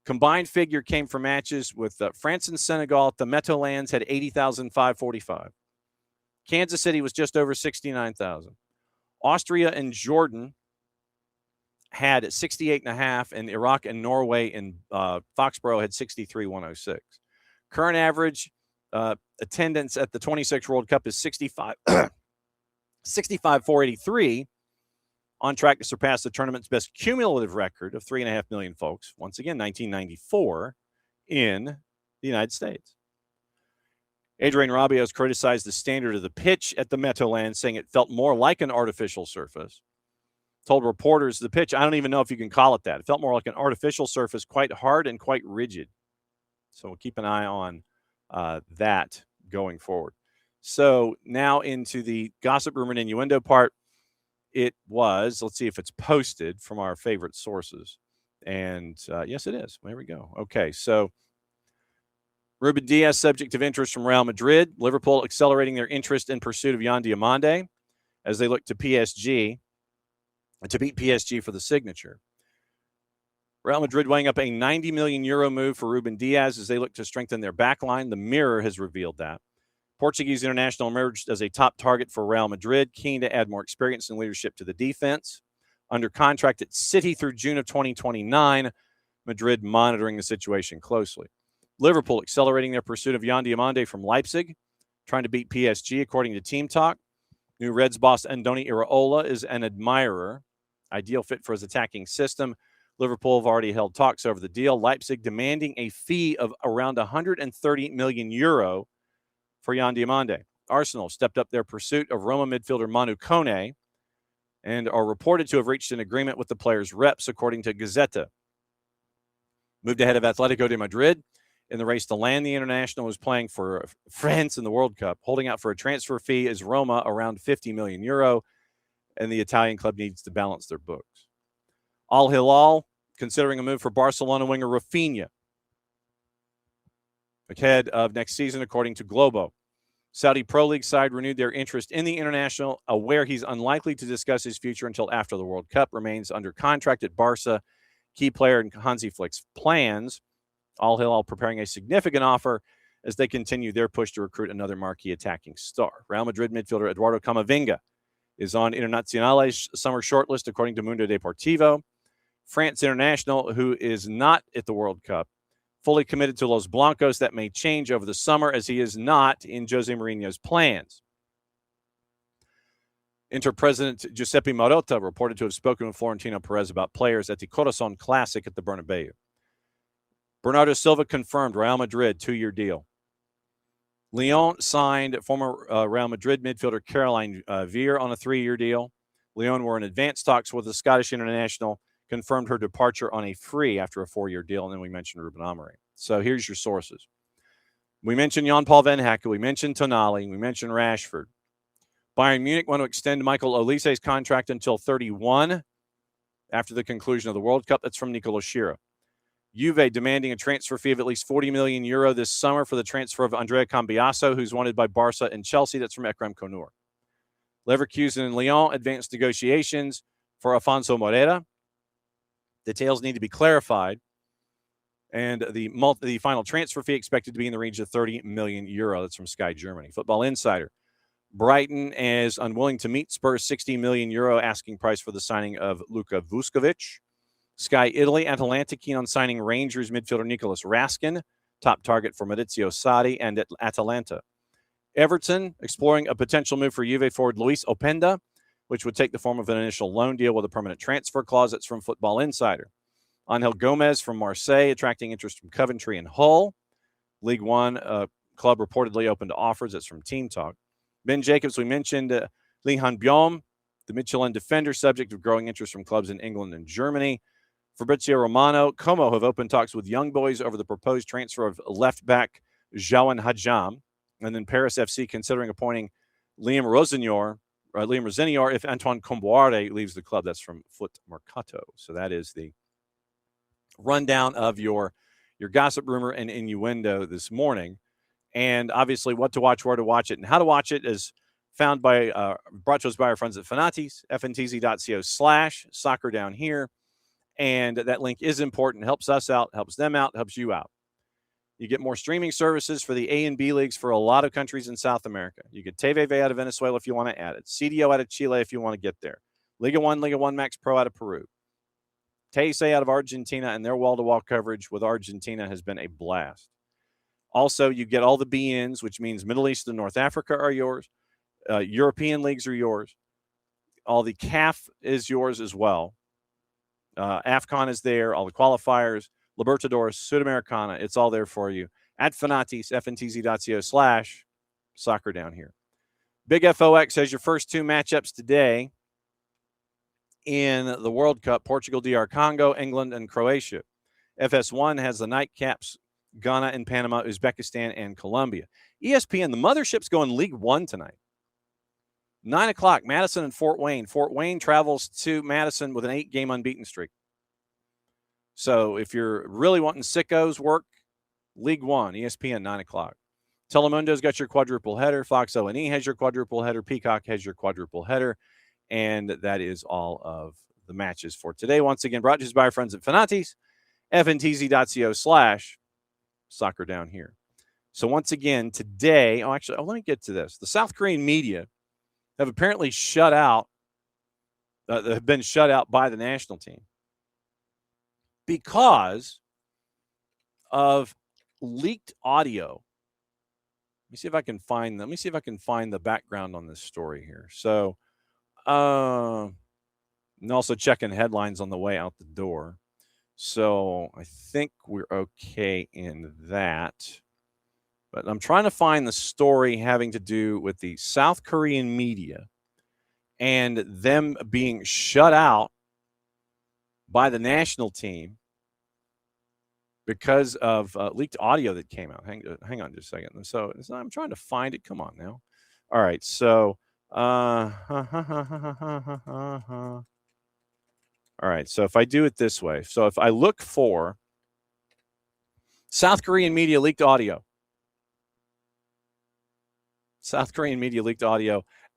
Combined figure came from matches with France and Senegal at the Meadowlands had 80,545. Kansas City was just over 69,000. Austria and Jordan had 68.5, and Iraq and Norway in Foxborough had 63,106. Current average attendance at the 26 World Cup is 65,483, on track to surpass the tournament's best cumulative record of 3.5 million folks, once again, 1994, in the United States. Adrian Rabiot has criticized the standard of the pitch at the Meadowlands, saying it felt more like an artificial surface. Told reporters the pitch, I don't even know if you can call it that. It felt more like an artificial surface, quite hard and quite rigid. So we'll keep an eye on that going forward. So now into the gossip, rumor, and innuendo part. It was, let's see if it's posted from our favorite sources. And yes, it is. There we go. Okay, so Ruben Diaz, subject of interest from Real Madrid. Liverpool accelerating their interest in pursuit of Yan Diomande as they look to PSG to beat PSG for the signature. Real Madrid weighing up a 90 million euro move for Ruben Diaz as they look to strengthen their backline. The Mirror has revealed that. Portuguese international emerged as a top target for Real Madrid, keen to add more experience and leadership to the defense. Under contract at City through June of 2029, Madrid monitoring the situation closely. Liverpool accelerating their pursuit of Yan Diomande from Leipzig, trying to beat PSG, according to Team Talk. New Reds boss Andoni Iraola is an admirer, ideal fit for his attacking system. Liverpool have already held talks over the deal. Leipzig demanding a fee of around 130 million euro for Yan Diomande. Arsenal stepped up their pursuit of Roma midfielder Manu Kone and are reported to have reached an agreement with the player's reps, according to Gazzetta. Moved ahead of Atletico de Madrid in the race to land. The international was playing for France in the World Cup. Holding out for a transfer fee is Roma, around 50 million euro, and the Italian club needs to balance their books. Al Hilal considering a move for Barcelona winger Rafinha ahead of next season, according to Globo. Saudi Pro League side renewed their interest in the international, aware he's unlikely to discuss his future until after the World Cup. Remains under contract at Barca. Key player in Hansi Flick's plans. Al Hilal preparing a significant offer as they continue their push to recruit another marquee attacking star. Real Madrid midfielder Eduardo Camavinga is on Internazionale's summer shortlist, according to Mundo Deportivo. France international, who is not at the World Cup, fully committed to Los Blancos. That may change over the summer as he is not in Jose Mourinho's plans. Inter President Giuseppe Marotta reported to have spoken with Florentino Perez about players at the Corazon Classic at the Bernabeu. Bernardo Silva confirmed Real Madrid 2-year deal. Lyon signed former Real Madrid midfielder Caroline Veer on a 3-year deal. Lyon were in advanced talks with the Scottish international, confirmed her departure on a free after a 4-year deal, and then we mentioned Ruben Amorim. So here's your sources. We mentioned Jan-Paul Van Hecke. We mentioned Tonali. We mentioned Rashford. Bayern Munich want to extend Michael Olise's contract until 31 after the conclusion of the World Cup. That's from Nicolo Schira. Juve demanding a transfer fee of at least 40 million euro this summer for the transfer of Andrea Cambiaso, who's wanted by Barca and Chelsea. That's from Ekrem Konur. Leverkusen and Lyon advanced negotiations for Afonso Moreira. Details need to be clarified. And the final transfer fee expected to be in the range of 30 million euro. That's from Sky Germany. Football Insider. Brighton is unwilling to meet Spurs' 60 million euro asking price for the signing of Luka Vuskovic. Sky Italy, Atalanta keen on signing Rangers midfielder Nicolas Raskin, top target for Maurizio Sarri and Atalanta. Everton exploring a potential move for Juve forward Luis Openda, which would take the form of an initial loan deal with a permanent transfer clause. That's from Football Insider. Angel Gomez from Marseille, attracting interest from Coventry and Hull. League One club reportedly open to offers. That's from Team Talk. Ben Jacobs, we mentioned Lee Han Byom, the Michelin defender, subject of growing interest from clubs in England and Germany. Fabrizio Romano, Como have opened talks with Young Boys over the proposed transfer of left-back Jawan Hajam. And then Paris FC considering appointing Liam Rosenior if Antoine Comboire leaves the club. That's from Foot Mercato. So that is the rundown of your gossip, rumor, and innuendo this morning. And obviously what to watch, where to watch it, and how to watch it is found by brought to us by our friends at Fanatis, fntz.co/soccer down here. And that link is important. Helps us out, helps them out, helps you out. You get more streaming services for the A and B leagues for a lot of countries in South America. You get TVV out of Venezuela if you want to add it. CDO out of Chile if you want to get there. Liga 1 Max Pro out of Peru. Teise out of Argentina, and their wall-to-wall coverage with Argentina has been a blast. Also, you get all the BNs, which means Middle East and North Africa are yours. European leagues are yours. all the CAF is yours as well. AFCON is there, all the qualifiers, Libertadores, Sudamericana, it's all there for you at Fanatis, fntz.co/soccer down here. Big FOX has your first two matchups today in the World Cup, Portugal, DR Congo, England, and Croatia. FS1 has the nightcaps, Ghana and Panama, Uzbekistan, and Colombia. ESPN, the mothership's going League One tonight. 9 o'clock, Madison and Fort Wayne. Fort Wayne travels to Madison with an 8-game unbeaten streak. So if you're really wanting sickos work, League One, ESPN, 9 o'clock. Telemundo's got your quadruple header. Fox O&E has your quadruple header. Peacock has your quadruple header. And that is all of the matches for today. Once again, brought to you by our friends at Fanatis, fntz.co/soccer down here. So once again, today, let me get to this. The South Korean media have apparently have been shut out by the national team because of leaked audio. Let me see if I can find the background on this story here. So, and also checking headlines on the way out the door. So I think we're okay in that. But I'm trying to find the story having to do with the South Korean media and them being shut out by the national team because of leaked audio that came out. Hang on just a second. So I'm trying to find it. Come on now. All right. So, all right. So if I do it this way, so if I look for South Korean media leaked audio,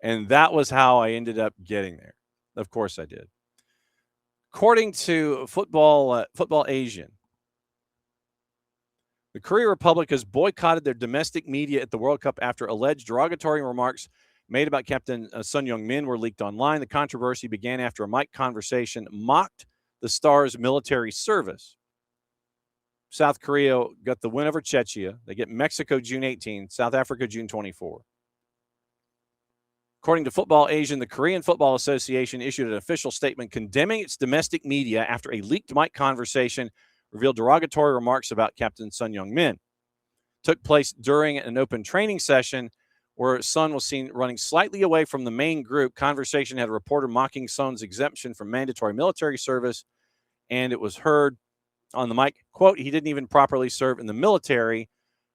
and that was how I ended up getting there. Of course I did. According to Football Asian, the Korea Republic has boycotted their domestic media at the World Cup after alleged derogatory remarks made about Captain Son Heung-min were leaked online. The controversy began after a mic conversation mocked the star's military service. South Korea got the win over Czechia. They get Mexico June 18, South Africa June 24. According to Football Asian, the Korean Football Association issued an official statement condemning its domestic media after a leaked mic conversation revealed derogatory remarks about Captain Son Heung-min. Took place during an open training session where Son was seen running slightly away from the main group. Conversation had a reporter mocking Son's exemption from mandatory military service, and it was heard on the mic, quote, "He didn't even properly serve in the military."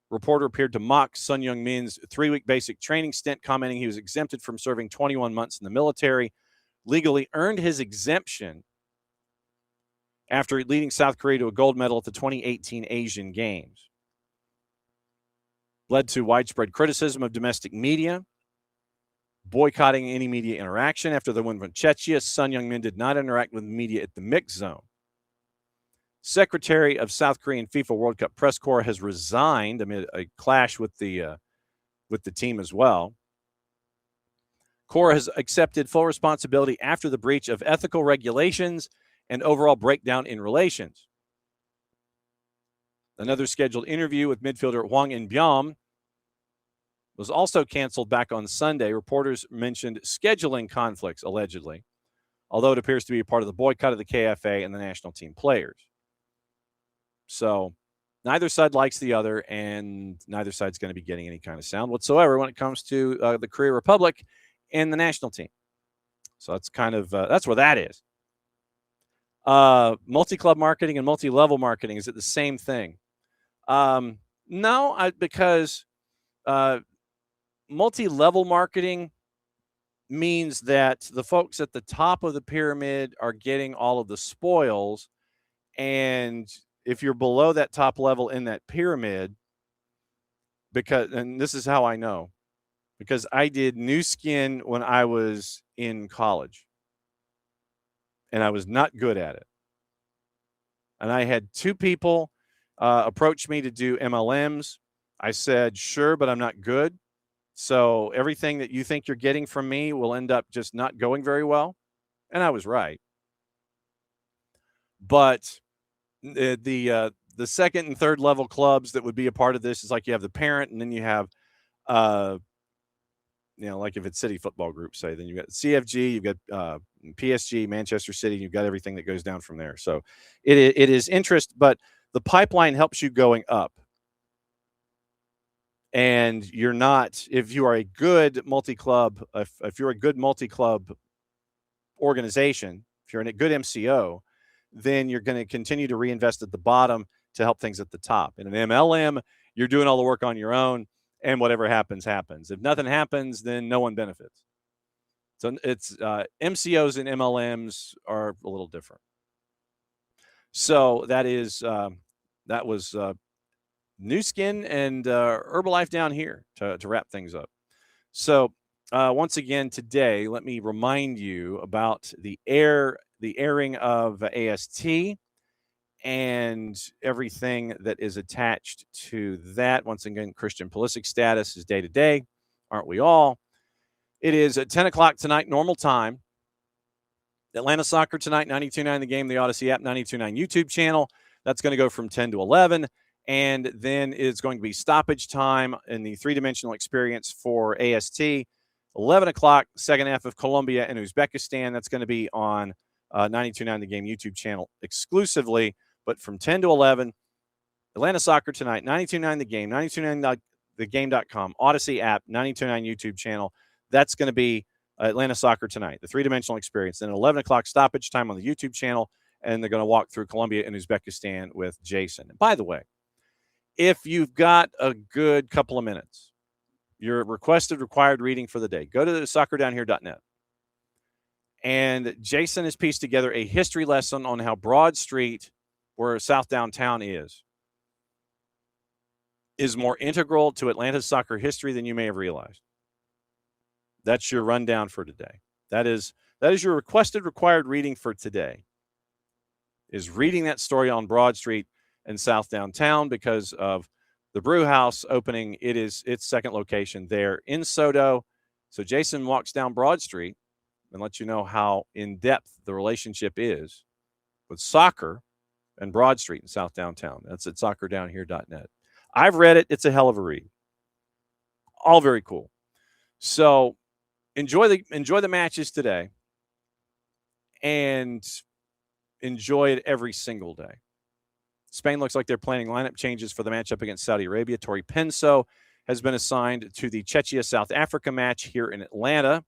Reporter appeared to mock Son Heung-min's 3-week basic training stint, commenting he was exempted from serving 21 months in the military, legally earned his exemption after leading South Korea to a gold medal at the 2018 Asian Games. Led to widespread criticism of domestic media, boycotting any media interaction. After the win from Czechia, Son Heung-min did not interact with media at the mix zone. Secretary of South Korean FIFA World Cup press corps has resigned amid a clash with the team as well. Corps has accepted full responsibility after the breach of ethical regulations and overall breakdown in relations. Another scheduled interview with midfielder Hwang In-byum was also canceled back on Sunday. Reporters mentioned scheduling conflicts, allegedly, although it appears to be a part of the boycott of the KFA and the national team players. So neither side likes the other, and neither side's going to be getting any kind of sound whatsoever when it comes to the Korea Republic and the national team. So that's kind of that's where that is. Multi-club marketing and multi-level marketing, is it the same thing? No, because multi-level marketing means that the folks at the top of the pyramid are getting all of the spoils, and if you're below that top level in that pyramid, and this is how I know, because I did new skin when I was in college, and I was not good at it. And I had two people approach me to do MLMs. I said, sure, but I'm not good. So everything that you think you're getting from me will end up just not going very well. And I was right. But the second and third level clubs that would be a part of this is like you have the parent, and then you have like if it's City Football Group, say, then you've got CFG, you've got PSG, Manchester City, you've got everything that goes down from there. So it is interest, but the pipeline helps you going up. And you're not, if you are a good multi-club, if you're a good multi-club organization, if you're in a good MCO, then you're going to continue to reinvest at the bottom to help things at the top. In an MLM, you're doing all the work on your own, and whatever happens, happens. If nothing happens, then no one benefits. So it's MCOs and MLMs are a little different. So that was New Skin and Herbalife down here to wrap things up. So once again today, let me remind you about the airing of AST and everything that is attached to that. Once again, Christian Pulisic status is day to day. Aren't we all? It is at 10 o'clock tonight, normal time. Atlanta Soccer tonight, 92.9 The Game, the Odyssey app, 92.9 YouTube channel. That's going to go from 10 to 11. And then it's going to be stoppage time in the three-dimensional experience for AST. 11 o'clock, second half of Colombia and Uzbekistan. That's going to be on 92.9 The Game YouTube channel exclusively. But from 10 to 11, Atlanta Soccer tonight, 92.9 The Game, 92.9thegame.com, Odyssey app, 92.9 YouTube channel. That's going to be Atlanta Soccer tonight, the three-dimensional experience. Then 11 o'clock stoppage time on the YouTube channel, and they're going to walk through Colombia and Uzbekistan with Jason. And by the way, if you've got a good couple of minutes, your required reading for the day, go to soccerdownhere.net. And Jason has pieced together a history lesson on how Broad Street, where South Downtown is more integral to Atlanta's soccer history than you may have realized. That's your rundown for today. That is your required reading for today, is reading that story on Broad Street and South Downtown because of the brew house opening. It is its second location there in Soto. So Jason walks down Broad Street and lets you know how in-depth the relationship is with soccer and Broad Street in South Downtown. That's at soccerdownhere.net. I've read it. It's a hell of a read. All very cool. So enjoy the matches today and enjoy it every single day. Spain looks like they're planning lineup changes for the matchup against Saudi Arabia. Tori Penso has been assigned to the Czechia-South Africa match here in Atlanta,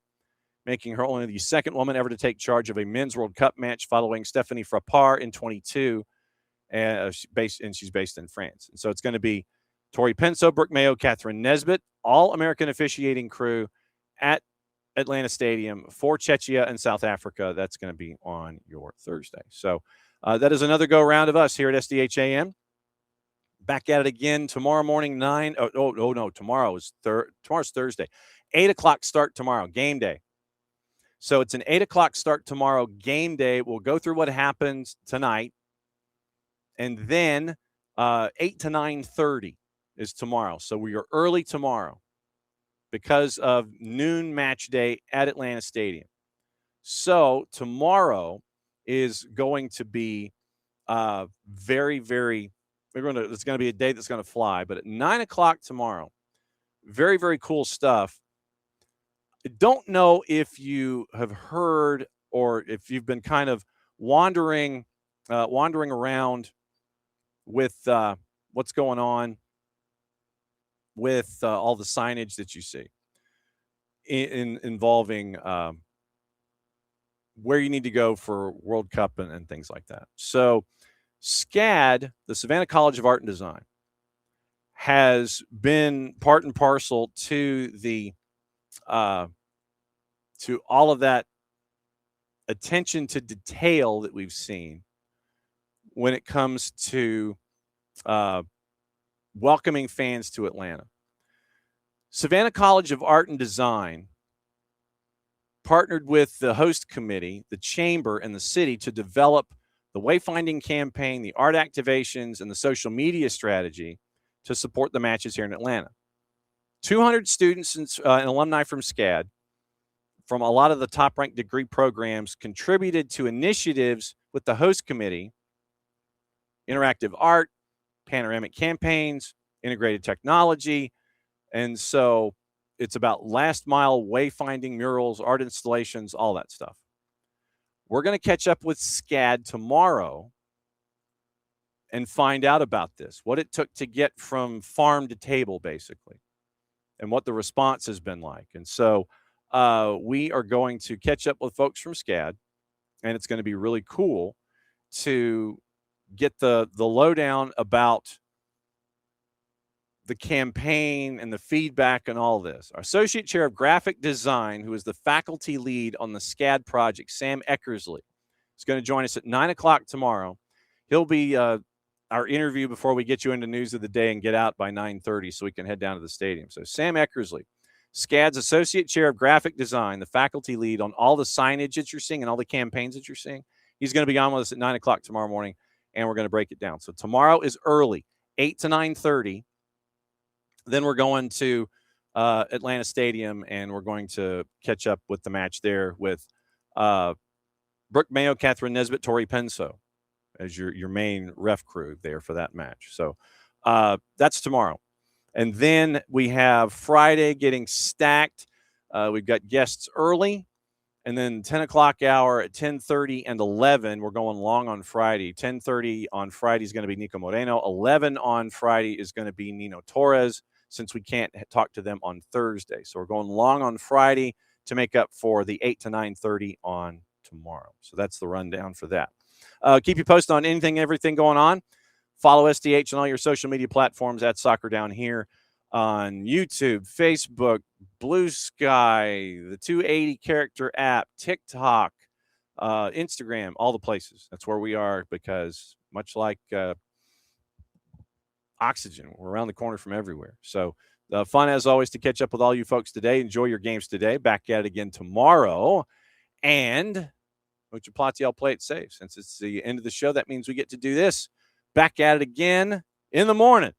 making her only the second woman ever to take charge of a men's World Cup match following Stephanie Frappart in 22, and she's based in France. And so it's going to be Tori Penso, Brooke Mayo, Catherine Nesbitt, all-American officiating crew at Atlanta Stadium for Czechia and South Africa. That's going to be on your Thursday. So that is another go-round of us here at SDH AM. Back at it again tomorrow morning, 9. No, tomorrow's Thursday. 8 o'clock start tomorrow, game day. So it's an 8 o'clock start tomorrow, game day. We'll go through what happens tonight. And then 8 to 9:30 is tomorrow. So we are early tomorrow because of noon match day at Atlanta Stadium. So tomorrow is going to be very, very, it's going to be a day that's going to fly. But at 9 o'clock tomorrow, very, very cool stuff. I don't know if you have heard or if you've been kind of wandering around with what's going on with all the signage that you see involving where you need to go for World Cup and things like that. So SCAD, the Savannah College of Art and Design, has been part and parcel to the to all of that attention to detail that we've seen when it comes to welcoming fans to Atlanta. Savannah College of Art and Design partnered with the host committee, the chamber, and the city to develop the wayfinding campaign, the art activations, and the social media strategy to support the matches here in Atlanta. 200 students and alumni from SCAD, from a lot of the top-ranked degree programs, contributed to initiatives with the host committee, interactive art, panoramic campaigns, integrated technology. And so it's about last mile wayfinding, murals, art installations, all that stuff. We're going to catch up with SCAD tomorrow and find out about this, what it took to get from farm to table, basically, and what the response has been like. And so we are going to catch up with folks from SCAD, and it's going to be really cool to get the lowdown about the campaign and the feedback and all this. Our Associate Chair of Graphic Design, who is the faculty lead on the SCAD project, Sam Eckersley, is going to join us at 9 o'clock tomorrow. He'll be our interview before we get you into news of the day and get out by 9:30 so we can head down to the stadium. So Sam Eckersley, SCAD's Associate Chair of Graphic Design, the faculty lead on all the signage that you're seeing and all the campaigns that you're seeing. He's going to be on with us at 9 o'clock tomorrow morning, and we're going to break it down. So tomorrow is early, 8 to 9:30. Then we're going to Atlanta Stadium, and we're going to catch up with the match there with Brooke Mayo, Catherine Nesbitt, Tori Penso as your main ref crew there for that match. So that's tomorrow. And then we have Friday getting stacked. We've got guests early. And then 10 o'clock hour at 10:30 and 11. We're going long on Friday. 10:30 on Friday is going to be Nico Moreno. 11 on Friday is going to be Nino Torres, since we can't talk to them on Thursday. So we're going long on Friday to make up for the 8 to 9:30 on tomorrow. So that's the rundown for that. Keep you posted on anything, everything going on. Follow SDH on all your social media platforms at Soccer Down Here on YouTube, Facebook, Blue Sky, the 280 character app, TikTok, Instagram, all the places. That's where we are because much like Oxygen, we're around the corner from everywhere. So fun as always to catch up with all you folks today. Enjoy your games today. Back at it again tomorrow. And Mucha Platiel, play it safe. Since it's the end of the show, that means we get to do this. Back at it again in the morning.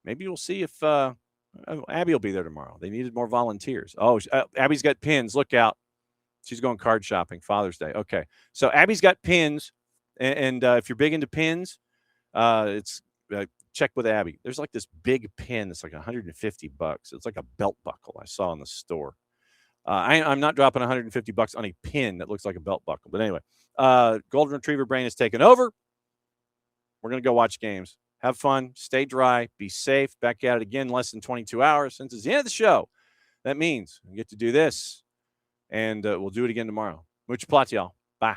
Maybe we'll see if Abby will be there tomorrow. They needed more volunteers. Oh, Abby's got pins. Look out. She's going card shopping, Father's Day. Okay. So Abby's got pins. And if you're big into pins, it's check with Abby. There's like this big pin that's like $150. It's like a belt buckle I saw in the store. I'm not dropping $150 on a pin that looks like a belt buckle. But anyway, Golden Retriever Brain is taking over. We're going to go watch games. Have fun. Stay dry. Be safe. Back at it again in less than 22 hours. Since it's the end of the show, that means we get to do this. And we'll do it again tomorrow. Mucha plata, y'all. Bye.